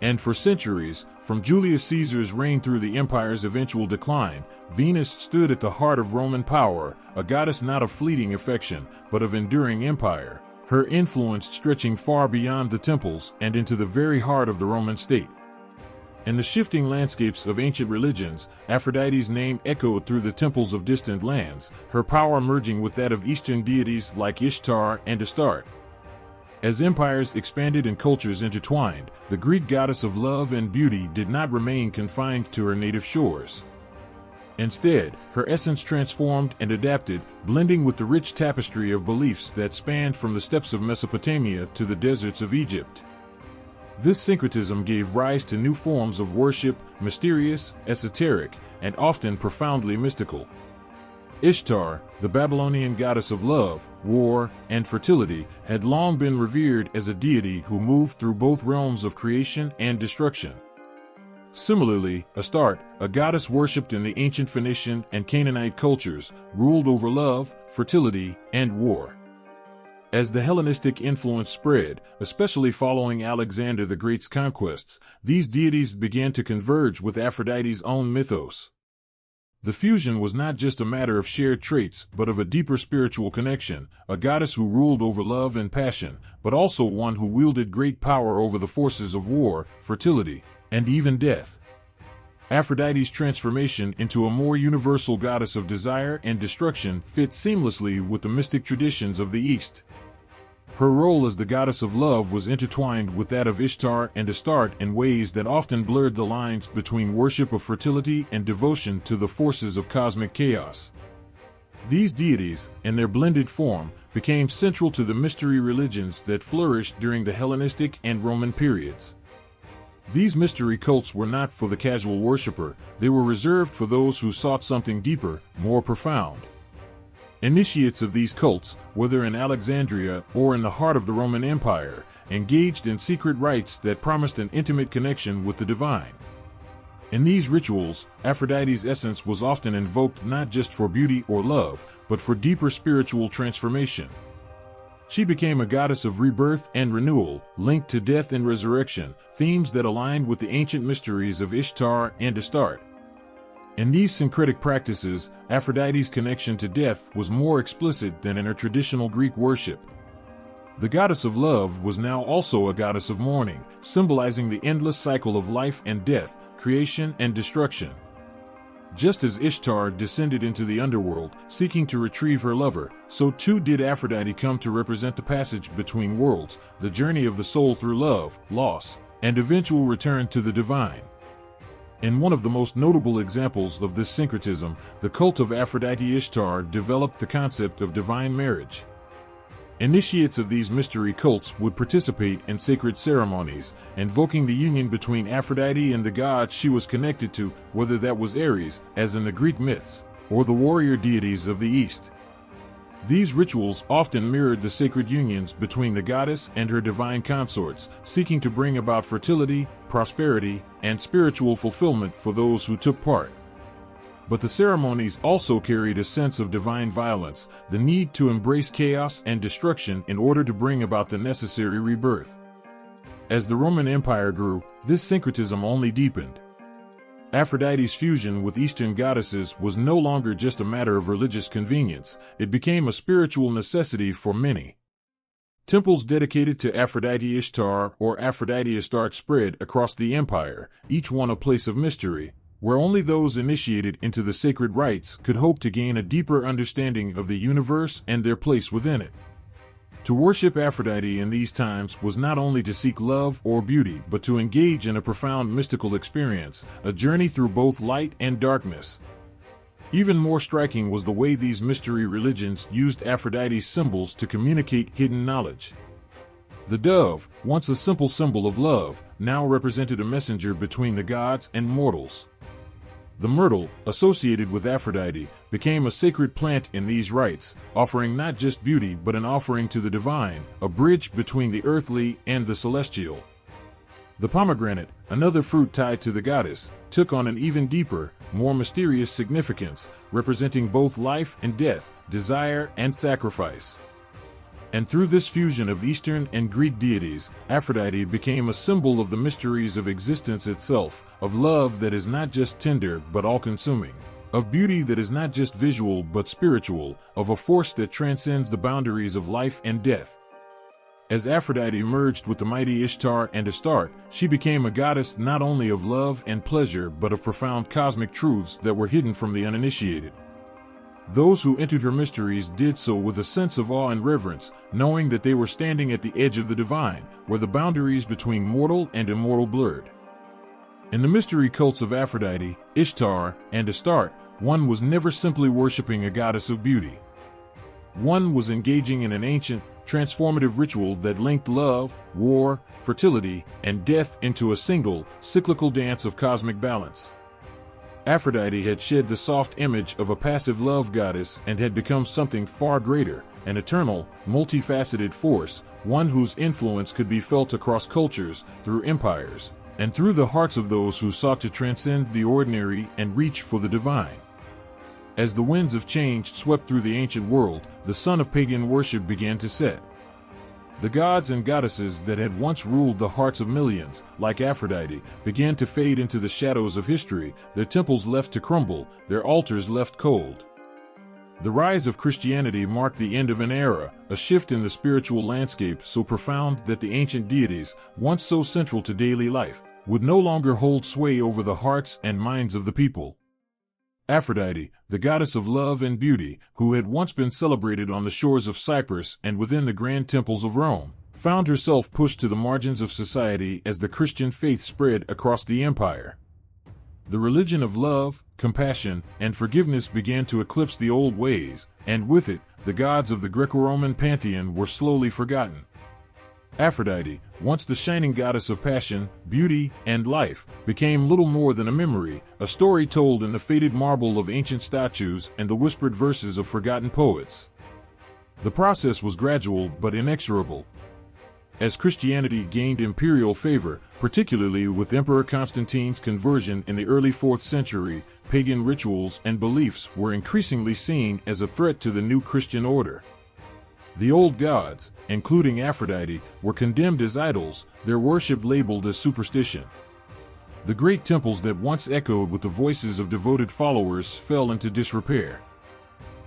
And for centuries, from Julius Caesar's reign through the empire's eventual decline, Venus stood at the heart of Roman power, a goddess not of fleeting affection, but of enduring empire, her influence stretching far beyond the temples and into the very heart of the Roman state. In the shifting landscapes of ancient religions, Aphrodite's name echoed through the temples of distant lands, her power merging with that of Eastern deities like Ishtar and Astarte. As empires expanded and cultures intertwined, the Greek goddess of love and beauty did not remain confined to her native shores. Instead, her essence transformed and adapted, blending with the rich tapestry of beliefs that spanned from the steppes of Mesopotamia to the deserts of Egypt. This syncretism gave rise to new forms of worship, mysterious, esoteric, and often profoundly mystical. Ishtar, the Babylonian goddess of love, war, and fertility, had long been revered as a deity who moved through both realms of creation and destruction. Similarly, Astarte, a goddess worshipped in the ancient Phoenician and Canaanite cultures, ruled over love, fertility, and war. As the Hellenistic influence spread, especially following Alexander the Great's conquests, these deities began to converge with Aphrodite's own mythos. The fusion was not just a matter of shared traits, but of a deeper spiritual connection, a goddess who ruled over love and passion, but also one who wielded great power over the forces of war, fertility, and even death. Aphrodite's transformation into a more universal goddess of desire and destruction fit seamlessly with the mystic traditions of the East. Her role as the goddess of love was intertwined with that of Ishtar and Astarte in ways that often blurred the lines between worship of fertility and devotion to the forces of cosmic chaos. These deities, in their blended form, became central to the mystery religions that flourished during the Hellenistic and Roman periods. These mystery cults were not for the casual worshiper, they were reserved for those who sought something deeper, more profound. Initiates of these cults, whether in Alexandria or in the heart of the Roman Empire, engaged in secret rites that promised an intimate connection with the divine. In these rituals, Aphrodite's essence was often invoked not just for beauty or love, but for deeper spiritual transformation. She became a goddess of rebirth and renewal, linked to death and resurrection, themes that aligned with the ancient mysteries of Ishtar and Astarte. In these syncretic practices, Aphrodite's connection to death was more explicit than in her traditional Greek worship. The goddess of love was now also a goddess of mourning, symbolizing the endless cycle of life and death, creation and destruction. Just as Ishtar descended into the underworld, seeking to retrieve her lover, so too did Aphrodite come to represent the passage between worlds, the journey of the soul through love, loss, and eventual return to the divine. In one of the most notable examples of this syncretism, the cult of Aphrodite Ishtar developed the concept of divine marriage. Initiates of these mystery cults would participate in sacred ceremonies, invoking the union between Aphrodite and the god she was connected to, whether that was Ares, as in the Greek myths, or the warrior deities of the East. These rituals often mirrored the sacred unions between the goddess and her divine consorts, seeking to bring about fertility, prosperity, and spiritual fulfillment for those who took part. But the ceremonies also carried a sense of divine violence, the need to embrace chaos and destruction in order to bring about the necessary rebirth. As the Roman Empire grew, this syncretism only deepened. Aphrodite's fusion with Eastern goddesses was no longer just a matter of religious convenience, it became a spiritual necessity for many. Temples dedicated to Aphrodite Ishtar or Aphrodite Astarte spread across the empire, each one a place of mystery, where only those initiated into the sacred rites could hope to gain a deeper understanding of the universe and their place within it. To worship Aphrodite in these times was not only to seek love or beauty, but to engage in a profound mystical experience, a journey through both light and darkness. Even more striking was the way these mystery religions used Aphrodite's symbols to communicate hidden knowledge. The dove, once a simple symbol of love, now represented a messenger between the gods and mortals. The myrtle, associated with Aphrodite, became a sacred plant in these rites, offering not just beauty but an offering to the divine, a bridge between the earthly and the celestial. The pomegranate, another fruit tied to the goddess, took on an even deeper, more mysterious significance, representing both life and death, desire and sacrifice. And through this fusion of Eastern and Greek deities, Aphrodite became a symbol of the mysteries of existence itself, of love that is not just tender but all-consuming, of beauty that is not just visual but spiritual, of a force that transcends the boundaries of life and death. As Aphrodite merged with the mighty Ishtar and Astarte, she became a goddess not only of love and pleasure but of profound cosmic truths that were hidden from the uninitiated. Those who entered her mysteries did so with a sense of awe and reverence, knowing that they were standing at the edge of the divine, where the boundaries between mortal and immortal blurred. In the mystery cults of Aphrodite, Ishtar, and Astarte, one was never simply worshipping a goddess of beauty. One was engaging in an ancient, transformative ritual that linked love, war, fertility, and death into a single, cyclical dance of cosmic balance. Aphrodite had shed the soft image of a passive love goddess and had become something far greater, an eternal, multifaceted force, one whose influence could be felt across cultures, through empires, and through the hearts of those who sought to transcend the ordinary and reach for the divine. As the winds of change swept through the ancient world, the sun of pagan worship began to set. The gods and goddesses that had once ruled the hearts of millions, like Aphrodite, began to fade into the shadows of history, their temples left to crumble, their altars left cold. The rise of Christianity marked the end of an era, a shift in the spiritual landscape so profound that the ancient deities, once so central to daily life, would no longer hold sway over the hearts and minds of the people. Aphrodite, the goddess of love and beauty, who had once been celebrated on the shores of Cyprus and within the grand temples of Rome, found herself pushed to the margins of society as the Christian faith spread across the empire. The religion of love, compassion, and forgiveness began to eclipse the old ways, and with it, the gods of the Greco-Roman pantheon were slowly forgotten. Aphrodite, once the shining goddess of passion, beauty, and life, became little more than a memory, a story told in the faded marble of ancient statues and the whispered verses of forgotten poets. The process was gradual but inexorable. As Christianity gained imperial favor, particularly with Emperor Constantine's conversion in the early 4th century, pagan rituals and beliefs were increasingly seen as a threat to the new Christian order. The old gods, including Aphrodite, were condemned as idols, their worship labeled as superstition. The great temples that once echoed with the voices of devoted followers fell into disrepair.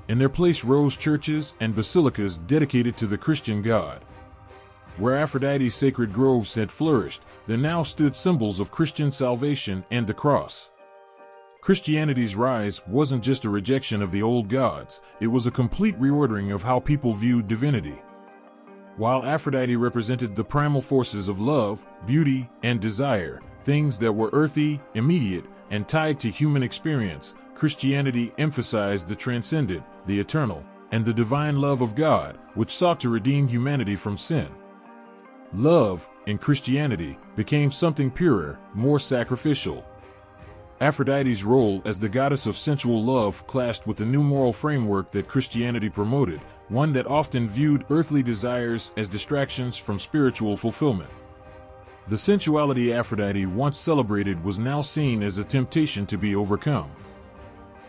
In their place rose churches and basilicas dedicated to the Christian God. Where Aphrodite's sacred groves had flourished, there now stood symbols of Christian salvation and the cross. Christianity's rise wasn't just a rejection of the old gods, it was a complete reordering of how people viewed divinity. While Aphrodite represented the primal forces of love, beauty, and desire, things that were earthy, immediate, and tied to human experience, Christianity emphasized the transcendent, the eternal, and the divine love of God, which sought to redeem humanity from sin. Love, in Christianity, became something purer, more sacrificial. Aphrodite's role as the goddess of sensual love clashed with the new moral framework that Christianity promoted, one that often viewed earthly desires as distractions from spiritual fulfillment. The sensuality Aphrodite once celebrated was now seen as a temptation to be overcome.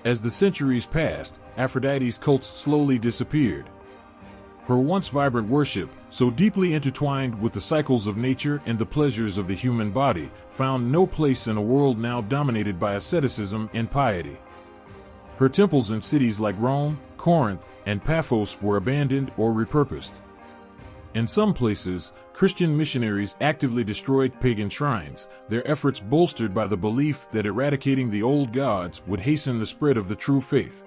As the centuries passed, Aphrodite's cults slowly disappeared. Her once vibrant worship, so deeply intertwined with the cycles of nature and the pleasures of the human body, found no place in a world now dominated by asceticism and piety. Her temples in cities like Rome, Corinth, and Paphos were abandoned or repurposed. In some places, Christian missionaries actively destroyed pagan shrines, their efforts bolstered by the belief that eradicating the old gods would hasten the spread of the true faith.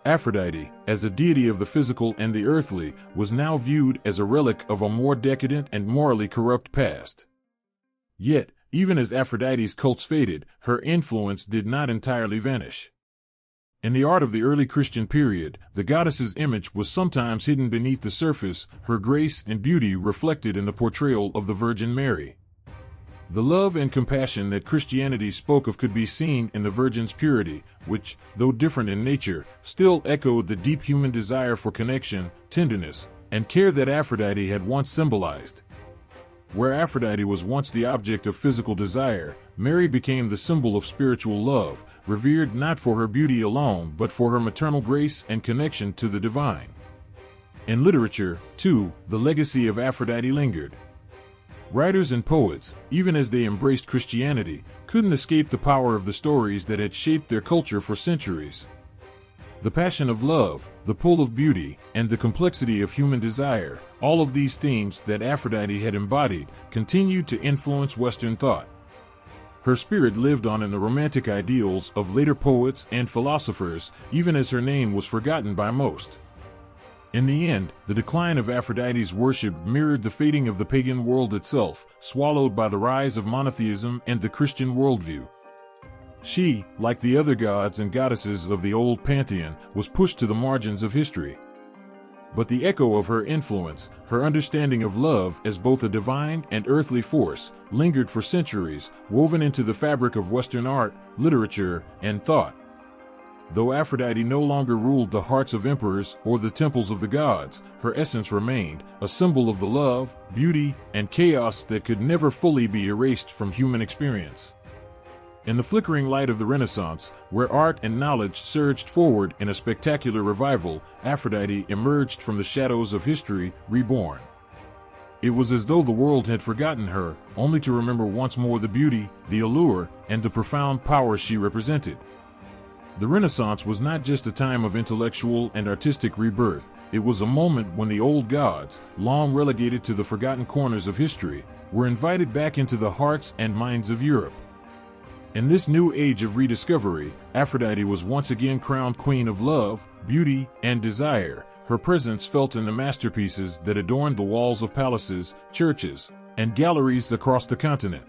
Aphrodite, as a deity of the physical and the earthly, was now viewed as a relic of a more decadent and morally corrupt past. Yet, even as Aphrodite's cults faded, her influence did not entirely vanish. In the art of the early Christian period, the goddess's image was sometimes hidden beneath the surface, her grace and beauty reflected in the portrayal of the Virgin Mary. The love and compassion that Christianity spoke of could be seen in the Virgin's purity, which, though different in nature, still echoed the deep human desire for connection, tenderness, and care that Aphrodite had once symbolized. Where Aphrodite was once the object of physical desire, Mary became the symbol of spiritual love, revered not for her beauty alone but for her maternal grace and connection to the divine. In literature, too, the legacy of Aphrodite lingered. Writers and poets, even as they embraced Christianity, couldn't escape the power of the stories that had shaped their culture for centuries. The passion of love, the pull of beauty, and the complexity of human desire, all of these themes that Aphrodite had embodied, continued to influence Western thought. Her spirit lived on in the romantic ideals of later poets and philosophers, even as her name was forgotten by most. In the end, the decline of Aphrodite's worship mirrored the fading of the pagan world itself, swallowed by the rise of monotheism and the Christian worldview. She, like the other gods and goddesses of the old pantheon, was pushed to the margins of history. But the echo of her influence, her understanding of love as both a divine and earthly force, lingered for centuries, woven into the fabric of Western art, literature, and thought. Though Aphrodite no longer ruled the hearts of emperors or the temples of the gods, her essence remained, a symbol of the love, beauty, and chaos that could never fully be erased from human experience. In the flickering light of the Renaissance, where art and knowledge surged forward in a spectacular revival, Aphrodite emerged from the shadows of history, reborn. It was as though the world had forgotten her, only to remember once more the beauty, the allure, and the profound power she represented. The Renaissance was not just a time of intellectual and artistic rebirth, it was a moment when the old gods, long relegated to the forgotten corners of history, were invited back into the hearts and minds of Europe. In this new age of rediscovery, Aphrodite was once again crowned queen of love, beauty, and desire, her presence felt in the masterpieces that adorned the walls of palaces, churches, and galleries across the continent.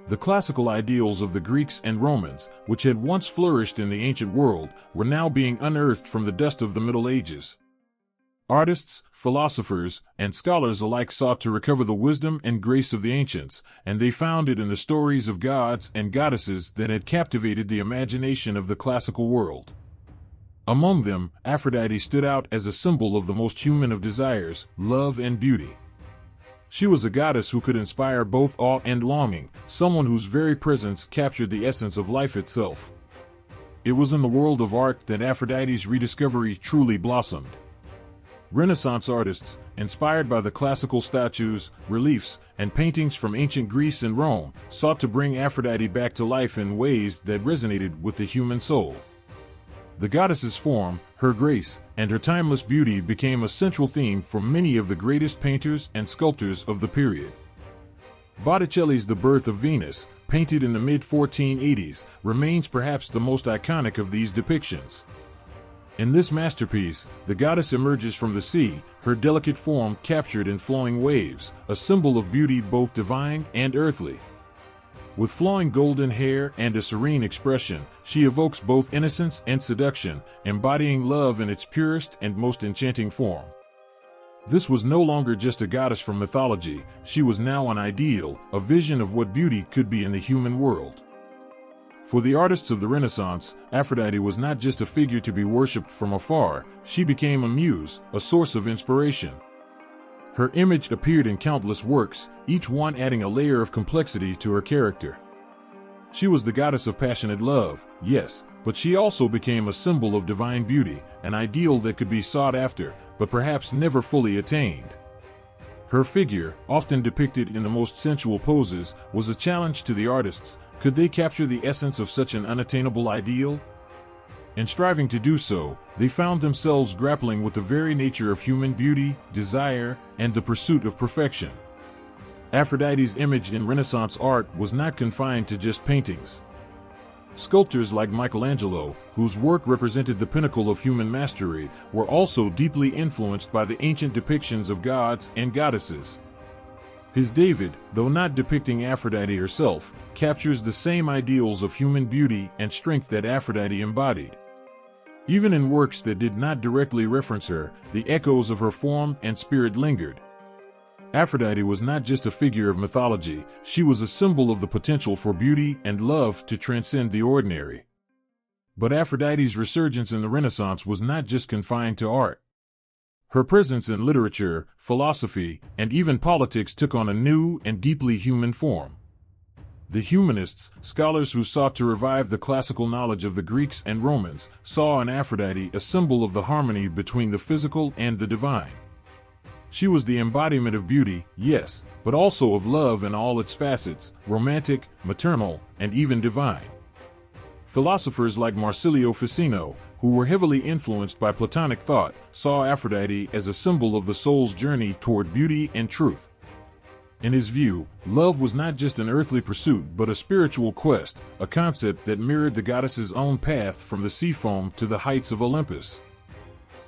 The classical ideals of the Greeks and Romans, which had once flourished in the ancient world, were now being unearthed from the dust of the Middle Ages. Artists, philosophers, and scholars alike sought to recover the wisdom and grace of the ancients, and they found it in the stories of gods and goddesses that had captivated the imagination of the classical world. Among them, Aphrodite stood out as a symbol of the most human of desires, love and beauty. She was a goddess who could inspire both awe and longing, someone whose very presence captured the essence of life itself. It was in the world of art that Aphrodite's rediscovery truly blossomed. Renaissance artists, inspired by the classical statues, reliefs, and paintings from ancient Greece and Rome, sought to bring Aphrodite back to life in ways that resonated with the human soul. The goddess's form, her grace, and her timeless beauty became a central theme for many of the greatest painters and sculptors of the period. Botticelli's The Birth of Venus, painted in the mid-1480s, remains perhaps the most iconic of these depictions. In this masterpiece, the goddess emerges from the sea, her delicate form captured in flowing waves, a symbol of beauty both divine and earthly. With flowing golden hair and a serene expression, she evokes both innocence and seduction, embodying love in its purest and most enchanting form. This was no longer just a goddess from mythology, she was now an ideal, a vision of what beauty could be in the human world. For the artists of the Renaissance, Aphrodite was not just a figure to be worshipped from afar, she became a muse, a source of inspiration. Her image appeared in countless works, each one adding a layer of complexity to her character. She was the goddess of passionate love, yes, but she also became a symbol of divine beauty, an ideal that could be sought after, but perhaps never fully attained. Her figure, often depicted in the most sensual poses, was a challenge to the artists. Could they capture the essence of such an unattainable ideal? In striving to do so, they found themselves grappling with the very nature of human beauty, desire, and the pursuit of perfection. Aphrodite's image in Renaissance art was not confined to just paintings. Sculptors like Michelangelo, whose work represented the pinnacle of human mastery, were also deeply influenced by the ancient depictions of gods and goddesses. His David, though not depicting Aphrodite herself, captures the same ideals of human beauty and strength that Aphrodite embodied. Even in works that did not directly reference her, the echoes of her form and spirit lingered. Aphrodite was not just a figure of mythology, she was a symbol of the potential for beauty and love to transcend the ordinary. But Aphrodite's resurgence in the Renaissance was not just confined to art. Her presence in literature, philosophy, and even politics took on a new and deeply human form. The humanists, scholars who sought to revive the classical knowledge of the Greeks and Romans, saw in Aphrodite a symbol of the harmony between the physical and the divine. She was the embodiment of beauty, yes, but also of love in all its facets, romantic, maternal, and even divine. Philosophers like Marsilio Ficino, who were heavily influenced by Platonic thought, saw Aphrodite as a symbol of the soul's journey toward beauty and truth. In his view, love was not just an earthly pursuit but a spiritual quest, a concept that mirrored the goddess's own path from the sea foam to the heights of Olympus.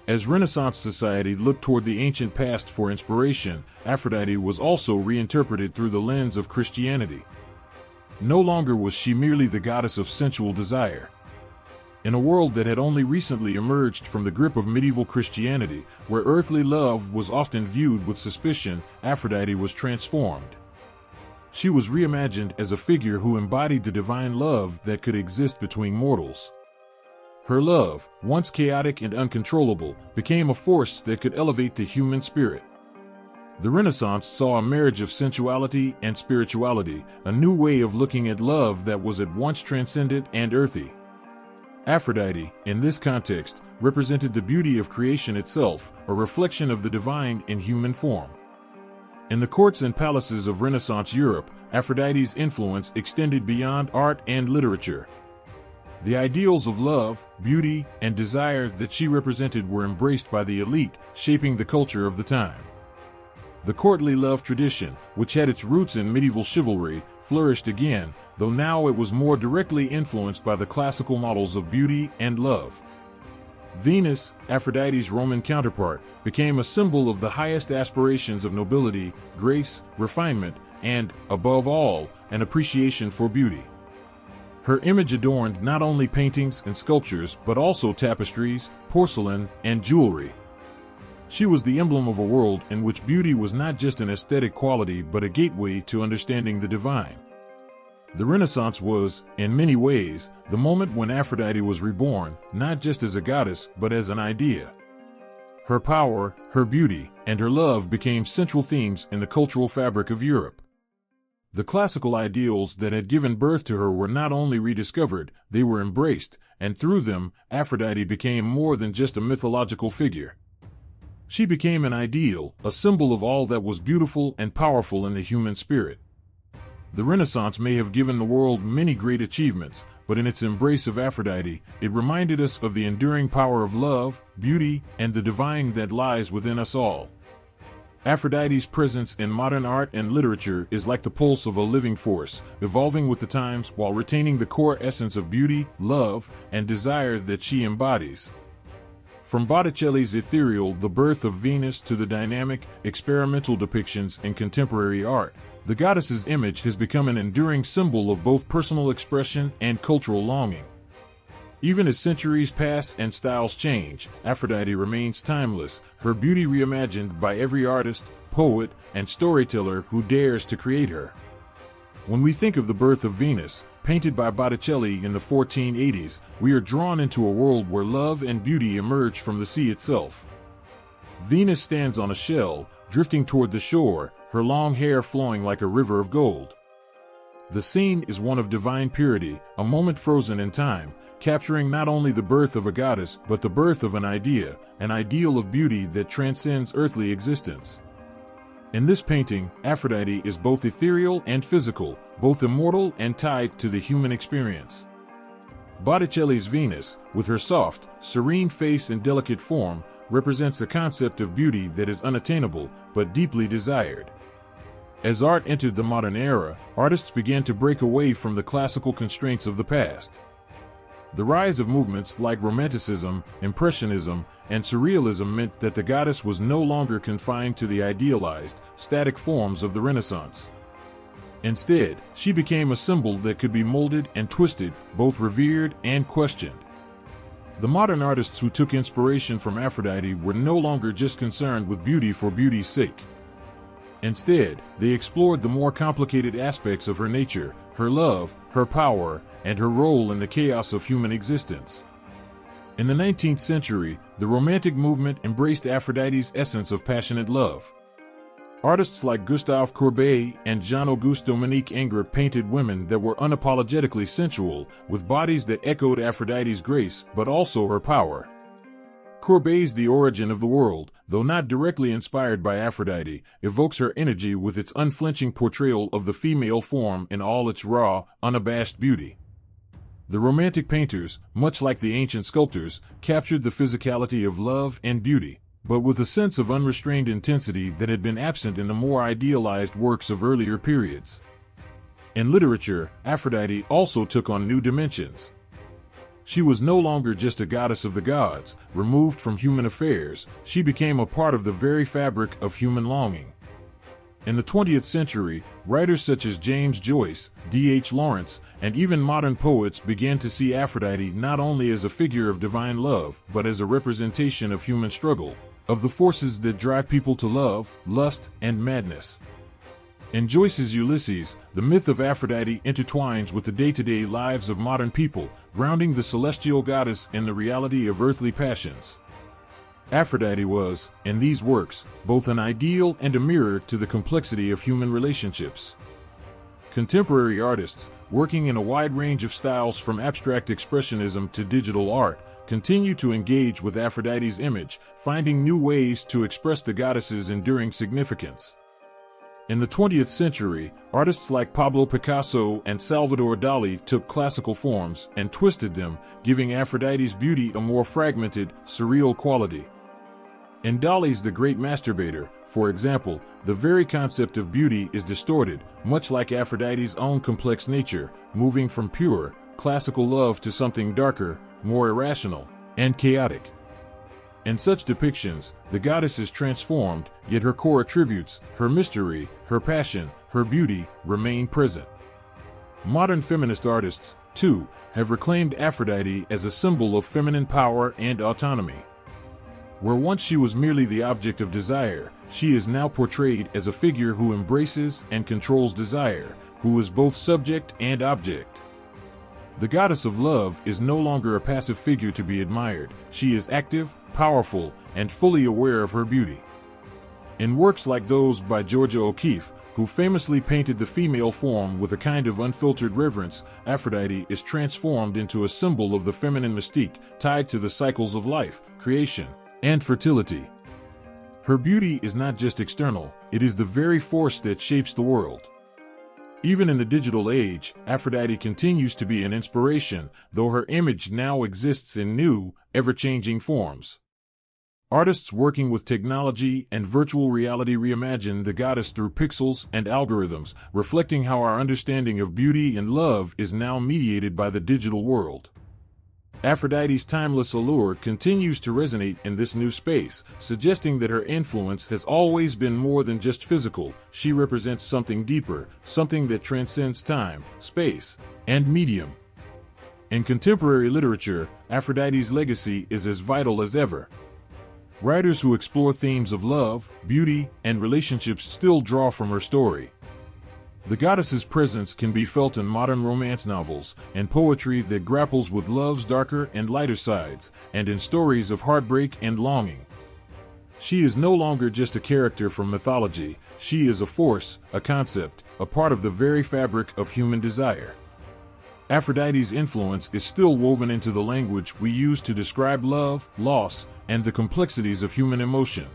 As Renaissance society looked toward the ancient past for inspiration, Aphrodite was also reinterpreted through the lens of Christianity. No longer was she merely the goddess of sensual desire. In a world that had only recently emerged from the grip of medieval Christianity, where earthly love was often viewed with suspicion, Aphrodite was transformed. She was reimagined as a figure who embodied the divine love that could exist between mortals. Her love, once chaotic and uncontrollable, became a force that could elevate the human spirit. The Renaissance saw a marriage of sensuality and spirituality, a new way of looking at love that was at once transcendent and earthy. Aphrodite, in this context, represented the beauty of creation itself, a reflection of the divine in human form. In the courts and palaces of Renaissance Europe, Aphrodite's influence extended beyond art and literature. The ideals of love, beauty, and desire that she represented were embraced by the elite, shaping the culture of the time. The courtly love tradition, which had its roots in medieval chivalry, flourished again, though now it was more directly influenced by the classical models of beauty and love. Venus, Aphrodite's Roman counterpart, became a symbol of the highest aspirations of nobility, grace, refinement, and, above all, an appreciation for beauty. Her image adorned not only paintings and sculptures but also tapestries, porcelain, and jewelry. She was the emblem of a world in which beauty was not just an aesthetic quality but a gateway to understanding the divine. The Renaissance was, in many ways, the moment when Aphrodite was reborn, not just as a goddess but as an idea. Her power, her beauty, and her love became central themes in the cultural fabric of Europe. The classical ideals that had given birth to her were not only rediscovered, they were embraced, and through them, Aphrodite became more than just a mythological figure. She became an ideal, a symbol of all that was beautiful and powerful in the human spirit. The Renaissance may have given the world many great achievements, but in its embrace of Aphrodite, it reminded us of the enduring power of love, beauty, and the divine that lies within us all. Aphrodite's presence in modern art and literature is like the pulse of a living force, evolving with the times while retaining the core essence of beauty, love, and desire that she embodies. From Botticelli's ethereal The Birth of Venus to the dynamic, experimental depictions in contemporary art, the goddess's image has become an enduring symbol of both personal expression and cultural longing. Even as centuries pass and styles change, Aphrodite remains timeless, her beauty reimagined by every artist, poet, and storyteller who dares to create her. When we think of the birth of Venus, painted by Botticelli in the 1480s, we are drawn into a world where love and beauty emerge from the sea itself. Venus stands on a shell, drifting toward the shore, her long hair flowing like a river of gold. The scene is one of divine purity, a moment frozen in time, capturing not only the birth of a goddess but the birth of an idea, an ideal of beauty that transcends earthly existence. In this painting, Aphrodite is both ethereal and physical, both immortal and tied to the human experience. Botticelli's Venus, with her soft, serene face and delicate form, represents a concept of beauty that is unattainable but deeply desired. As art entered the modern era, artists began to break away from the classical constraints of the past. The rise of movements like Romanticism, Impressionism, and Surrealism meant that the goddess was no longer confined to the idealized, static forms of the Renaissance. Instead, she became a symbol that could be molded and twisted, both revered and questioned. The modern artists who took inspiration from Aphrodite were no longer just concerned with beauty for beauty's sake. Instead, they explored the more complicated aspects of her nature, her love, her power, and her role in the chaos of human existence. In the 19th century, the Romantic movement embraced Aphrodite's essence of passionate love. Artists like Gustave Courbet and Jean-Auguste Dominique Ingres painted women that were unapologetically sensual, with bodies that echoed Aphrodite's grace but also her power. Courbet's The Origin of the World, though not directly inspired by Aphrodite, evokes her energy with its unflinching portrayal of the female form in all its raw, unabashed beauty. The Romantic painters, much like the ancient sculptors, captured the physicality of love and beauty, but with a sense of unrestrained intensity that had been absent in the more idealized works of earlier periods. In literature, Aphrodite also took on new dimensions. She was no longer just a goddess of the gods, removed from human affairs. She became a part of the very fabric of human longing. In the 20th century, writers such as James Joyce, D.H. Lawrence, and even modern poets began to see Aphrodite not only as a figure of divine love, but as a representation of human struggle, of the forces that drive people to love, lust, and madness. In Joyce's Ulysses, the myth of Aphrodite intertwines with the day-to-day lives of modern people, grounding the celestial goddess in the reality of earthly passions. Aphrodite was, in these works, both an ideal and a mirror to the complexity of human relationships. Contemporary artists, working in a wide range of styles from abstract expressionism to digital art, continue to engage with Aphrodite's image, finding new ways to express the goddess's enduring significance. In the 20th century, artists like Pablo Picasso and Salvador Dali took classical forms and twisted them, giving Aphrodite's beauty a more fragmented, surreal quality. In Dali's The Great Masturbator, for example, the very concept of beauty is distorted, much like Aphrodite's own complex nature, moving from pure, classical love to something darker, more irrational, and chaotic. In such depictions, the goddess is transformed, yet her core attributes, her mystery, her passion, her beauty, remain present. Modern feminist artists, too, have reclaimed Aphrodite as a symbol of feminine power and autonomy. Where once she was merely the object of desire, she is now portrayed as a figure who embraces and controls desire, who is both subject and object. The goddess of love is no longer a passive figure to be admired. She is active, powerful, and fully aware of her beauty. In works like those by Georgia O'Keeffe, who famously painted the female form with a kind of unfiltered reverence, Aphrodite is transformed into a symbol of the feminine mystique tied to the cycles of life, creation, and fertility. Her beauty is not just external, it is the very force that shapes the world. Even in the digital age, Aphrodite continues to be an inspiration, though her image now exists in new, ever-changing forms. Artists working with technology and virtual reality reimagine the goddess through pixels and algorithms, reflecting how our understanding of beauty and love is now mediated by the digital world. Aphrodite's timeless allure continues to resonate in this new space, suggesting that her influence has always been more than just physical. She represents something deeper, something that transcends time, space, and medium. In contemporary literature, Aphrodite's legacy is as vital as ever. Writers who explore themes of love, beauty, and relationships still draw from her story. The goddess's presence can be felt in modern romance novels and poetry that grapples with love's darker and lighter sides, and in stories of heartbreak and longing. She is no longer just a character from mythology, she is a force, a concept, a part of the very fabric of human desire. Aphrodite's influence is still woven into the language we use to describe love, loss, and the complexities of human emotion.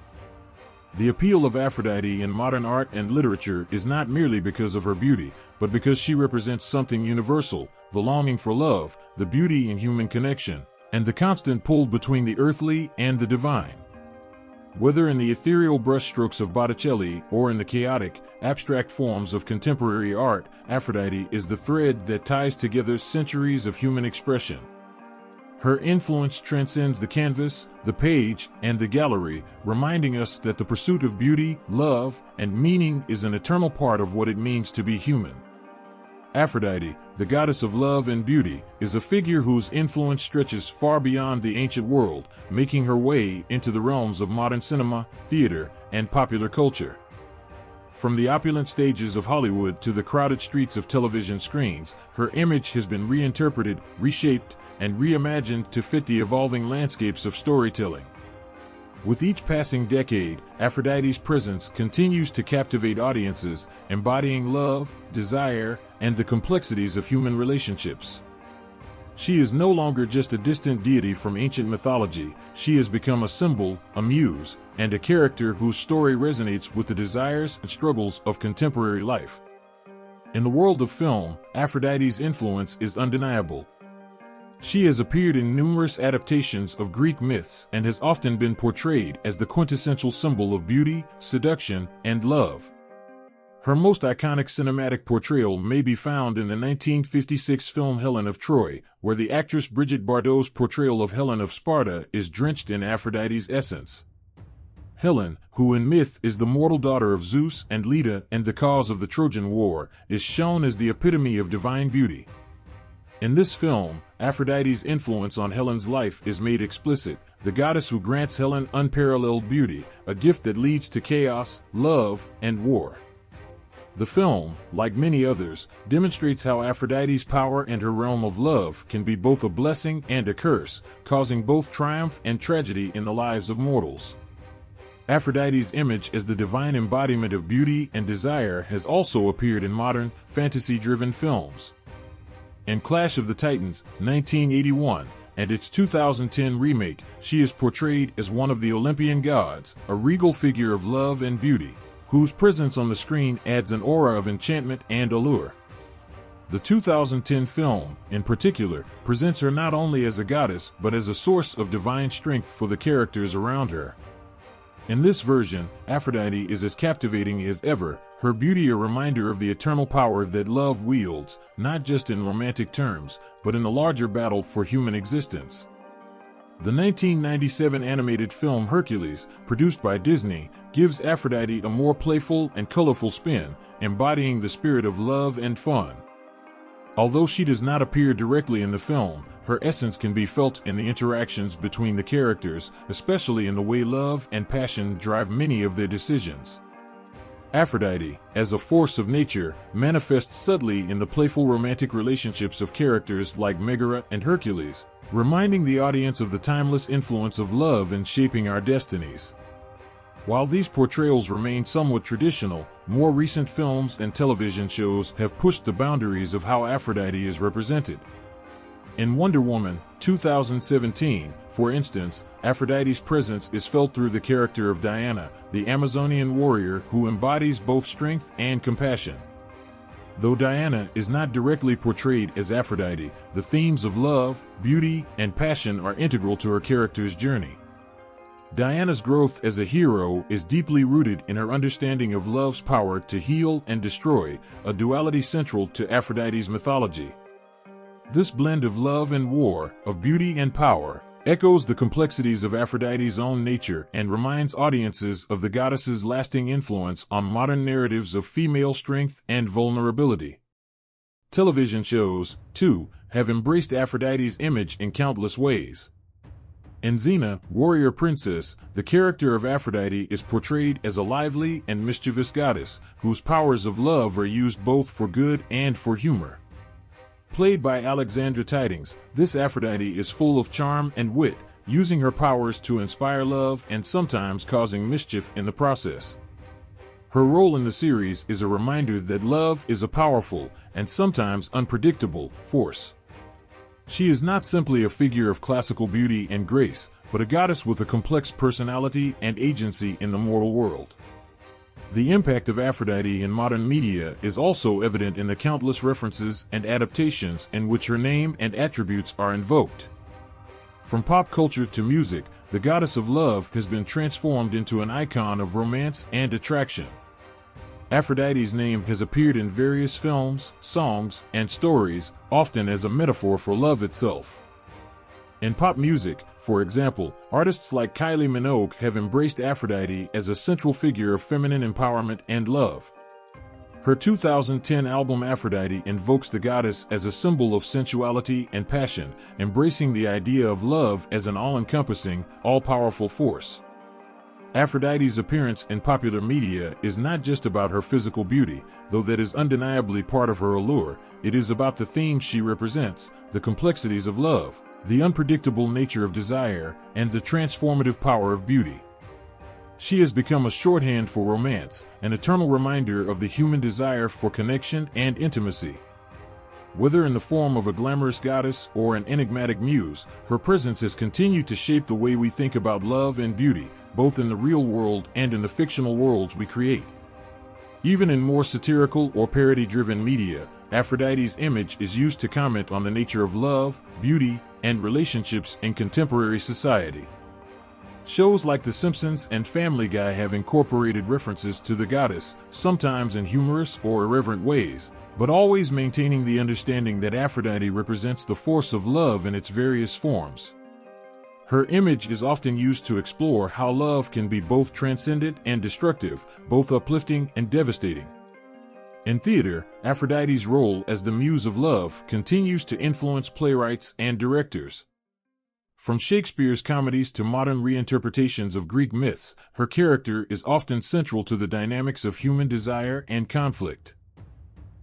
The appeal of Aphrodite in modern art and literature is not merely because of her beauty, but because she represents something universal, the longing for love, the beauty in human connection, and the constant pull between the earthly and the divine. Whether in the ethereal brushstrokes of Botticelli or in the chaotic, abstract forms of contemporary art, Aphrodite is the thread that ties together centuries of human expression. Her influence transcends the canvas, the page, and the gallery, reminding us that the pursuit of beauty, love, and meaning is an eternal part of what it means to be human. Aphrodite, the goddess of love and beauty, is a figure whose influence stretches far beyond the ancient world, making her way into the realms of modern cinema, theater, and popular culture. From the opulent stages of Hollywood to the crowded streets of television screens, her image has been reinterpreted, reshaped, and reimagined to fit the evolving landscapes of storytelling. With each passing decade, Aphrodite's presence continues to captivate audiences, embodying love, desire, and the complexities of human relationships. She is no longer just a distant deity from ancient mythology, she has become a symbol, a muse, and a character whose story resonates with the desires and struggles of contemporary life. In the world of film, Aphrodite's influence is undeniable. She has appeared in numerous adaptations of Greek myths and has often been portrayed as the quintessential symbol of beauty, seduction, and love. Her most iconic cinematic portrayal may be found in the 1956 film Helen of Troy, where the actress Brigitte Bardot's portrayal of Helen of Sparta is drenched in Aphrodite's essence. Helen, who in myth is the mortal daughter of Zeus and Leda and the cause of the Trojan War, is shown as the epitome of divine beauty. In this film, Aphrodite's influence on Helen's life is made explicit, the goddess who grants Helen unparalleled beauty, a gift that leads to chaos, love, and war. The film, like many others, demonstrates how Aphrodite's power and her realm of love can be both a blessing and a curse, causing both triumph and tragedy in the lives of mortals. Aphrodite's image as the divine embodiment of beauty and desire has also appeared in modern, fantasy-driven films. In Clash of the Titans, 1981, and its 2010 remake, she is portrayed as one of the Olympian gods, a regal figure of love and beauty, whose presence on the screen adds an aura of enchantment and allure. The 2010 film, in particular, presents her not only as a goddess but as a source of divine strength for the characters around her. In this version, Aphrodite is as captivating as ever, her beauty a reminder of the eternal power that love wields, not just in romantic terms, but in the larger battle for human existence. The 1997 animated film Hercules, produced by Disney, gives Aphrodite a more playful and colorful spin, embodying the spirit of love and fun. Although she does not appear directly in the film, her essence can be felt in the interactions between the characters, especially in the way love and passion drive many of their decisions. Aphrodite, as a force of nature, manifests subtly in the playful romantic relationships of characters like Megara and Hercules, reminding the audience of the timeless influence of love in shaping our destinies. While these portrayals remain somewhat traditional, more recent films and television shows have pushed the boundaries of how Aphrodite is represented. In Wonder Woman, 2017, for instance, Aphrodite's presence is felt through the character of Diana, the Amazonian warrior who embodies both strength and compassion. Though Diana is not directly portrayed as Aphrodite, the themes of love, beauty, and passion are integral to her character's journey. Diana's growth as a hero is deeply rooted in her understanding of love's power to heal and destroy, a duality central to Aphrodite's mythology. This blend of love and war, of beauty and power, echoes the complexities of Aphrodite's own nature and reminds audiences of the goddess's lasting influence on modern narratives of female strength and vulnerability. Television shows, too, have embraced Aphrodite's image in countless ways. In Xena, warrior princess, the character of Aphrodite is portrayed as a lively and mischievous goddess, whose powers of love are used both for good and for humor. Played by Alexandra Tidings, this Aphrodite is full of charm and wit, using her powers to inspire love and sometimes causing mischief in the process. Her role in the series is a reminder that love is a powerful, and sometimes unpredictable, force. She is not simply a figure of classical beauty and grace, but a goddess with a complex personality and agency in the mortal world. The impact of Aphrodite in modern media is also evident in the countless references and adaptations in which her name and attributes are invoked. From pop culture to music, the goddess of love has been transformed into an icon of romance and attraction. Aphrodite's name has appeared in various films, songs, and stories, often as a metaphor for love itself. In pop music, for example, artists like Kylie Minogue have embraced Aphrodite as a central figure of feminine empowerment and love. Her 2010 album Aphrodite invokes the goddess as a symbol of sensuality and passion, embracing the idea of love as an all-encompassing, all-powerful force. Aphrodite's appearance in popular media is not just about her physical beauty, though that is undeniably part of her allure. It is about the themes she represents, the complexities of love, the unpredictable nature of desire, and the transformative power of beauty. She has become a shorthand for romance, an eternal reminder of the human desire for connection and intimacy. Whether in the form of a glamorous goddess or an enigmatic muse, her presence has continued to shape the way we think about love and beauty, both in the real world and in the fictional worlds we create. Even in more satirical or parody-driven media, Aphrodite's image is used to comment on the nature of love, beauty, and relationships in contemporary society. Shows like The Simpsons and Family Guy have incorporated references to the goddess, sometimes in humorous or irreverent ways, but always maintaining the understanding that Aphrodite represents the force of love in its various forms. Her image is often used to explore how love can be both transcendent and destructive, both uplifting and devastating. In theater, Aphrodite's role as the muse of love continues to influence playwrights and directors. From Shakespeare's comedies to modern reinterpretations of Greek myths, her character is often central to the dynamics of human desire and conflict.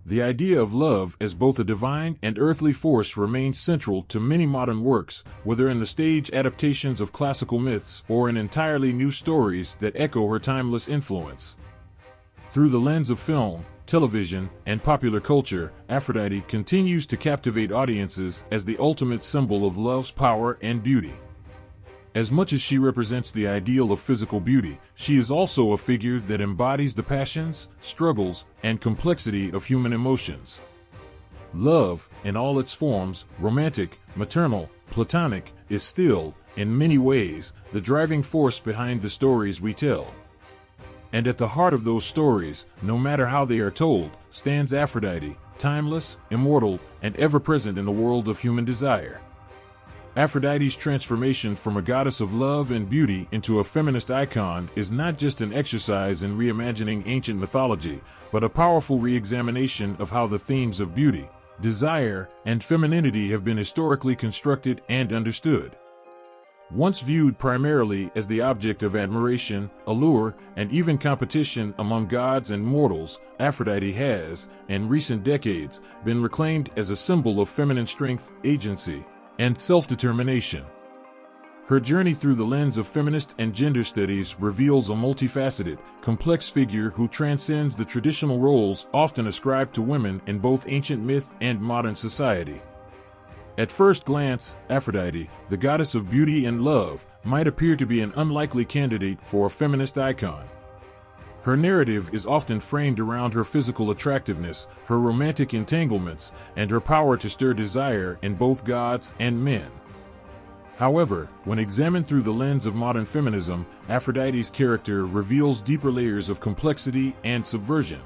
The idea of love as both a divine and earthly force remains central to many modern works, whether in the stage adaptations of classical myths or in entirely new stories that echo her timeless influence. Through the lens of film, television, and popular culture, Aphrodite continues to captivate audiences as the ultimate symbol of love's power and beauty. As much as she represents the ideal of physical beauty, she is also a figure that embodies the passions, struggles, and complexity of human emotions. Love, in all its forms, romantic, maternal, platonic, is still, in many ways, the driving force behind the stories we tell. And at the heart of those stories, no matter how they are told, stands Aphrodite, timeless, immortal, and ever-present in the world of human desire. Aphrodite's transformation from a goddess of love and beauty into a feminist icon is not just an exercise in reimagining ancient mythology, but a powerful re-examination of how the themes of beauty, desire, and femininity have been historically constructed and understood. Once viewed primarily as the object of admiration, allure, and even competition among gods and mortals, Aphrodite has, in recent decades, been reclaimed as a symbol of feminine strength, agency, and self-determination. Her journey through the lens of feminist and gender studies reveals a multifaceted, complex figure who transcends the traditional roles often ascribed to women in both ancient myth and modern society. At first glance, Aphrodite, the goddess of beauty and love, might appear to be an unlikely candidate for a feminist icon. Her narrative is often framed around her physical attractiveness, her romantic entanglements, and her power to stir desire in both gods and men. However, when examined through the lens of modern feminism, Aphrodite's character reveals deeper layers of complexity and subversion.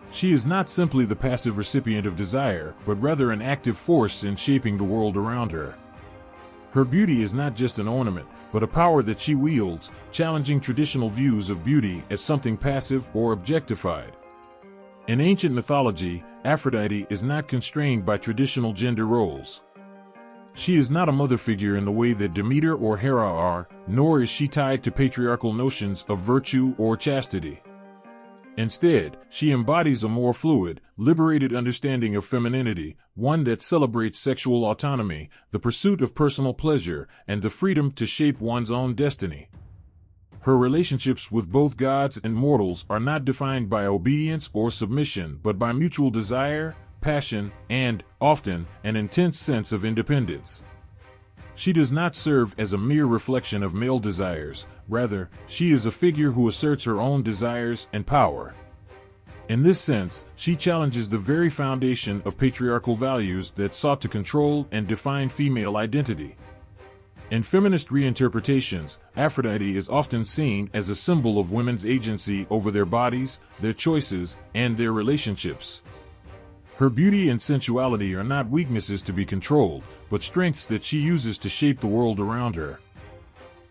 She is not simply the passive recipient of desire, but rather an active force in shaping the world around her. Her beauty is not just an ornament, but a power that she wields, challenging traditional views of beauty as something passive or objectified. In ancient mythology, Aphrodite is not constrained by traditional gender roles. She is not a mother figure in the way that Demeter or Hera are, nor is she tied to patriarchal notions of virtue or chastity. Instead, she embodies a more fluid, liberated understanding of femininity, one that celebrates sexual autonomy, the pursuit of personal pleasure, and the freedom to shape one's own destiny. Her relationships with both gods and mortals are not defined by obedience or submission, but by mutual desire, passion, and, often, an intense sense of independence. She does not serve as a mere reflection of male desires, rather, she is a figure who asserts her own desires and power. In this sense, she challenges the very foundation of patriarchal values that sought to control and define female identity. In feminist reinterpretations, Aphrodite is often seen as a symbol of women's agency over their bodies, their choices, and their relationships. Her beauty and sensuality are not weaknesses to be controlled, but strengths that she uses to shape the world around her.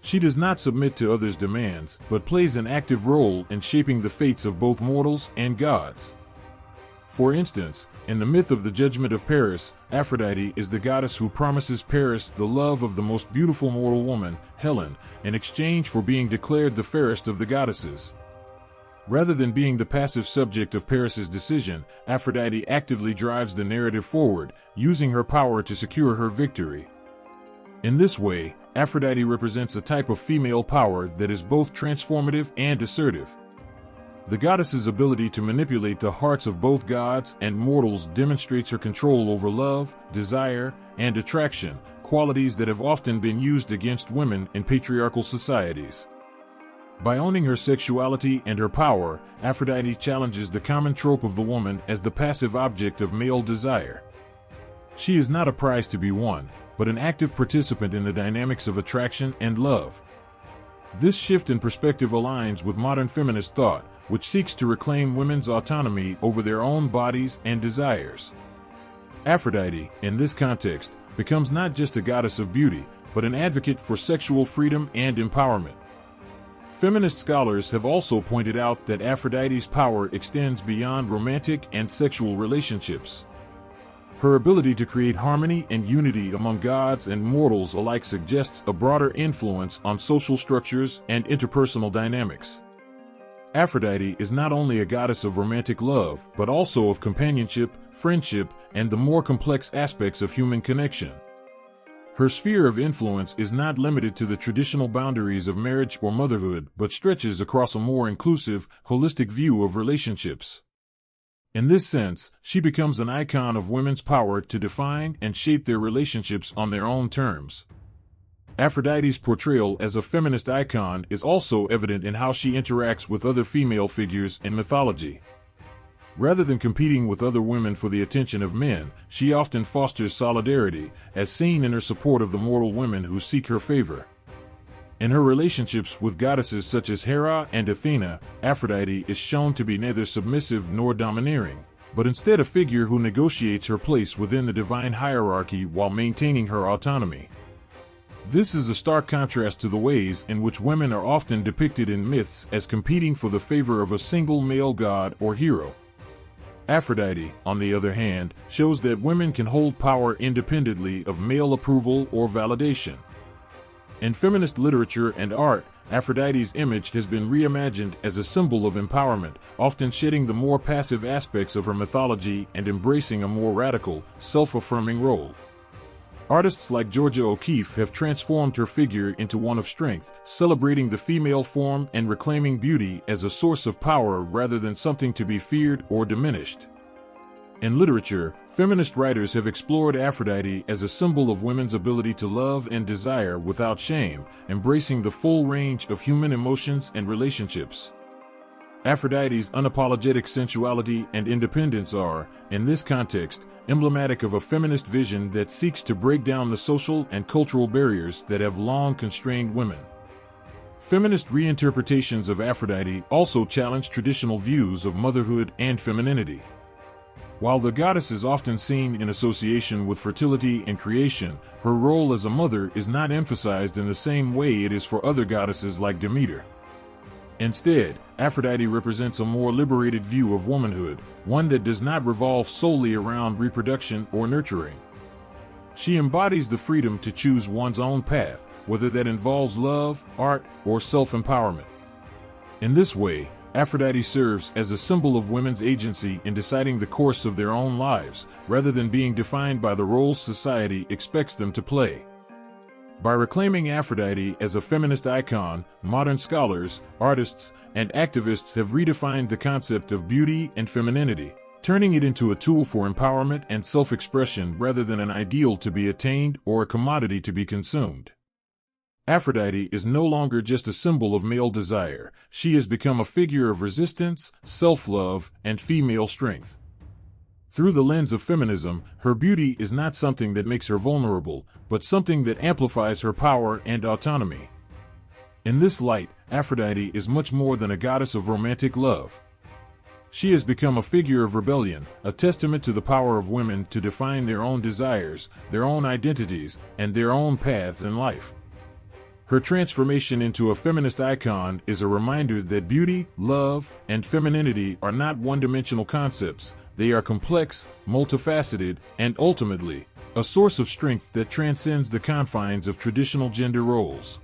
She does not submit to others' demands, but plays an active role in shaping the fates of both mortals and gods. For instance, in the myth of the Judgment of Paris, Aphrodite is the goddess who promises Paris the love of the most beautiful mortal woman, Helen, in exchange for being declared the fairest of the goddesses. Rather than being the passive subject of Paris's decision, Aphrodite actively drives the narrative forward, using her power to secure her victory. In this way, Aphrodite represents a type of female power that is both transformative and assertive. The goddess's ability to manipulate the hearts of both gods and mortals demonstrates her control over love, desire, and attraction, qualities that have often been used against women in patriarchal societies. By owning her sexuality and her power, Aphrodite challenges the common trope of the woman as the passive object of male desire. She is not a prize to be won, but an active participant in the dynamics of attraction and love. This shift in perspective aligns with modern feminist thought, which seeks to reclaim women's autonomy over their own bodies and desires. Aphrodite, in this context, becomes not just a goddess of beauty, but an advocate for sexual freedom and empowerment. Feminist scholars have also pointed out that Aphrodite's power extends beyond romantic and sexual relationships. Her ability to create harmony and unity among gods and mortals alike suggests a broader influence on social structures and interpersonal dynamics. Aphrodite is not only a goddess of romantic love, but also of companionship, friendship, and the more complex aspects of human connection. Her sphere of influence is not limited to the traditional boundaries of marriage or motherhood, but stretches across a more inclusive, holistic view of relationships. In this sense, she becomes an icon of women's power to define and shape their relationships on their own terms. Aphrodite's portrayal as a feminist icon is also evident in how she interacts with other female figures in mythology. Rather than competing with other women for the attention of men, she often fosters solidarity, as seen in her support of the mortal women who seek her favor. In her relationships with goddesses such as Hera and Athena, Aphrodite is shown to be neither submissive nor domineering, but instead a figure who negotiates her place within the divine hierarchy while maintaining her autonomy. This is a stark contrast to the ways in which women are often depicted in myths as competing for the favor of a single male god or hero. Aphrodite, on the other hand, shows that women can hold power independently of male approval or validation. In feminist literature and art, Aphrodite's image has been reimagined as a symbol of empowerment, often shedding the more passive aspects of her mythology and embracing a more radical, self-affirming role. Artists like Georgia O'Keeffe have transformed her figure into one of strength, celebrating the female form and reclaiming beauty as a source of power rather than something to be feared or diminished. In literature, feminist writers have explored Aphrodite as a symbol of women's ability to love and desire without shame, embracing the full range of human emotions and relationships. Aphrodite's unapologetic sensuality and independence are, in this context, emblematic of a feminist vision that seeks to break down the social and cultural barriers that have long constrained women. Feminist reinterpretations of Aphrodite also challenge traditional views of motherhood and femininity. While the goddess is often seen in association with fertility and creation, her role as a mother is not emphasized in the same way it is for other goddesses like Demeter. Instead, Aphrodite represents a more liberated view of womanhood, one that does not revolve solely around reproduction or nurturing. She embodies the freedom to choose one's own path, whether that involves love, art, or self-empowerment. In this way, Aphrodite serves as a symbol of women's agency in deciding the course of their own lives, rather than being defined by the roles society expects them to play. By reclaiming Aphrodite as a feminist icon, modern scholars, artists, and activists have redefined the concept of beauty and femininity, turning it into a tool for empowerment and self-expression rather than an ideal to be attained or a commodity to be consumed. Aphrodite is no longer just a symbol of male desire. She has become a figure of resistance, self-love, and female strength. Through the lens of feminism, her beauty is not something that makes her vulnerable, but something that amplifies her power and autonomy. In this light, Aphrodite is much more than a goddess of romantic love. She has become a figure of rebellion, a testament to the power of women to define their own desires, their own identities, and their own paths in life. Her transformation into a feminist icon is a reminder that beauty, love, and femininity are not one-dimensional concepts. They are complex, multifaceted, and ultimately, a source of strength that transcends the confines of traditional gender roles.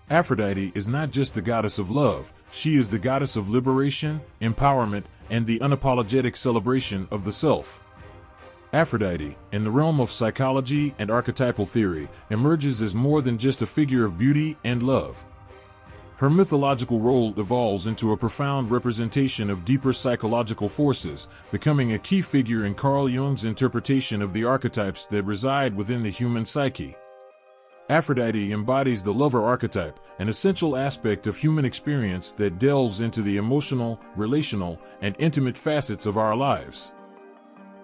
Aphrodite is not just the goddess of love, she is the goddess of liberation, empowerment, and the unapologetic celebration of the self. Aphrodite, in the realm of psychology and archetypal theory, emerges as more than just a figure of beauty and love. Her mythological role evolves into a profound representation of deeper psychological forces, becoming a key figure in Carl Jung's interpretation of the archetypes that reside within the human psyche. Aphrodite embodies the lover archetype, an essential aspect of human experience that delves into the emotional, relational, and intimate facets of our lives.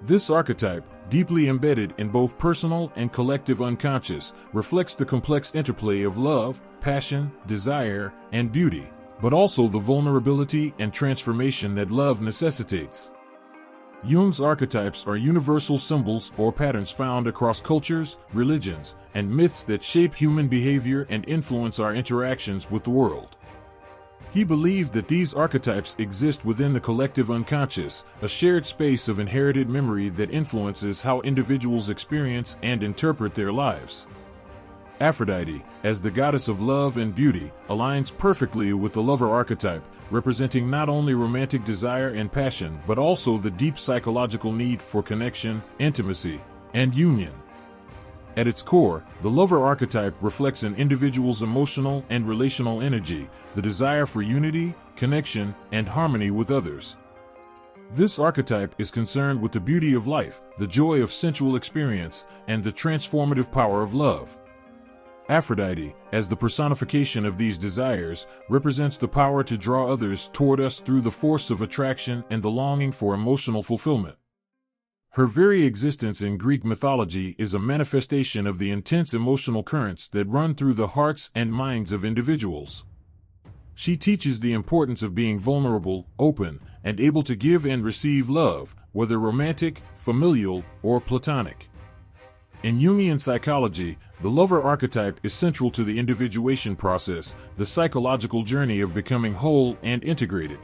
This archetype, deeply embedded in both personal and collective unconscious, reflects the complex interplay of love, passion, desire, and beauty, but also the vulnerability and transformation that love necessitates. Jung's archetypes are universal symbols or patterns found across cultures, religions, and myths that shape human behavior and influence our interactions with the world. He believed that these archetypes exist within the collective unconscious, a shared space of inherited memory that influences how individuals experience and interpret their lives. Aphrodite, as the goddess of love and beauty, aligns perfectly with the lover archetype, representing not only romantic desire and passion but also the deep psychological need for connection, intimacy, and union. At its core, the lover archetype reflects an individual's emotional and relational energy, the desire for unity, connection, and harmony with others. This archetype is concerned with the beauty of life, the joy of sensual experience, and the transformative power of love. Aphrodite, as the personification of these desires, represents the power to draw others toward us through the force of attraction and the longing for emotional fulfillment. Her very existence in Greek mythology is a manifestation of the intense emotional currents that run through the hearts and minds of individuals. She teaches the importance of being vulnerable, open, and able to give and receive love, whether romantic, familial, or platonic. In Jungian psychology, the lover archetype is central to the individuation process, the psychological journey of becoming whole and integrated.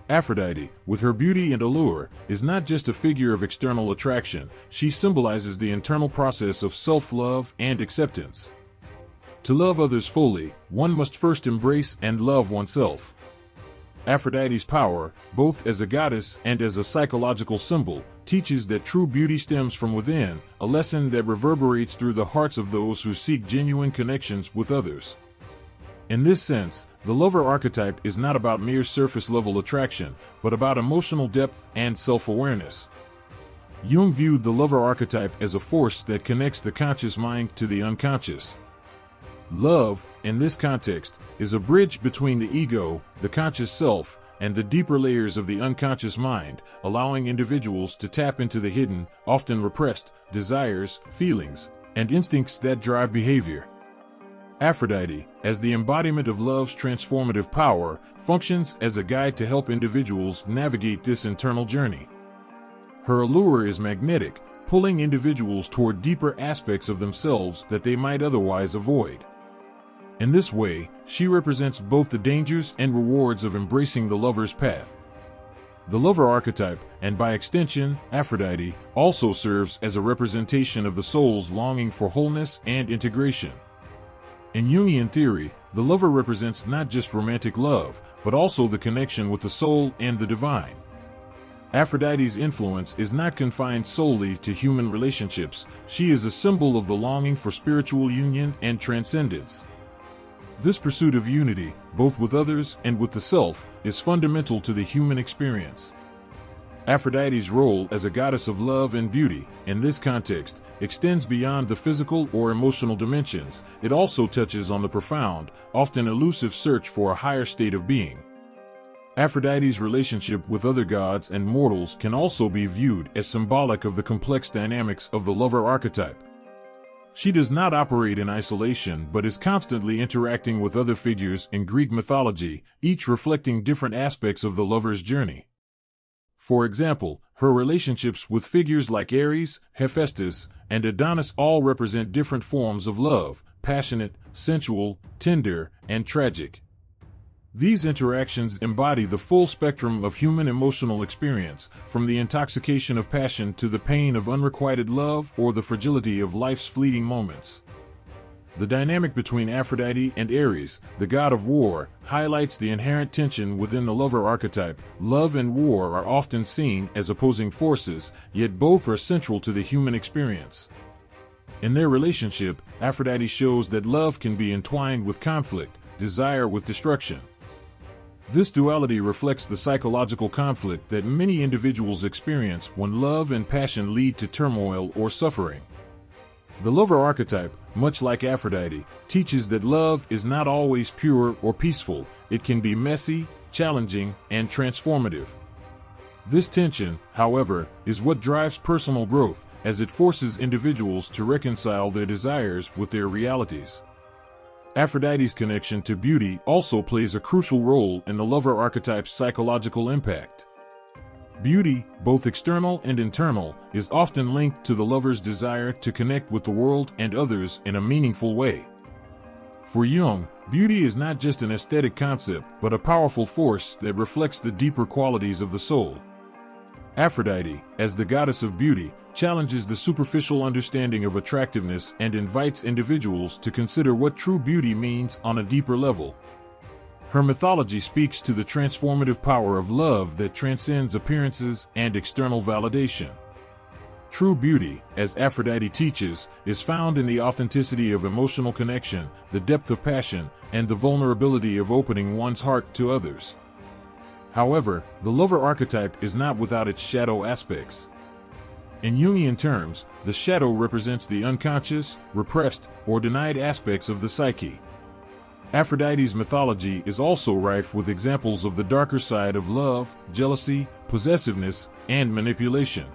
Aphrodite, with her beauty and allure, is not just a figure of external attraction, she symbolizes the internal process of self-love and acceptance. To love others fully, one must first embrace and love oneself. Aphrodite's power, both as a goddess and as a psychological symbol, teaches that true beauty stems from within, a lesson that reverberates through the hearts of those who seek genuine connections with others. In this sense, the lover archetype is not about mere surface-level attraction, but about emotional depth and self-awareness. Jung viewed the lover archetype as a force that connects the conscious mind to the unconscious. Love, in this context, is a bridge between the ego, the conscious self, and the deeper layers of the unconscious mind, allowing individuals to tap into the hidden, often repressed, desires, feelings, and instincts that drive behavior. Aphrodite, as the embodiment of love's transformative power, functions as a guide to help individuals navigate this internal journey. Her allure is magnetic, pulling individuals toward deeper aspects of themselves that they might otherwise avoid. In this way, she represents both the dangers and rewards of embracing the lover's path. The lover archetype, and by extension, Aphrodite, also serves as a representation of the soul's longing for wholeness and integration. In Jungian theory, the lover represents not just romantic love, but also the connection with the soul and the divine. Aphrodite's influence is not confined solely to human relationships. She is a symbol of the longing for spiritual union and transcendence. This pursuit of unity, both with others and with the self, is fundamental to the human experience. Aphrodite's role as a goddess of love and beauty, in this context, extends beyond the physical or emotional dimensions. It also touches on the profound, often elusive search for a higher state of being. Aphrodite's relationship with other gods and mortals can also be viewed as symbolic of the complex dynamics of the lover archetype. She does not operate in isolation but is constantly interacting with other figures in Greek mythology, each reflecting different aspects of the lover's journey. For example, her relationships with figures like Ares, Hephaestus, and Adonis all represent different forms of love: passionate, sensual, tender, and tragic. These interactions embody the full spectrum of human emotional experience, from the intoxication of passion to the pain of unrequited love or the fragility of life's fleeting moments. The dynamic between Aphrodite and Ares, the god of war, highlights the inherent tension within the lover archetype. Love and war are often seen as opposing forces, yet both are central to the human experience. In their relationship, Aphrodite shows that love can be entwined with conflict, desire with destruction. This duality reflects the psychological conflict that many individuals experience when love and passion lead to turmoil or suffering. The lover archetype, much like Aphrodite, teaches that love is not always pure or peaceful. It can be messy, challenging, and transformative. This tension, however, is what drives personal growth, as it forces individuals to reconcile their desires with their realities. Aphrodite's connection to beauty also plays a crucial role in the lover archetype's psychological impact. Beauty, both external and internal, is often linked to the lover's desire to connect with the world and others in a meaningful way. For Jung, beauty is not just an aesthetic concept, but a powerful force that reflects the deeper qualities of the soul. Aphrodite, as the goddess of beauty, challenges the superficial understanding of attractiveness and invites individuals to consider what true beauty means on a deeper level. Her mythology speaks to the transformative power of love that transcends appearances and external validation. True beauty, as Aphrodite teaches, is found in the authenticity of emotional connection, the depth of passion, and the vulnerability of opening one's heart to others. However, the lover archetype is not without its shadow aspects. In Jungian terms, the shadow represents the unconscious, repressed, or denied aspects of the psyche. Aphrodite's mythology is also rife with examples of the darker side of love, jealousy, possessiveness, and manipulation.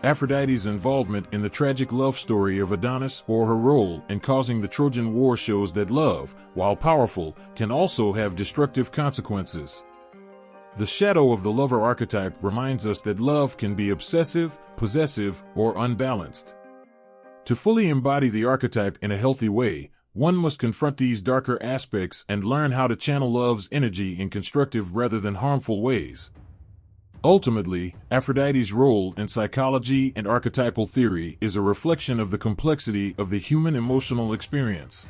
Aphrodite's involvement in the tragic love story of Adonis or her role in causing the Trojan War shows that love, while powerful, can also have destructive consequences. The shadow of the lover archetype reminds us that love can be obsessive, possessive, or unbalanced. To fully embody the archetype in a healthy way, one must confront these darker aspects and learn how to channel love's energy in constructive rather than harmful ways. Ultimately, Aphrodite's role in psychology and archetypal theory is a reflection of the complexity of the human emotional experience.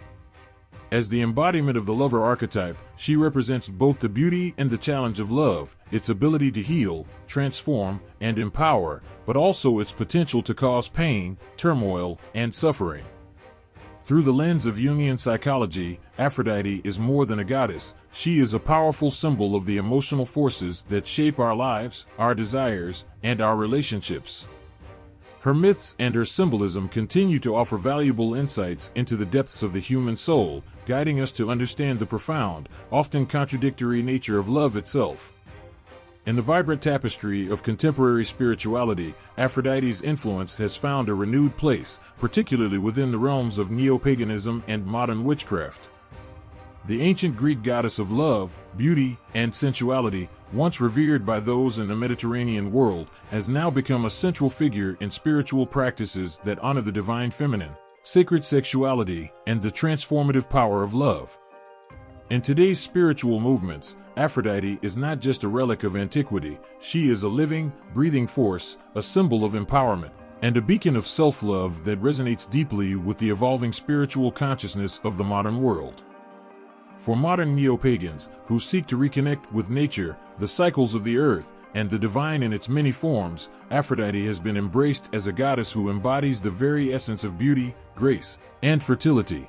As the embodiment of the lover archetype, she represents both the beauty and the challenge of love, its ability to heal, transform, and empower, but also its potential to cause pain, turmoil, and suffering. Through the lens of Jungian psychology, Aphrodite is more than a goddess. She is a powerful symbol of the emotional forces that shape our lives, our desires, and our relationships. Her myths and her symbolism continue to offer valuable insights into the depths of the human soul, guiding us to understand the profound, often contradictory nature of love itself. In the vibrant tapestry of contemporary spirituality, Aphrodite's influence has found a renewed place, particularly within the realms of neo-paganism and modern witchcraft. The ancient Greek goddess of love, beauty, and sensuality, once revered by those in the Mediterranean world, has now become a central figure in spiritual practices that honor the divine feminine, sacred sexuality, and the transformative power of love. In today's spiritual movements, Aphrodite is not just a relic of antiquity, she is a living, breathing force, a symbol of empowerment, and a beacon of self-love that resonates deeply with the evolving spiritual consciousness of the modern world. For modern neo-pagans, who seek to reconnect with nature, the cycles of the earth, and the divine in its many forms, Aphrodite has been embraced as a goddess who embodies the very essence of beauty, grace, and fertility.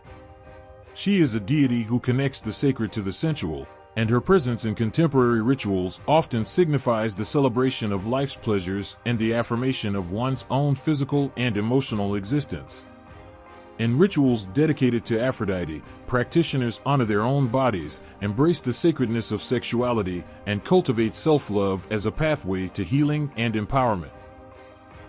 She is a deity who connects the sacred to the sensual, and her presence in contemporary rituals often signifies the celebration of life's pleasures and the affirmation of one's own physical and emotional existence. In rituals dedicated to Aphrodite, practitioners honor their own bodies, embrace the sacredness of sexuality, and cultivate self-love as a pathway to healing and empowerment.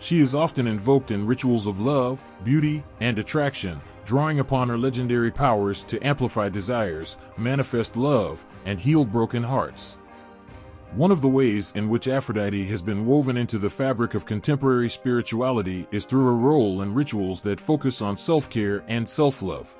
She is often invoked in rituals of love, beauty, and attraction, drawing upon her legendary powers to amplify desires, manifest love, and heal broken hearts. One of the ways in which Aphrodite has been woven into the fabric of contemporary spirituality is through her role in rituals that focus on self-care and self-love.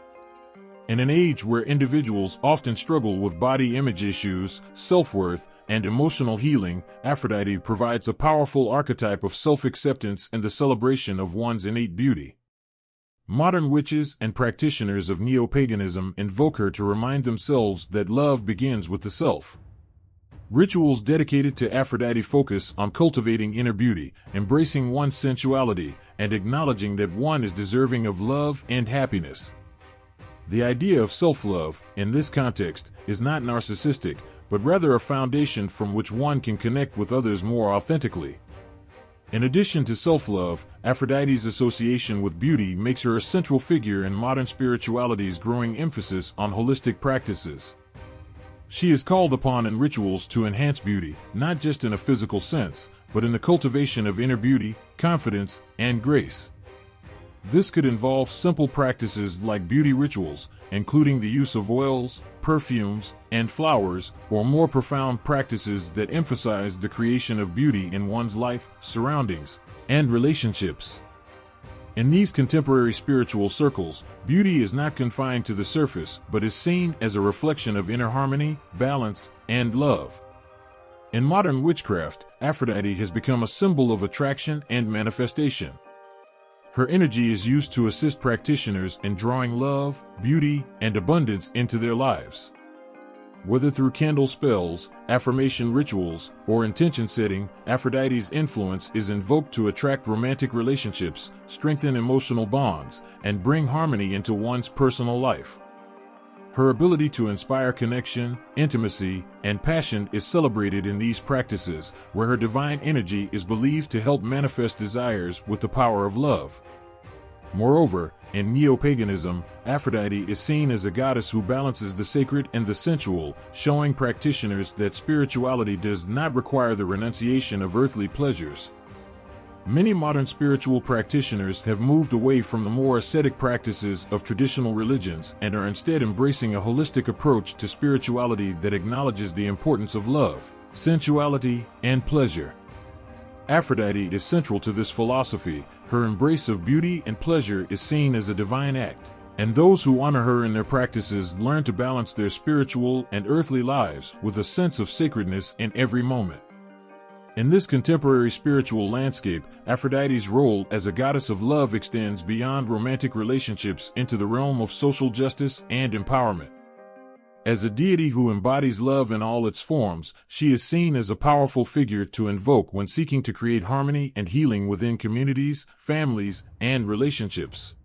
In an age where individuals often struggle with body image issues, self-worth, and emotional healing, Aphrodite provides a powerful archetype of self-acceptance and the celebration of one's innate beauty. Modern witches and practitioners of neo-paganism invoke her to remind themselves that love begins with the self. Rituals dedicated to Aphrodite focus on cultivating inner beauty, embracing one's sensuality, and acknowledging that one is deserving of love and happiness. The idea of self-love, in this context, is not narcissistic, but rather a foundation from which one can connect with others more authentically. In addition to self-love, Aphrodite's association with beauty makes her a central figure in modern spirituality's growing emphasis on holistic practices. She is called upon in rituals to enhance beauty, not just in a physical sense, but in the cultivation of inner beauty, confidence, and grace. This could involve simple practices like beauty rituals, including the use of oils, perfumes, and flowers, or more profound practices that emphasize the creation of beauty in one's life, surroundings, and relationships. In these contemporary spiritual circles, beauty is not confined to the surface, but is seen as a reflection of inner harmony, balance, and love. In modern witchcraft, Aphrodite has become a symbol of attraction and manifestation. Her energy is used to assist practitioners in drawing love, beauty, and abundance into their lives. Whether through candle spells, affirmation rituals, or intention setting, Aphrodite's influence is invoked to attract romantic relationships, strengthen emotional bonds, and bring harmony into one's personal life. Her ability to inspire connection, intimacy, and passion is celebrated in these practices, where her divine energy is believed to help manifest desires with the power of love. Moreover, in neo-paganism, Aphrodite is seen as a goddess who balances the sacred and the sensual, showing practitioners that spirituality does not require the renunciation of earthly pleasures. Many modern spiritual practitioners have moved away from the more ascetic practices of traditional religions and are instead embracing a holistic approach to spirituality that acknowledges the importance of love, sensuality, and pleasure. Aphrodite is central to this philosophy. Her embrace of beauty and pleasure is seen as a divine act, and those who honor her in their practices learn to balance their spiritual and earthly lives with a sense of sacredness in every moment. In this contemporary spiritual landscape, Aphrodite's role as a goddess of love extends beyond romantic relationships into the realm of social justice and empowerment. As a deity who embodies love in all its forms, she is seen as a powerful figure to invoke when seeking to create harmony and healing within communities, families, and relationships.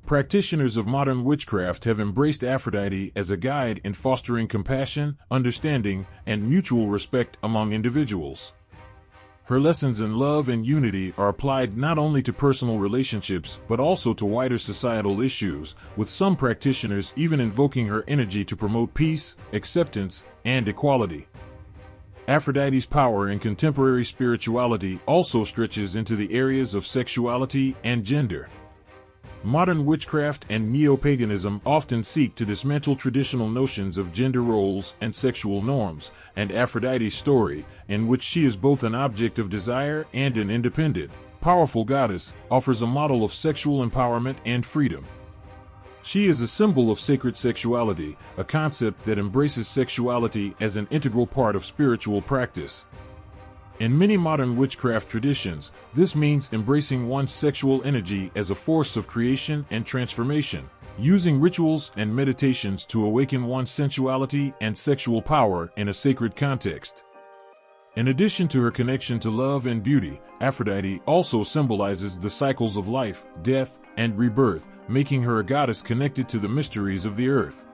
Practitioners of modern witchcraft have embraced Aphrodite as a guide in fostering compassion, understanding, and mutual respect among individuals. Her lessons in love and unity are applied not only to personal relationships but also to wider societal issues, with some practitioners even invoking her energy to promote peace, acceptance, and equality. Aphrodite's power in contemporary spirituality also stretches into the areas of sexuality and gender. Modern witchcraft and neo-paganism often seek to dismantle traditional notions of gender roles and sexual norms, and Aphrodite's story, in which she is both an object of desire and an independent, powerful goddess, offers a model of sexual empowerment and freedom. She is a symbol of sacred sexuality, a concept that embraces sexuality as an integral part of spiritual practice. In many modern witchcraft traditions, this means embracing one's sexual energy as a force of creation and transformation, using rituals and meditations to awaken one's sensuality and sexual power in a sacred context. In addition to her connection to love and beauty, Aphrodite also symbolizes the cycles of life, death, and rebirth, making her a goddess connected to the mysteries of the earth.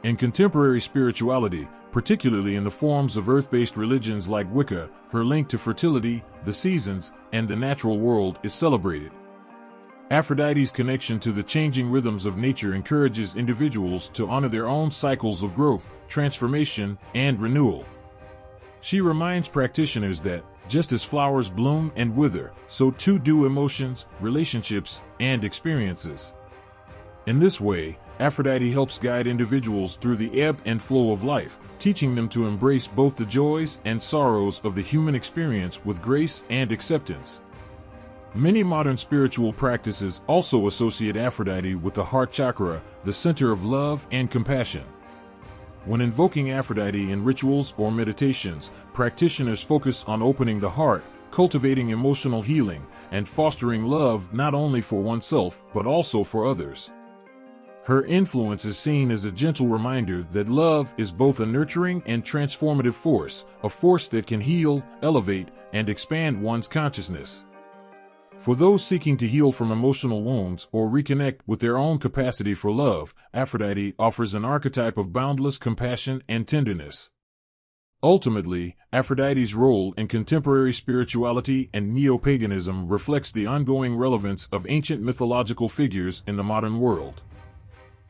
In contemporary spirituality, particularly in the forms of earth-based religions like Wicca, her link to fertility, the seasons, and the natural world is celebrated. Aphrodite's connection to the changing rhythms of nature encourages individuals to honor their own cycles of growth, transformation, and renewal. She reminds practitioners that, just as flowers bloom and wither, so too do emotions, relationships, and experiences. In this way, Aphrodite helps guide individuals through the ebb and flow of life, teaching them to embrace both the joys and sorrows of the human experience with grace and acceptance. Many modern spiritual practices also associate Aphrodite with the heart chakra, the center of love and compassion. When invoking Aphrodite in rituals or meditations, practitioners focus on opening the heart, cultivating emotional healing, and fostering love not only for oneself but also for others. Her influence is seen as a gentle reminder that love is both a nurturing and transformative force, a force that can heal, elevate, and expand one's consciousness. For those seeking to heal from emotional wounds or reconnect with their own capacity for love, Aphrodite offers an archetype of boundless compassion and tenderness. Ultimately, Aphrodite's role in contemporary spirituality and neo-paganism reflects the ongoing relevance of ancient mythological figures in the modern world.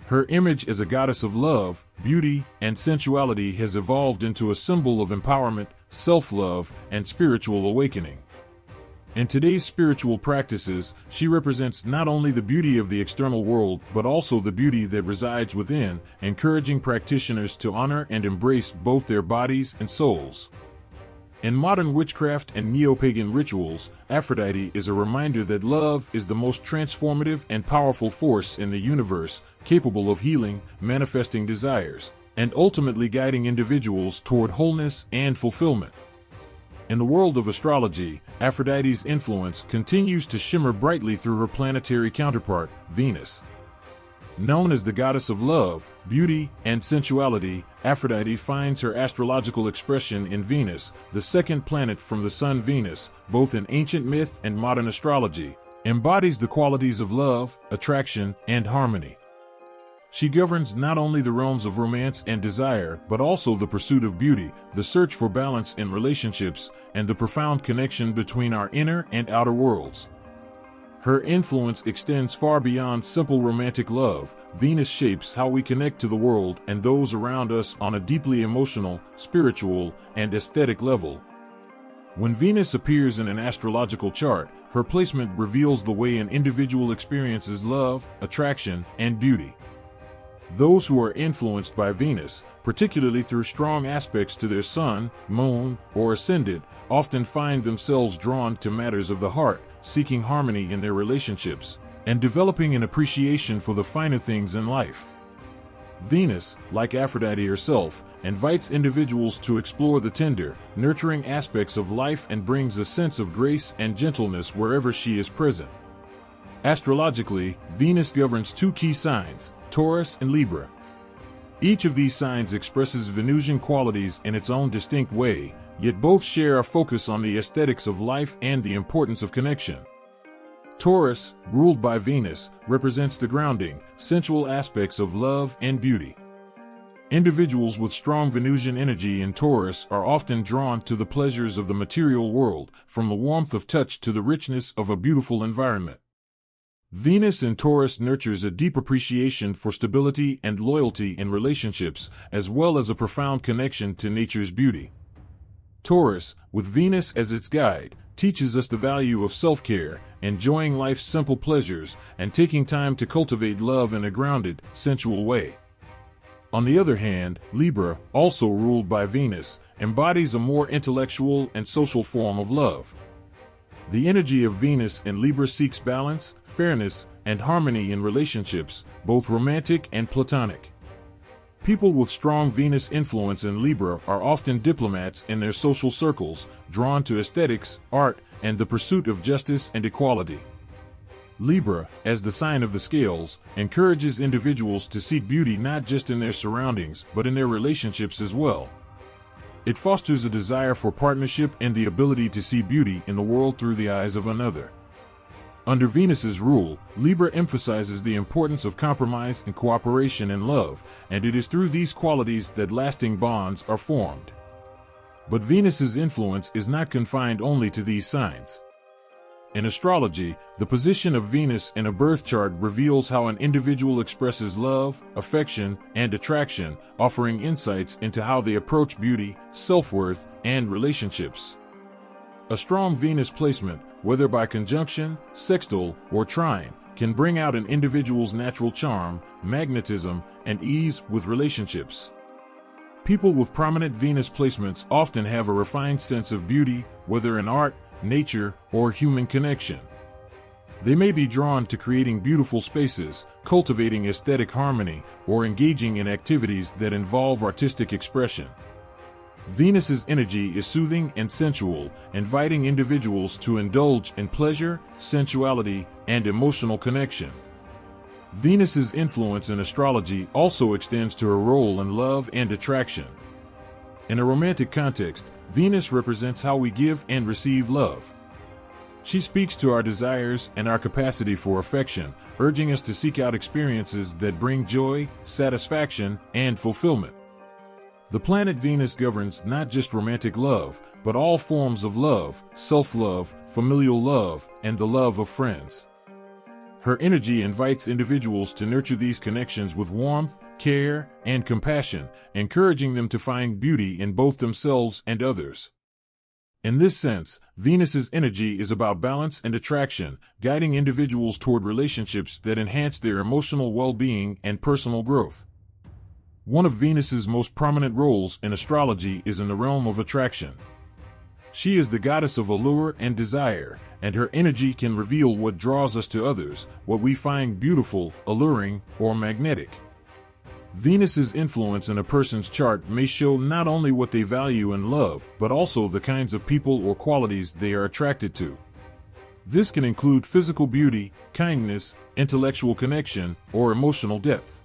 Her image as a goddess of love, beauty, and sensuality has evolved into a symbol of empowerment, self-love, and spiritual awakening. In today's spiritual practices, she represents not only the beauty of the external world but also the beauty that resides within, encouraging practitioners to honor and embrace both their bodies and souls. In modern witchcraft and neo-pagan rituals, Aphrodite is a reminder that love is the most transformative and powerful force in the universe, capable of healing, manifesting desires, and ultimately guiding individuals toward wholeness and fulfillment. In the world of astrology, Aphrodite's influence continues to shimmer brightly through her planetary counterpart, Venus. Known as the goddess of love, beauty, and sensuality, Aphrodite finds her astrological expression in Venus, the second planet from the sun. Venus, both in ancient myth and modern astrology, embodies the qualities of love, attraction, and harmony. She governs not only the realms of romance and desire, but also the pursuit of beauty, the search for balance in relationships, and the profound connection between our inner and outer worlds. Her influence extends far beyond simple romantic love. Venus shapes how we connect to the world and those around us on a deeply emotional, spiritual, and aesthetic level. When Venus appears in an astrological chart, her placement reveals the way an individual experiences love, attraction, and beauty. Those who are influenced by Venus, particularly through strong aspects to their sun, moon, or ascendant, often find themselves drawn to matters of the heart, seeking harmony in their relationships, and developing an appreciation for the finer things in life. Venus, like Aphrodite herself, invites individuals to explore the tender, nurturing aspects of life and brings a sense of grace and gentleness wherever she is present. Astrologically, Venus governs two key signs, Taurus and Libra. Each of these signs expresses Venusian qualities in its own distinct way, yet both share a focus on the aesthetics of life and the importance of connection. Taurus, ruled by Venus, represents the grounding, sensual aspects of love and beauty. Individuals with strong Venusian energy in Taurus are often drawn to the pleasures of the material world, from the warmth of touch to the richness of a beautiful environment. Venus in Taurus nurtures a deep appreciation for stability and loyalty in relationships, as well as a profound connection to nature's beauty. Taurus, with Venus as its guide, teaches us the value of self-care, enjoying life's simple pleasures, and taking time to cultivate love in a grounded, sensual way. On the other hand, Libra, also ruled by Venus, embodies a more intellectual and social form of love. The energy of Venus in Libra seeks balance, fairness, and harmony in relationships, both romantic and platonic. People with strong Venus influence in Libra are often diplomats in their social circles, drawn to aesthetics, art, and the pursuit of justice and equality. Libra, as the sign of the scales, encourages individuals to seek beauty not just in their surroundings but in their relationships as well. It fosters a desire for partnership and the ability to see beauty in the world through the eyes of another. Under Venus's rule, Libra emphasizes the importance of compromise and cooperation in love, and it is through these qualities that lasting bonds are formed. But Venus's influence is not confined only to these signs. In astrology, the position of Venus in a birth chart reveals how an individual expresses love, affection, and attraction, offering insights into how they approach beauty, self-worth, and relationships. A strong Venus placement, whether by conjunction, sextile, or trine, can bring out an individual's natural charm, magnetism, and ease with relationships. People with prominent Venus placements often have a refined sense of beauty, whether in art, nature, or human connection. They may be drawn to creating beautiful spaces, cultivating aesthetic harmony, or engaging in activities that involve artistic expression. Venus's energy is soothing and sensual, inviting individuals to indulge in pleasure, sensuality, and emotional connection. Venus's influence in astrology also extends to her role in love and attraction. In a romantic context, Venus represents how we give and receive love. She speaks to our desires and our capacity for affection, urging us to seek out experiences that bring joy, satisfaction, and fulfillment. The planet Venus governs not just romantic love, but all forms of love, self-love, familial love, and the love of friends. Her energy invites individuals to nurture these connections with warmth, care, and compassion, encouraging them to find beauty in both themselves and others. In this sense, Venus's energy is about balance and attraction, guiding individuals toward relationships that enhance their emotional well-being and personal growth. One of Venus's most prominent roles in astrology is in the realm of attraction. She is the goddess of allure and desire, and her energy can reveal what draws us to others, what we find beautiful, alluring, or magnetic. Venus's influence in a person's chart may show not only what they value and love, but also the kinds of people or qualities they are attracted to. This can include physical beauty, kindness, intellectual connection, or emotional depth.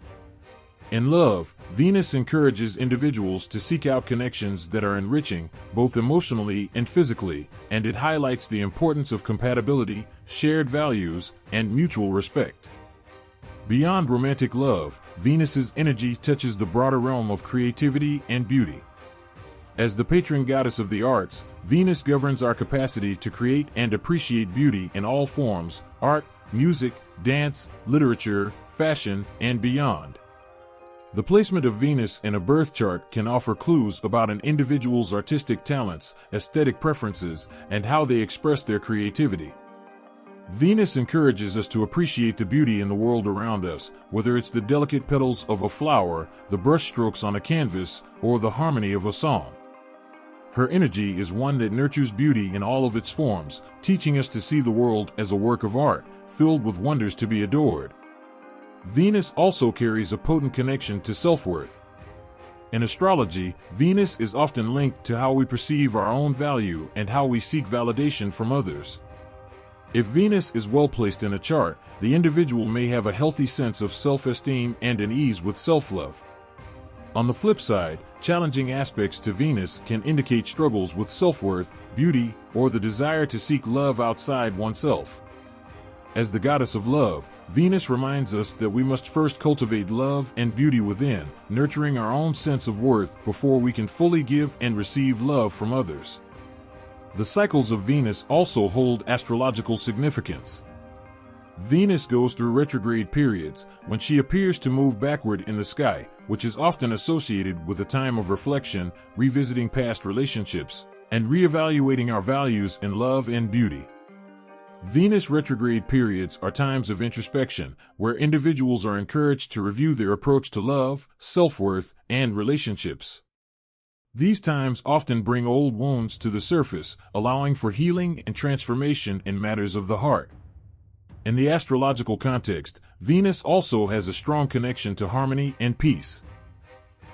In love, Venus encourages individuals to seek out connections that are enriching, both emotionally and physically, and it highlights the importance of compatibility, shared values, and mutual respect. Beyond romantic love, Venus's energy touches the broader realm of creativity and beauty. As the patron goddess of the arts, Venus governs our capacity to create and appreciate beauty in all forms: art, music, dance, literature, fashion, and beyond. The placement of Venus in a birth chart can offer clues about an individual's artistic talents, aesthetic preferences, and how they express their creativity. Venus encourages us to appreciate the beauty in the world around us, whether it's the delicate petals of a flower, the brushstrokes on a canvas, or the harmony of a song. Her energy is one that nurtures beauty in all of its forms, teaching us to see the world as a work of art, filled with wonders to be adored. Venus also carries a potent connection to self-worth. In astrology, Venus is often linked to how we perceive our own value and how we seek validation from others. If Venus is well placed in a chart, the individual may have a healthy sense of self-esteem and an ease with self-love. On the flip side, challenging aspects to Venus can indicate struggles with self-worth, beauty, or the desire to seek love outside oneself. As the goddess of love, Venus reminds us that we must first cultivate love and beauty within, nurturing our own sense of worth before we can fully give and receive love from others. The cycles of Venus also hold astrological significance. Venus goes through retrograde periods, when she appears to move backward in the sky, which is often associated with a time of reflection, revisiting past relationships, and reevaluating our values in love and beauty. Venus retrograde periods are times of introspection, where individuals are encouraged to review their approach to love, self-worth, and relationships. These times often bring old wounds to the surface, allowing for healing and transformation in matters of the heart. In the astrological context, Venus also has a strong connection to harmony and peace.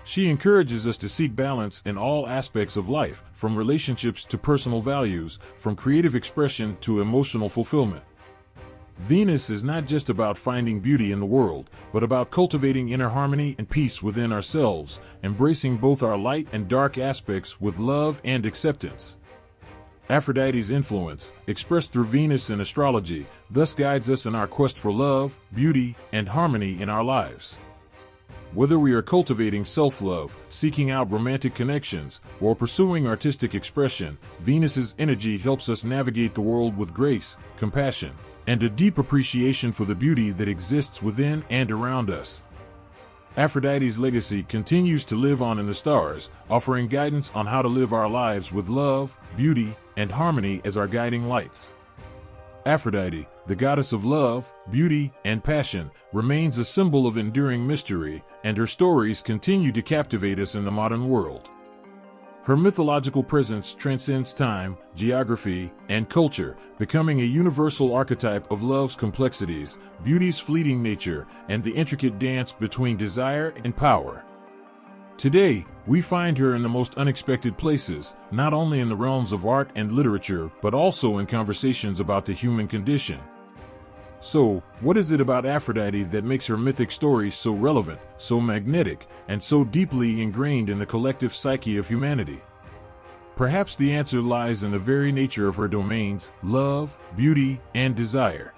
She encourages us to seek balance in all aspects of life, from relationships to personal values, from creative expression to emotional fulfillment. Venus is not just about finding beauty in the world, but about cultivating inner harmony and peace within ourselves, embracing both our light and dark aspects with love and acceptance. Aphrodite's influence, expressed through Venus in astrology, thus guides us in our quest for love, beauty, and harmony in our lives. Whether we are cultivating self-love, seeking out romantic connections, or pursuing artistic expression, Venus's energy helps us navigate the world with grace, compassion, and a deep appreciation for the beauty that exists within and around us. Aphrodite's legacy continues to live on in the stars, offering guidance on how to live our lives with love, beauty, and harmony as our guiding lights. Aphrodite, the goddess of love, beauty, and passion, remains a symbol of enduring mystery, and her stories continue to captivate us in the modern world. Her mythological presence transcends time, geography, and culture, becoming a universal archetype of love's complexities, beauty's fleeting nature, and the intricate dance between desire and power. Today, we find her in the most unexpected places, not only in the realms of art and literature, but also in conversations about the human condition. So, what is it about Aphrodite that makes her mythic stories so relevant, so magnetic, and so deeply ingrained in the collective psyche of humanity? Perhaps the answer lies in the very nature of her domains: love, beauty, and desire.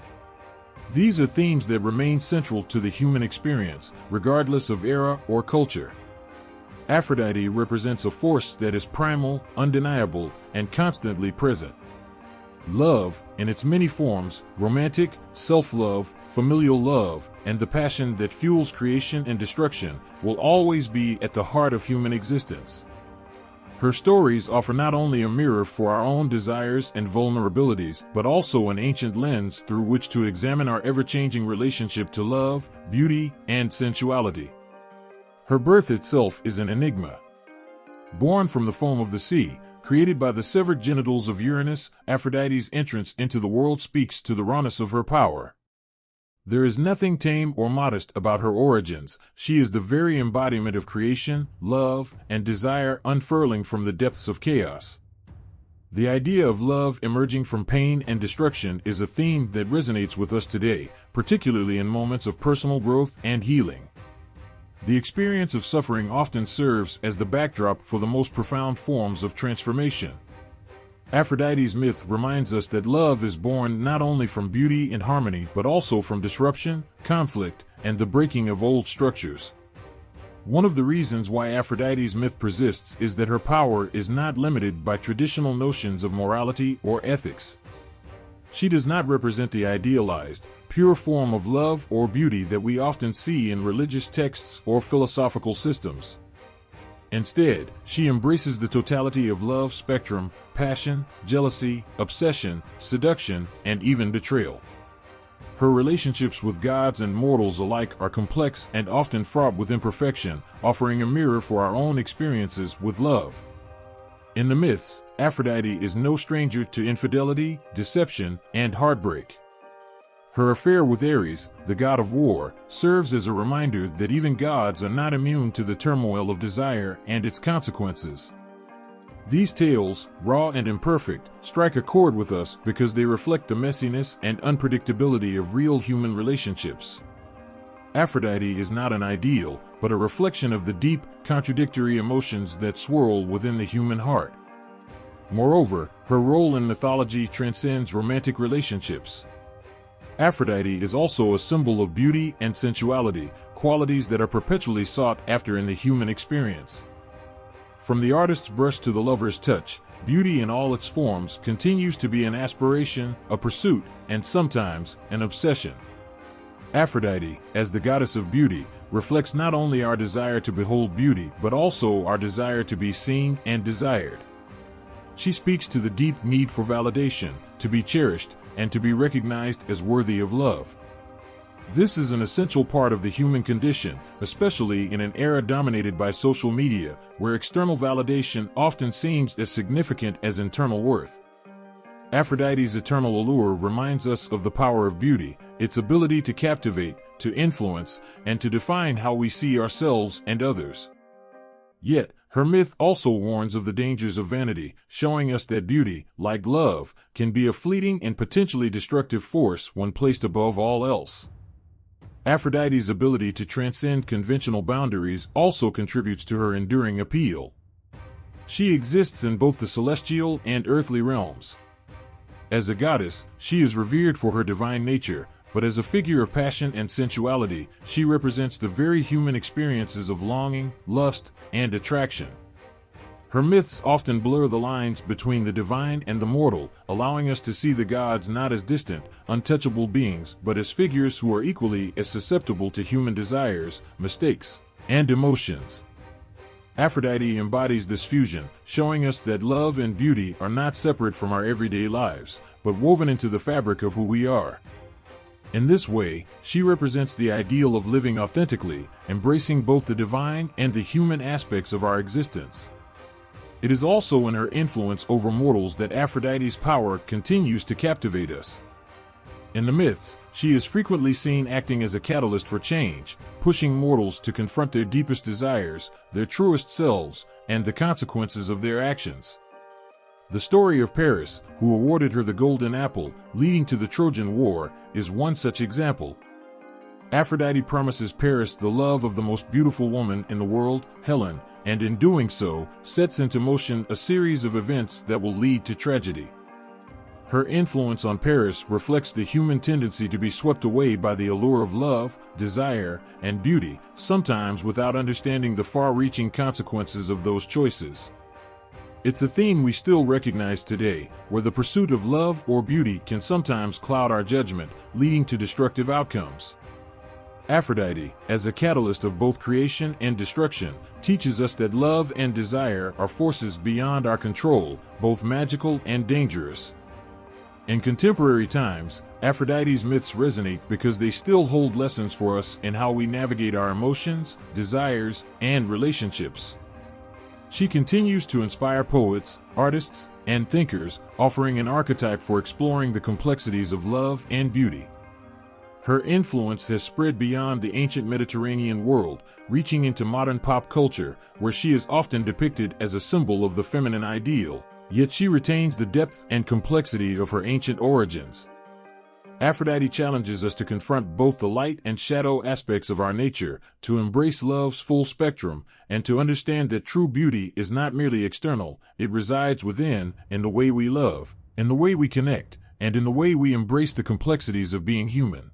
These are themes that remain central to the human experience, regardless of era or culture. Aphrodite represents a force that is primal, undeniable, and constantly present. Love, in its many forms, romantic, self-love, familial love, and the passion that fuels creation and destruction, will always be at the heart of human existence. Her stories offer not only a mirror for our own desires and vulnerabilities, but also an ancient lens through which to examine our ever-changing relationship to love, beauty, and sensuality. Her birth itself is an enigma. Born from the foam of the sea, created by the severed genitals of Uranus, Aphrodite's entrance into the world speaks to the rawness of her power. There is nothing tame or modest about her origins. She is the very embodiment of creation, love, and desire unfurling from the depths of chaos. The idea of love emerging from pain and destruction is a theme that resonates with us today, particularly in moments of personal growth and healing. The experience of suffering often serves as the backdrop for the most profound forms of transformation. Aphrodite's myth reminds us that love is born not only from beauty and harmony, but also from disruption, conflict, and the breaking of old structures. One of the reasons why Aphrodite's myth persists is that her power is not limited by traditional notions of morality or ethics. She does not represent the idealized, pure form of love or beauty that we often see in religious texts or philosophical systems. Instead, she embraces the totality of love's spectrum: passion, jealousy, obsession, seduction, and even betrayal. Her relationships with gods and mortals alike are complex and often fraught with imperfection, offering a mirror for our own experiences with love. In the myths, Aphrodite is no stranger to infidelity, deception, and heartbreak. Her affair with Ares, the god of war, serves as a reminder that even gods are not immune to the turmoil of desire and its consequences. These tales, raw and imperfect, strike a chord with us because they reflect the messiness and unpredictability of real human relationships. Aphrodite is not an ideal, but a reflection of the deep, contradictory emotions that swirl within the human heart. Moreover, her role in mythology transcends romantic relationships. Aphrodite is also a symbol of beauty and sensuality, qualities that are perpetually sought after in the human experience. From the artist's brush to the lover's touch, beauty in all its forms continues to be an aspiration, a pursuit, and sometimes an obsession. Aphrodite, as the goddess of beauty, reflects not only our desire to behold beauty, but also our desire to be seen and desired. She speaks to the deep need for validation, to be cherished, and to be recognized as worthy of love. This is an essential part of the human condition, especially in an era dominated by social media, where external validation often seems as significant as internal worth. Aphrodite's eternal allure reminds us of the power of beauty, its ability to captivate, to influence, and to define how we see ourselves and others. Yet, her myth also warns of the dangers of vanity, showing us that beauty, like love, can be a fleeting and potentially destructive force when placed above all else. Aphrodite's ability to transcend conventional boundaries also contributes to her enduring appeal. She exists in both the celestial and earthly realms. As a goddess, she is revered for her divine nature, but as a figure of passion and sensuality, she represents the very human experiences of longing, lust, and attraction. Her myths often blur the lines between the divine and the mortal, allowing us to see the gods not as distant, untouchable beings, but as figures who are equally as susceptible to human desires, mistakes, and emotions. Aphrodite embodies this fusion, showing us that love and beauty are not separate from our everyday lives, but woven into the fabric of who we are. In this way, she represents the ideal of living authentically, embracing both the divine and the human aspects of our existence. It is also in her influence over mortals that Aphrodite's power continues to captivate us. In the myths, she is frequently seen acting as a catalyst for change, pushing mortals to confront their deepest desires, their truest selves, and the consequences of their actions. The story of Paris, who awarded her the golden apple, leading to the Trojan War, is one such example. Aphrodite promises Paris the love of the most beautiful woman in the world, Helen, and in doing so, sets into motion a series of events that will lead to tragedy. Her influence on Paris reflects the human tendency to be swept away by the allure of love, desire, and beauty, sometimes without understanding the far-reaching consequences of those choices. It's a theme we still recognize today, where the pursuit of love or beauty can sometimes cloud our judgment, leading to destructive outcomes. Aphrodite, as a catalyst of both creation and destruction, teaches us that love and desire are forces beyond our control, both magical and dangerous. In contemporary times, Aphrodite's myths resonate because they still hold lessons for us in how we navigate our emotions, desires, and relationships. She continues to inspire poets, artists, and thinkers, offering an archetype for exploring the complexities of love and beauty. Her influence has spread beyond the ancient Mediterranean world, reaching into modern pop culture, where she is often depicted as a symbol of the feminine ideal, yet she retains the depth and complexity of her ancient origins. Aphrodite challenges us to confront both the light and shadow aspects of our nature, to embrace love's full spectrum, and to understand that true beauty is not merely external, it resides within, in the way we love, in the way we connect, and in the way we embrace the complexities of being human.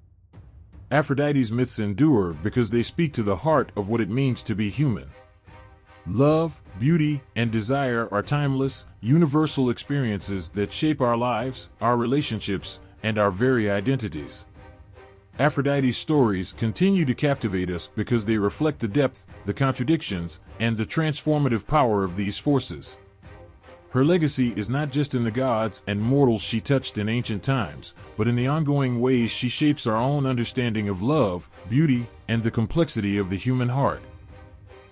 Aphrodite's myths endure because they speak to the heart of what it means to be human. Love, beauty, and desire are timeless, universal experiences that shape our lives, our relationships, and our very identities. Aphrodite's stories continue to captivate us because they reflect the depth, the contradictions, and the transformative power of these forces. Her legacy is not just in the gods and mortals she touched in ancient times, but in the ongoing ways she shapes our own understanding of love, beauty, and the complexity of the human heart.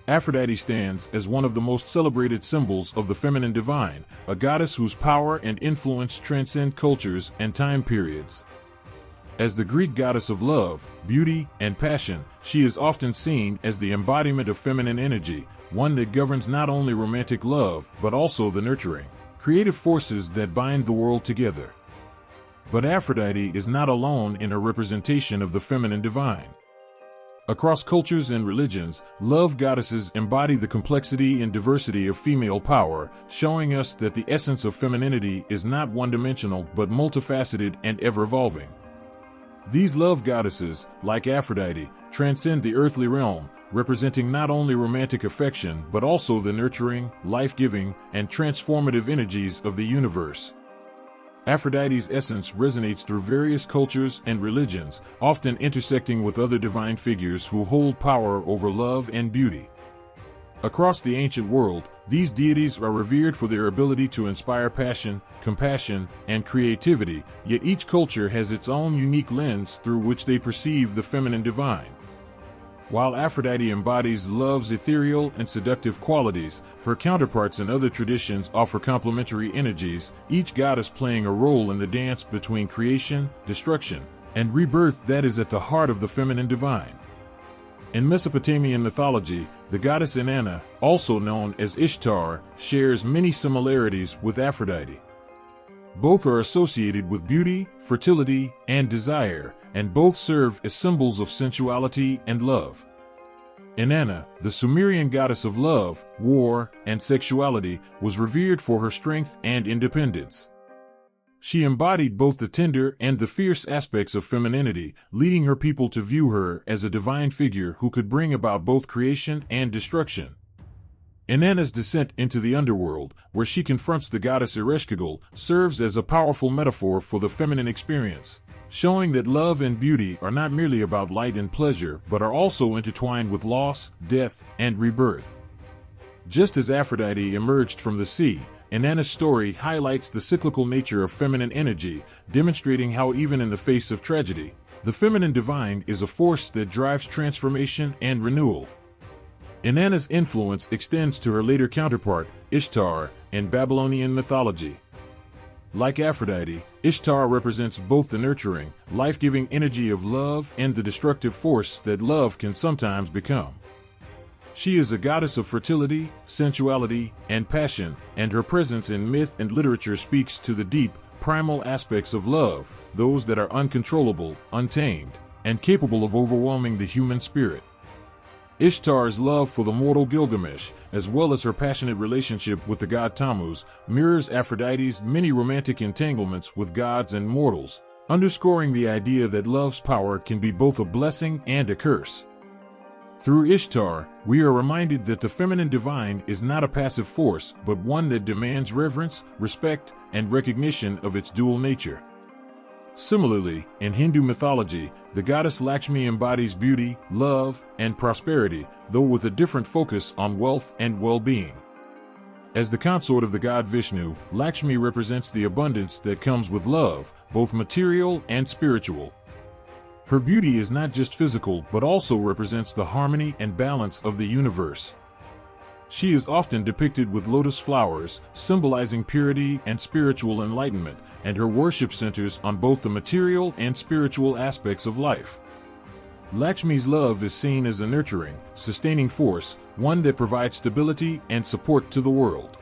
Aphrodite stands as one of the most celebrated symbols of the feminine divine, a goddess whose power and influence transcend cultures and time periods. As the Greek goddess of love, beauty, and passion, she is often seen as the embodiment of feminine energy, one that governs not only romantic love but also the nurturing, creative forces that bind the world together. But Aphrodite is not alone in her representation of the feminine divine. Across cultures and religions, love goddesses embody the complexity and diversity of female power, showing us that the essence of femininity is not one-dimensional but multifaceted and ever-evolving. These love goddesses, like Aphrodite, transcend the earthly realm, representing not only romantic affection but also the nurturing, life-giving, and transformative energies of the universe. Aphrodite's essence resonates through various cultures and religions, often intersecting with other divine figures who hold power over love and beauty. Across the ancient world, these deities are revered for their ability to inspire passion, compassion, and creativity, yet each culture has its own unique lens through which they perceive the feminine divine. While Aphrodite embodies love's ethereal and seductive qualities, her counterparts in other traditions offer complementary energies, each goddess playing a role in the dance between creation, destruction, and rebirth that is at the heart of the feminine divine. In Mesopotamian mythology, the goddess Inanna, also known as Ishtar, shares many similarities with Aphrodite. Both are associated with beauty, fertility, and desire, and both serve as symbols of sensuality and love. Inanna, the Sumerian goddess of love, war, and sexuality, was revered for her strength and independence. She embodied both the tender and the fierce aspects of femininity, leading her people to view her as a divine figure who could bring about both creation and destruction. Inanna's descent into the underworld, where she confronts the goddess irresistible, serves as a powerful metaphor for the feminine experience, showing that love and beauty are not merely about light and pleasure, but are also intertwined with loss, death, and rebirth. Just as Aphrodite emerged from the sea, Inanna's story highlights the cyclical nature of feminine energy, demonstrating how even in the face of tragedy, the feminine divine is a force that drives transformation and renewal. Inanna's influence extends to her later counterpart, Ishtar, in Babylonian mythology. Like Aphrodite, Ishtar represents both the nurturing, life-giving energy of love and the destructive force that love can sometimes become. She is a goddess of fertility, sensuality, and passion, and her presence in myth and literature speaks to the deep, primal aspects of love, those that are uncontrollable, untamed, and capable of overwhelming the human spirit. Ishtar's love for the mortal Gilgamesh, as well as her passionate relationship with the god Tammuz, mirrors Aphrodite's many romantic entanglements with gods and mortals, underscoring the idea that love's power can be both a blessing and a curse. Through Ishtar, we are reminded that the feminine divine is not a passive force, but one that demands reverence, respect, and recognition of its dual nature. Similarly, in Hindu mythology, the goddess Lakshmi embodies beauty, love, and prosperity, though with a different focus on wealth and well-being. As the consort of the god Vishnu, Lakshmi represents the abundance that comes with love, both material and spiritual. Her beauty is not just physical but also represents the harmony and balance of the universe. She is often depicted with lotus flowers, symbolizing purity and spiritual enlightenment, and her worship centers on both the material and spiritual aspects of life. Lakshmi's love is seen as a nurturing, sustaining force, one that provides stability and support to the world.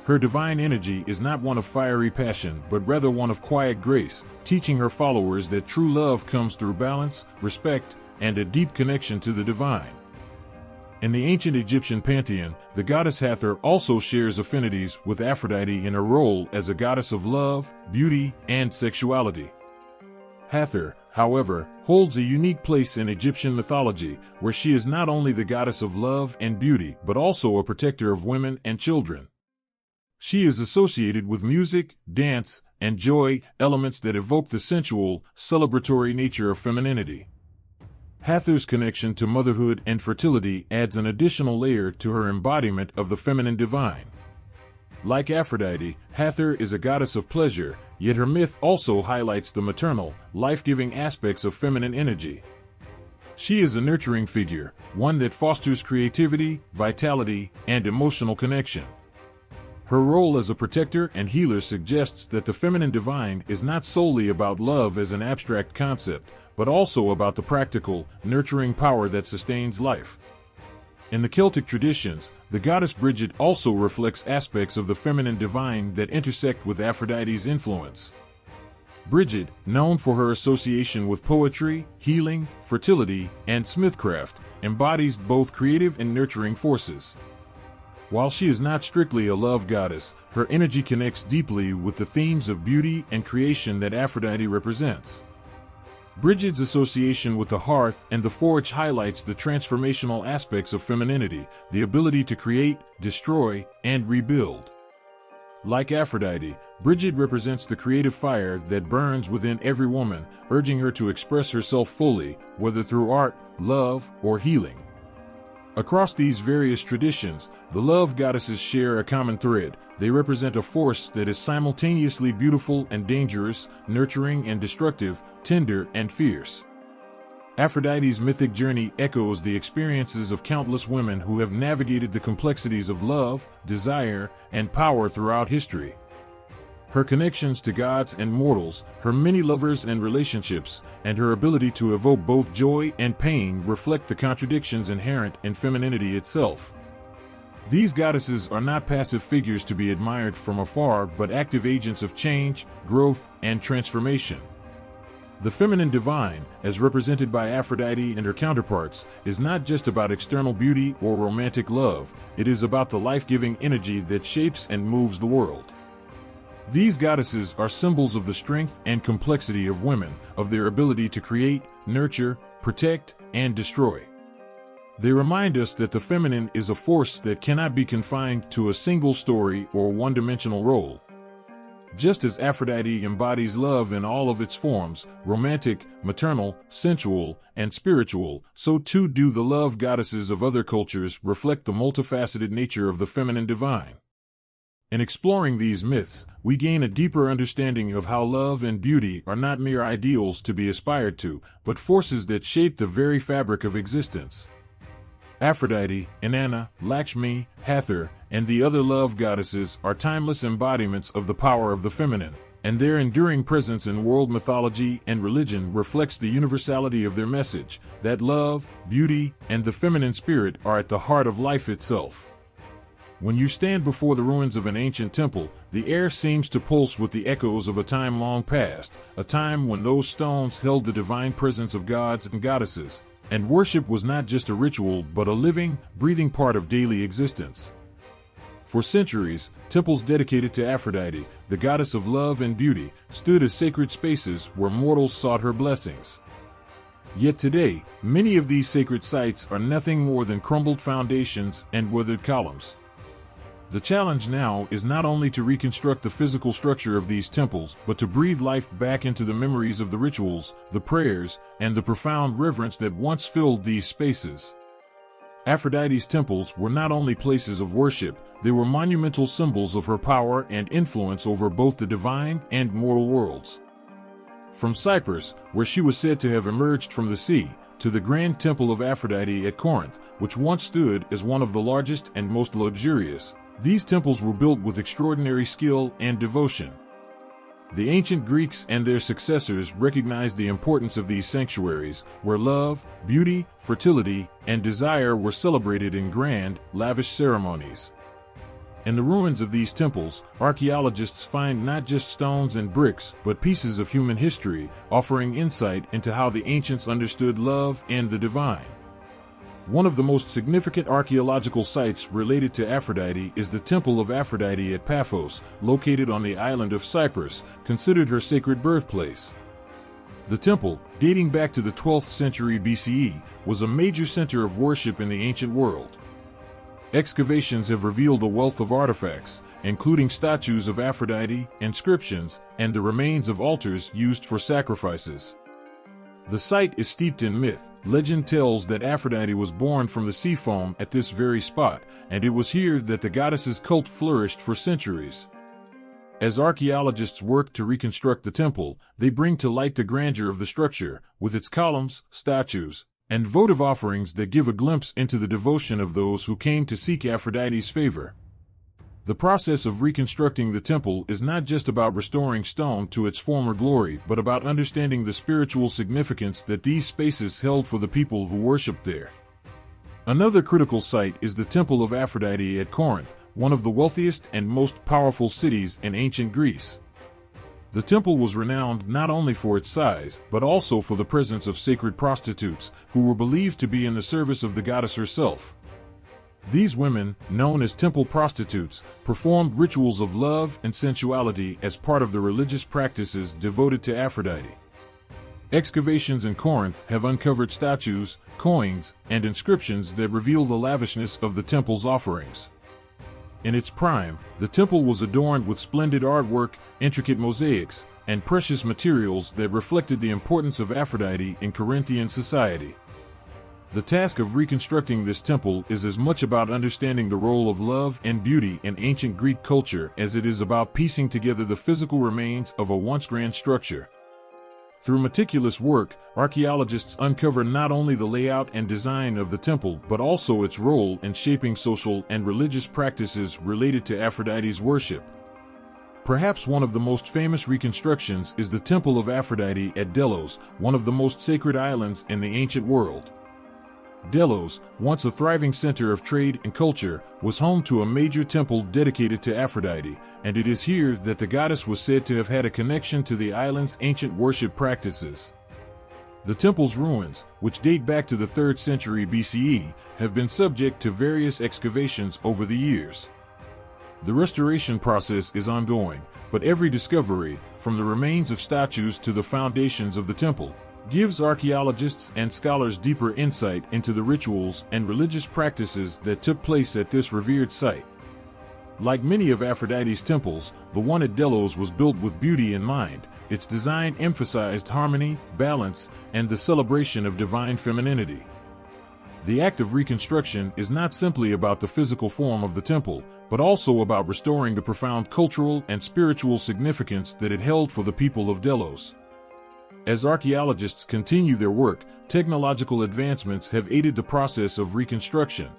Her divine energy is not one of fiery passion, but rather one of quiet grace, teaching her followers that true love comes through balance, respect, and a deep connection to the divine. In the ancient Egyptian pantheon, the goddess Hathor also shares affinities with Aphrodite in her role as a goddess of love, beauty, and sexuality. Hathor, however, holds a unique place in Egyptian mythology, where she is not only the goddess of love and beauty, but also a protector of women and children. She is associated with music, dance, and joy, elements that evoke the sensual, celebratory nature of femininity. Hathor's connection to motherhood and fertility adds an additional layer to her embodiment of the feminine divine. Like Aphrodite, Hathor is a goddess of pleasure, yet her myth also highlights the maternal, life-giving aspects of feminine energy. She is a nurturing figure, one that fosters creativity, vitality, and emotional connection. Her role as a protector and healer suggests that the feminine divine is not solely about love as an abstract concept, but also about the practical, nurturing power that sustains life. In the Celtic traditions, the goddess Brigid also reflects aspects of the feminine divine that intersect with Aphrodite's influence. Brigid, known for her association with poetry, healing, fertility, and smithcraft, embodies both creative and nurturing forces. While she is not strictly a love goddess, her energy connects deeply with the themes of beauty and creation that Aphrodite represents. Brigid's association with the hearth and the forge highlights the transformational aspects of femininity, the ability to create, destroy, and rebuild. Like Aphrodite, Brigid represents the creative fire that burns within every woman, urging her to express herself fully, whether through art, love, or healing. Across these various traditions, the love goddesses share a common thread. They represent a force that is simultaneously beautiful and dangerous, nurturing and destructive, tender and fierce. Aphrodite's mythic journey echoes the experiences of countless women who have navigated the complexities of love, desire, and power throughout history. Her connections to gods and mortals, her many lovers and relationships, and her ability to evoke both joy and pain reflect the contradictions inherent in femininity itself. These goddesses are not passive figures to be admired from afar, but active agents of change, growth, and transformation. The feminine divine, as represented by Aphrodite and her counterparts, is not just about external beauty or romantic love, it is about the life-giving energy that shapes and moves the world. These goddesses are symbols of the strength and complexity of women, of their ability to create, nurture, protect, and destroy. They remind us that the feminine is a force that cannot be confined to a single story or one-dimensional role. Just as Aphrodite embodies love in all of its forms, romantic, maternal, sensual, and spiritual, so too do the love goddesses of other cultures reflect the multifaceted nature of the feminine divine. In exploring these myths, we gain a deeper understanding of how love and beauty are not mere ideals to be aspired to, but forces that shape the very fabric of existence. Aphrodite, Inanna, Lakshmi, Hathor, and the other love goddesses are timeless embodiments of the power of the feminine, and their enduring presence in world mythology and religion reflects the universality of their message, that love, beauty, and the feminine spirit are at the heart of life itself. When you stand before the ruins of an ancient temple, the air seems to pulse with the echoes of a time long past, a time when those stones held the divine presence of gods and goddesses, and worship was not just a ritual but a living, breathing part of daily existence. For centuries, temples dedicated to Aphrodite, the goddess of love and beauty, stood as sacred spaces where mortals sought her blessings. Yet today, many of these sacred sites are nothing more than crumbled foundations and withered columns. The challenge now is not only to reconstruct the physical structure of these temples, but to breathe life back into the memories of the rituals, the prayers, and the profound reverence that once filled these spaces. Aphrodite's temples were not only places of worship, they were monumental symbols of her power and influence over both the divine and mortal worlds. From Cyprus, where she was said to have emerged from the sea, to the grand temple of Aphrodite at Corinth, which once stood as one of the largest and most luxurious, these temples were built with extraordinary skill and devotion. The ancient Greeks and their successors recognized the importance of these sanctuaries, where love, beauty, fertility, and desire were celebrated in grand, lavish ceremonies. In the ruins of these temples, archaeologists find not just stones and bricks, but pieces of human history, offering insight into how the ancients understood love and the divine. One of the most significant archaeological sites related to Aphrodite is the Temple of Aphrodite at Paphos, located on the island of Cyprus, considered her sacred birthplace. The temple, dating back to the 12th century BCE, was a major center of worship in the ancient world. Excavations have revealed a wealth of artifacts, including statues of Aphrodite, inscriptions, and the remains of altars used for sacrifices. The site is steeped in myth. Legend tells that Aphrodite was born from the sea foam at this very spot, and it was here that the goddess's cult flourished for centuries. As archaeologists work to reconstruct the temple, they bring to light the grandeur of the structure, with its columns, statues, and votive offerings that give a glimpse into the devotion of those who came to seek Aphrodite's favor. The process of reconstructing the temple is not just about restoring stone to its former glory, but about understanding the spiritual significance that these spaces held for the people who worshipped there. Another critical site is the Temple of Aphrodite at Corinth, one of the wealthiest and most powerful cities in ancient Greece. The temple was renowned not only for its size, but also for the presence of sacred prostitutes, who were believed to be in the service of the goddess herself. These women, known as temple prostitutes, performed rituals of love and sensuality as part of the religious practices devoted to Aphrodite. Excavations in Corinth have uncovered statues, coins, and inscriptions that reveal the lavishness of the temple's offerings. In its prime, the temple was adorned with splendid artwork, intricate mosaics, and precious materials that reflected the importance of Aphrodite in Corinthian society. The task of reconstructing this temple is as much about understanding the role of love and beauty in ancient Greek culture as it is about piecing together the physical remains of a once grand structure. Through meticulous work, archaeologists uncover not only the layout and design of the temple but also its role in shaping social and religious practices related to Aphrodite's worship. Perhaps one of the most famous reconstructions is the Temple of Aphrodite at Delos, one of the most sacred islands in the ancient world. Delos, once a thriving center of trade and culture, was home to a major temple dedicated to Aphrodite, and it is here that the goddess was said to have had a connection to the island's ancient worship practices. The temple's ruins, which date back to the 3rd century BCE, have been subject to various excavations over the years. The restoration process is ongoing, but every discovery, from the remains of statues to the foundations of the temple, gives archaeologists and scholars deeper insight into the rituals and religious practices that took place at this revered site. Like many of Aphrodite's temples, the one at Delos was built with beauty in mind. Its design emphasized harmony, balance, and the celebration of divine femininity. The act of reconstruction is not simply about the physical form of the temple, but also about restoring the profound cultural and spiritual significance that it held for the people of Delos. As archaeologists continue their work, technological advancements have aided the process of reconstruction.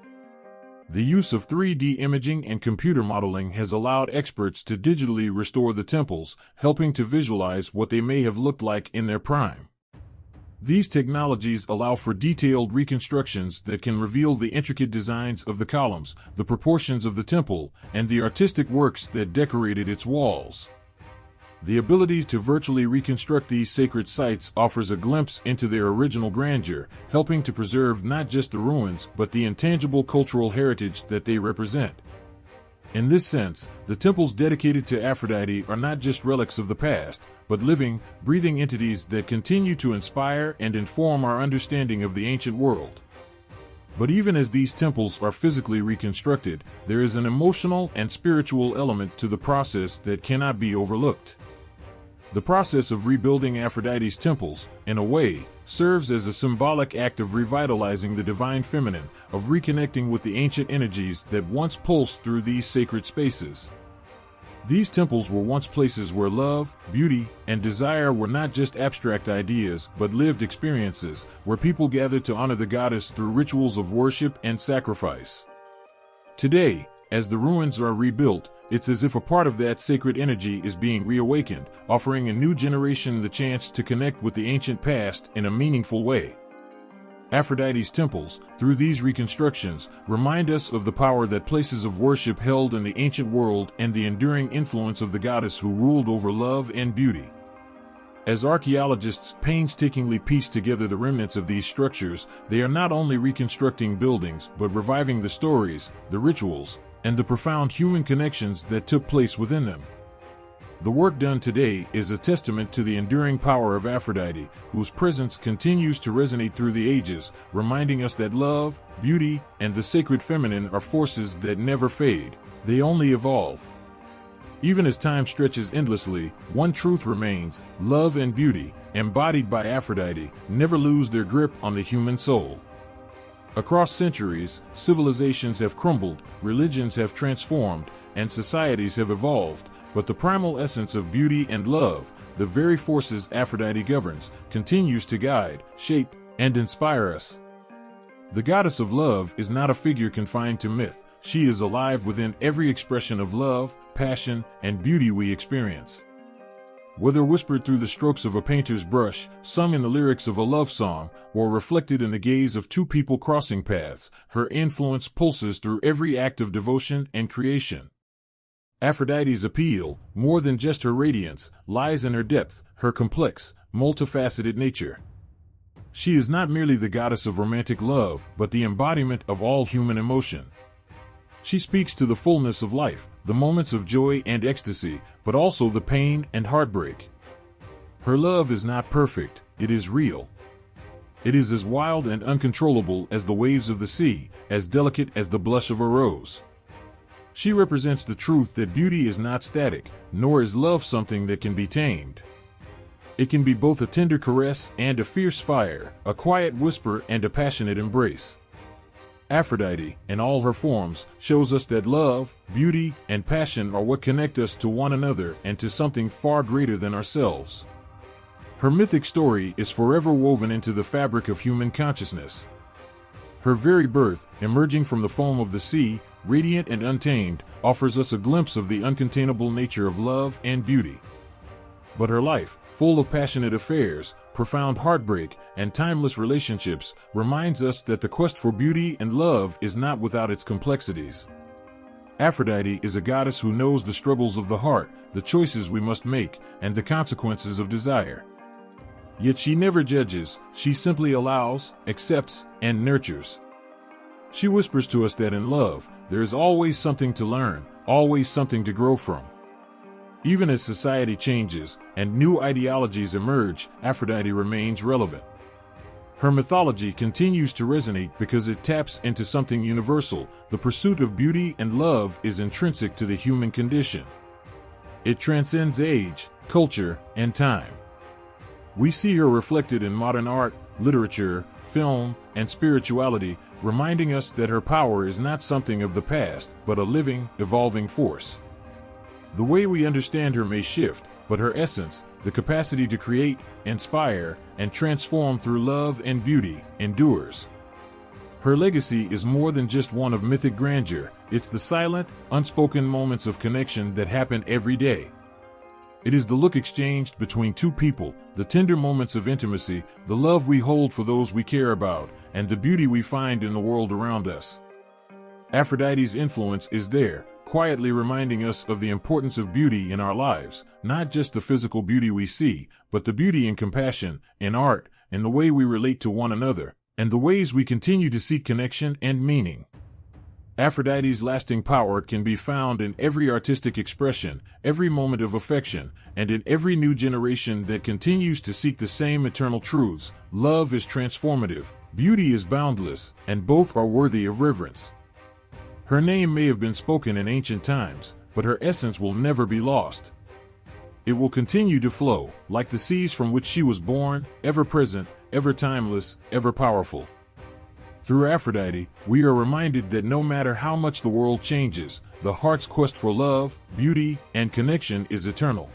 The use of 3D imaging and computer modeling has allowed experts to digitally restore the temples, helping to visualize what they may have looked like in their prime. These technologies allow for detailed reconstructions that can reveal the intricate designs of the columns, the proportions of the temple, and the artistic works that decorated its walls. The ability to virtually reconstruct these sacred sites offers a glimpse into their original grandeur, helping to preserve not just the ruins but the intangible cultural heritage that they represent. In this sense, the temples dedicated to Aphrodite are not just relics of the past, but living, breathing entities that continue to inspire and inform our understanding of the ancient world. But even as these temples are physically reconstructed, there is an emotional and spiritual element to the process that cannot be overlooked. The process of rebuilding Aphrodite's temples, in a way, serves as a symbolic act of revitalizing the divine feminine, of reconnecting with the ancient energies that once pulsed through these sacred spaces. These temples were once places where love, beauty, and desire were not just abstract ideas but lived experiences, where people gathered to honor the goddess through rituals of worship and sacrifice. Today, as the ruins are rebuilt, it's as if a part of that sacred energy is being reawakened, offering a new generation the chance to connect with the ancient past in a meaningful way. Aphrodite's temples, through these reconstructions, remind us of the power that places of worship held in the ancient world and the enduring influence of the goddess who ruled over love and beauty. As archaeologists painstakingly piece together the remnants of these structures, they are not only reconstructing buildings but reviving the stories, the rituals, and the profound human connections that took place within them. The work done today is a testament to the enduring power of Aphrodite, whose presence continues to resonate through the ages, reminding us that love, beauty, and the sacred feminine are forces that never fade, they only evolve. Even as time stretches endlessly, one truth remains: love and beauty, embodied by Aphrodite, never lose their grip on the human soul. Across centuries, civilizations have crumbled, religions have transformed, and societies have evolved, but the primal essence of beauty and love, the very forces Aphrodite governs, continues to guide, shape, and inspire us. The goddess of love is not a figure confined to myth. She is alive within every expression of love, passion, and beauty we experience. Whether whispered through the strokes of a painter's brush, sung in the lyrics of a love song, or reflected in the gaze of two people crossing paths, her influence pulses through every act of devotion and creation. Aphrodite's appeal, more than just her radiance, lies in her depth, her complex, multifaceted nature. She is not merely the goddess of romantic love, but the embodiment of all human emotion. She speaks to the fullness of life, the moments of joy and ecstasy, but also the pain and heartbreak. Her love is not perfect, it is real. It is as wild and uncontrollable as the waves of the sea, as delicate as the blush of a rose. She represents the truth that beauty is not static, nor is love something that can be tamed. It can be both a tender caress and a fierce fire, a quiet whisper and a passionate embrace. Aphrodite, in all her forms, shows us that love, beauty, and passion are what connect us to one another and to something far greater than ourselves. Her mythic story is forever woven into the fabric of human consciousness. Her very birth, emerging from the foam of the sea, radiant and untamed, offers us a glimpse of the uncontainable nature of love and beauty. But her life, full of passionate affairs, profound heartbreak, and timeless relationships, reminds us that the quest for beauty and love is not without its complexities. Aphrodite is a goddess who knows the struggles of the heart, the choices we must make, and the consequences of desire. Yet she never judges, she simply allows, accepts, and nurtures. She whispers to us that in love, there is always something to learn, always something to grow from. Even as society changes and new ideologies emerge, Aphrodite remains relevant. Her mythology continues to resonate because it taps into something universal. The pursuit of beauty and love is intrinsic to the human condition. It transcends age, culture, and time. We see her reflected in modern art, literature, film, and spirituality, reminding us that her power is not something of the past, but a living, evolving force. The way we understand her may shift, but her essence, the capacity to create, inspire, and transform through love and beauty, endures. Her legacy is more than just one of mythic grandeur, it's the silent, unspoken moments of connection that happen every day. It is the look exchanged between two people, the tender moments of intimacy, the love we hold for those we care about, and the beauty we find in the world around us. Aphrodite's influence is there, quietly reminding us of the importance of beauty in our lives, not just the physical beauty we see, but the beauty in compassion, in art, in the way we relate to one another, and the ways we continue to seek connection and meaning. Aphrodite's lasting power can be found in every artistic expression, every moment of affection, and in every new generation that continues to seek the same eternal truths. Love is transformative, beauty is boundless, and both are worthy of reverence. Her name may have been spoken in ancient times, but her essence will never be lost. It will continue to flow, like the seas from which she was born, ever present, ever timeless, ever powerful. Through Aphrodite, we are reminded that no matter how much the world changes, the heart's quest for love, beauty, and connection is eternal.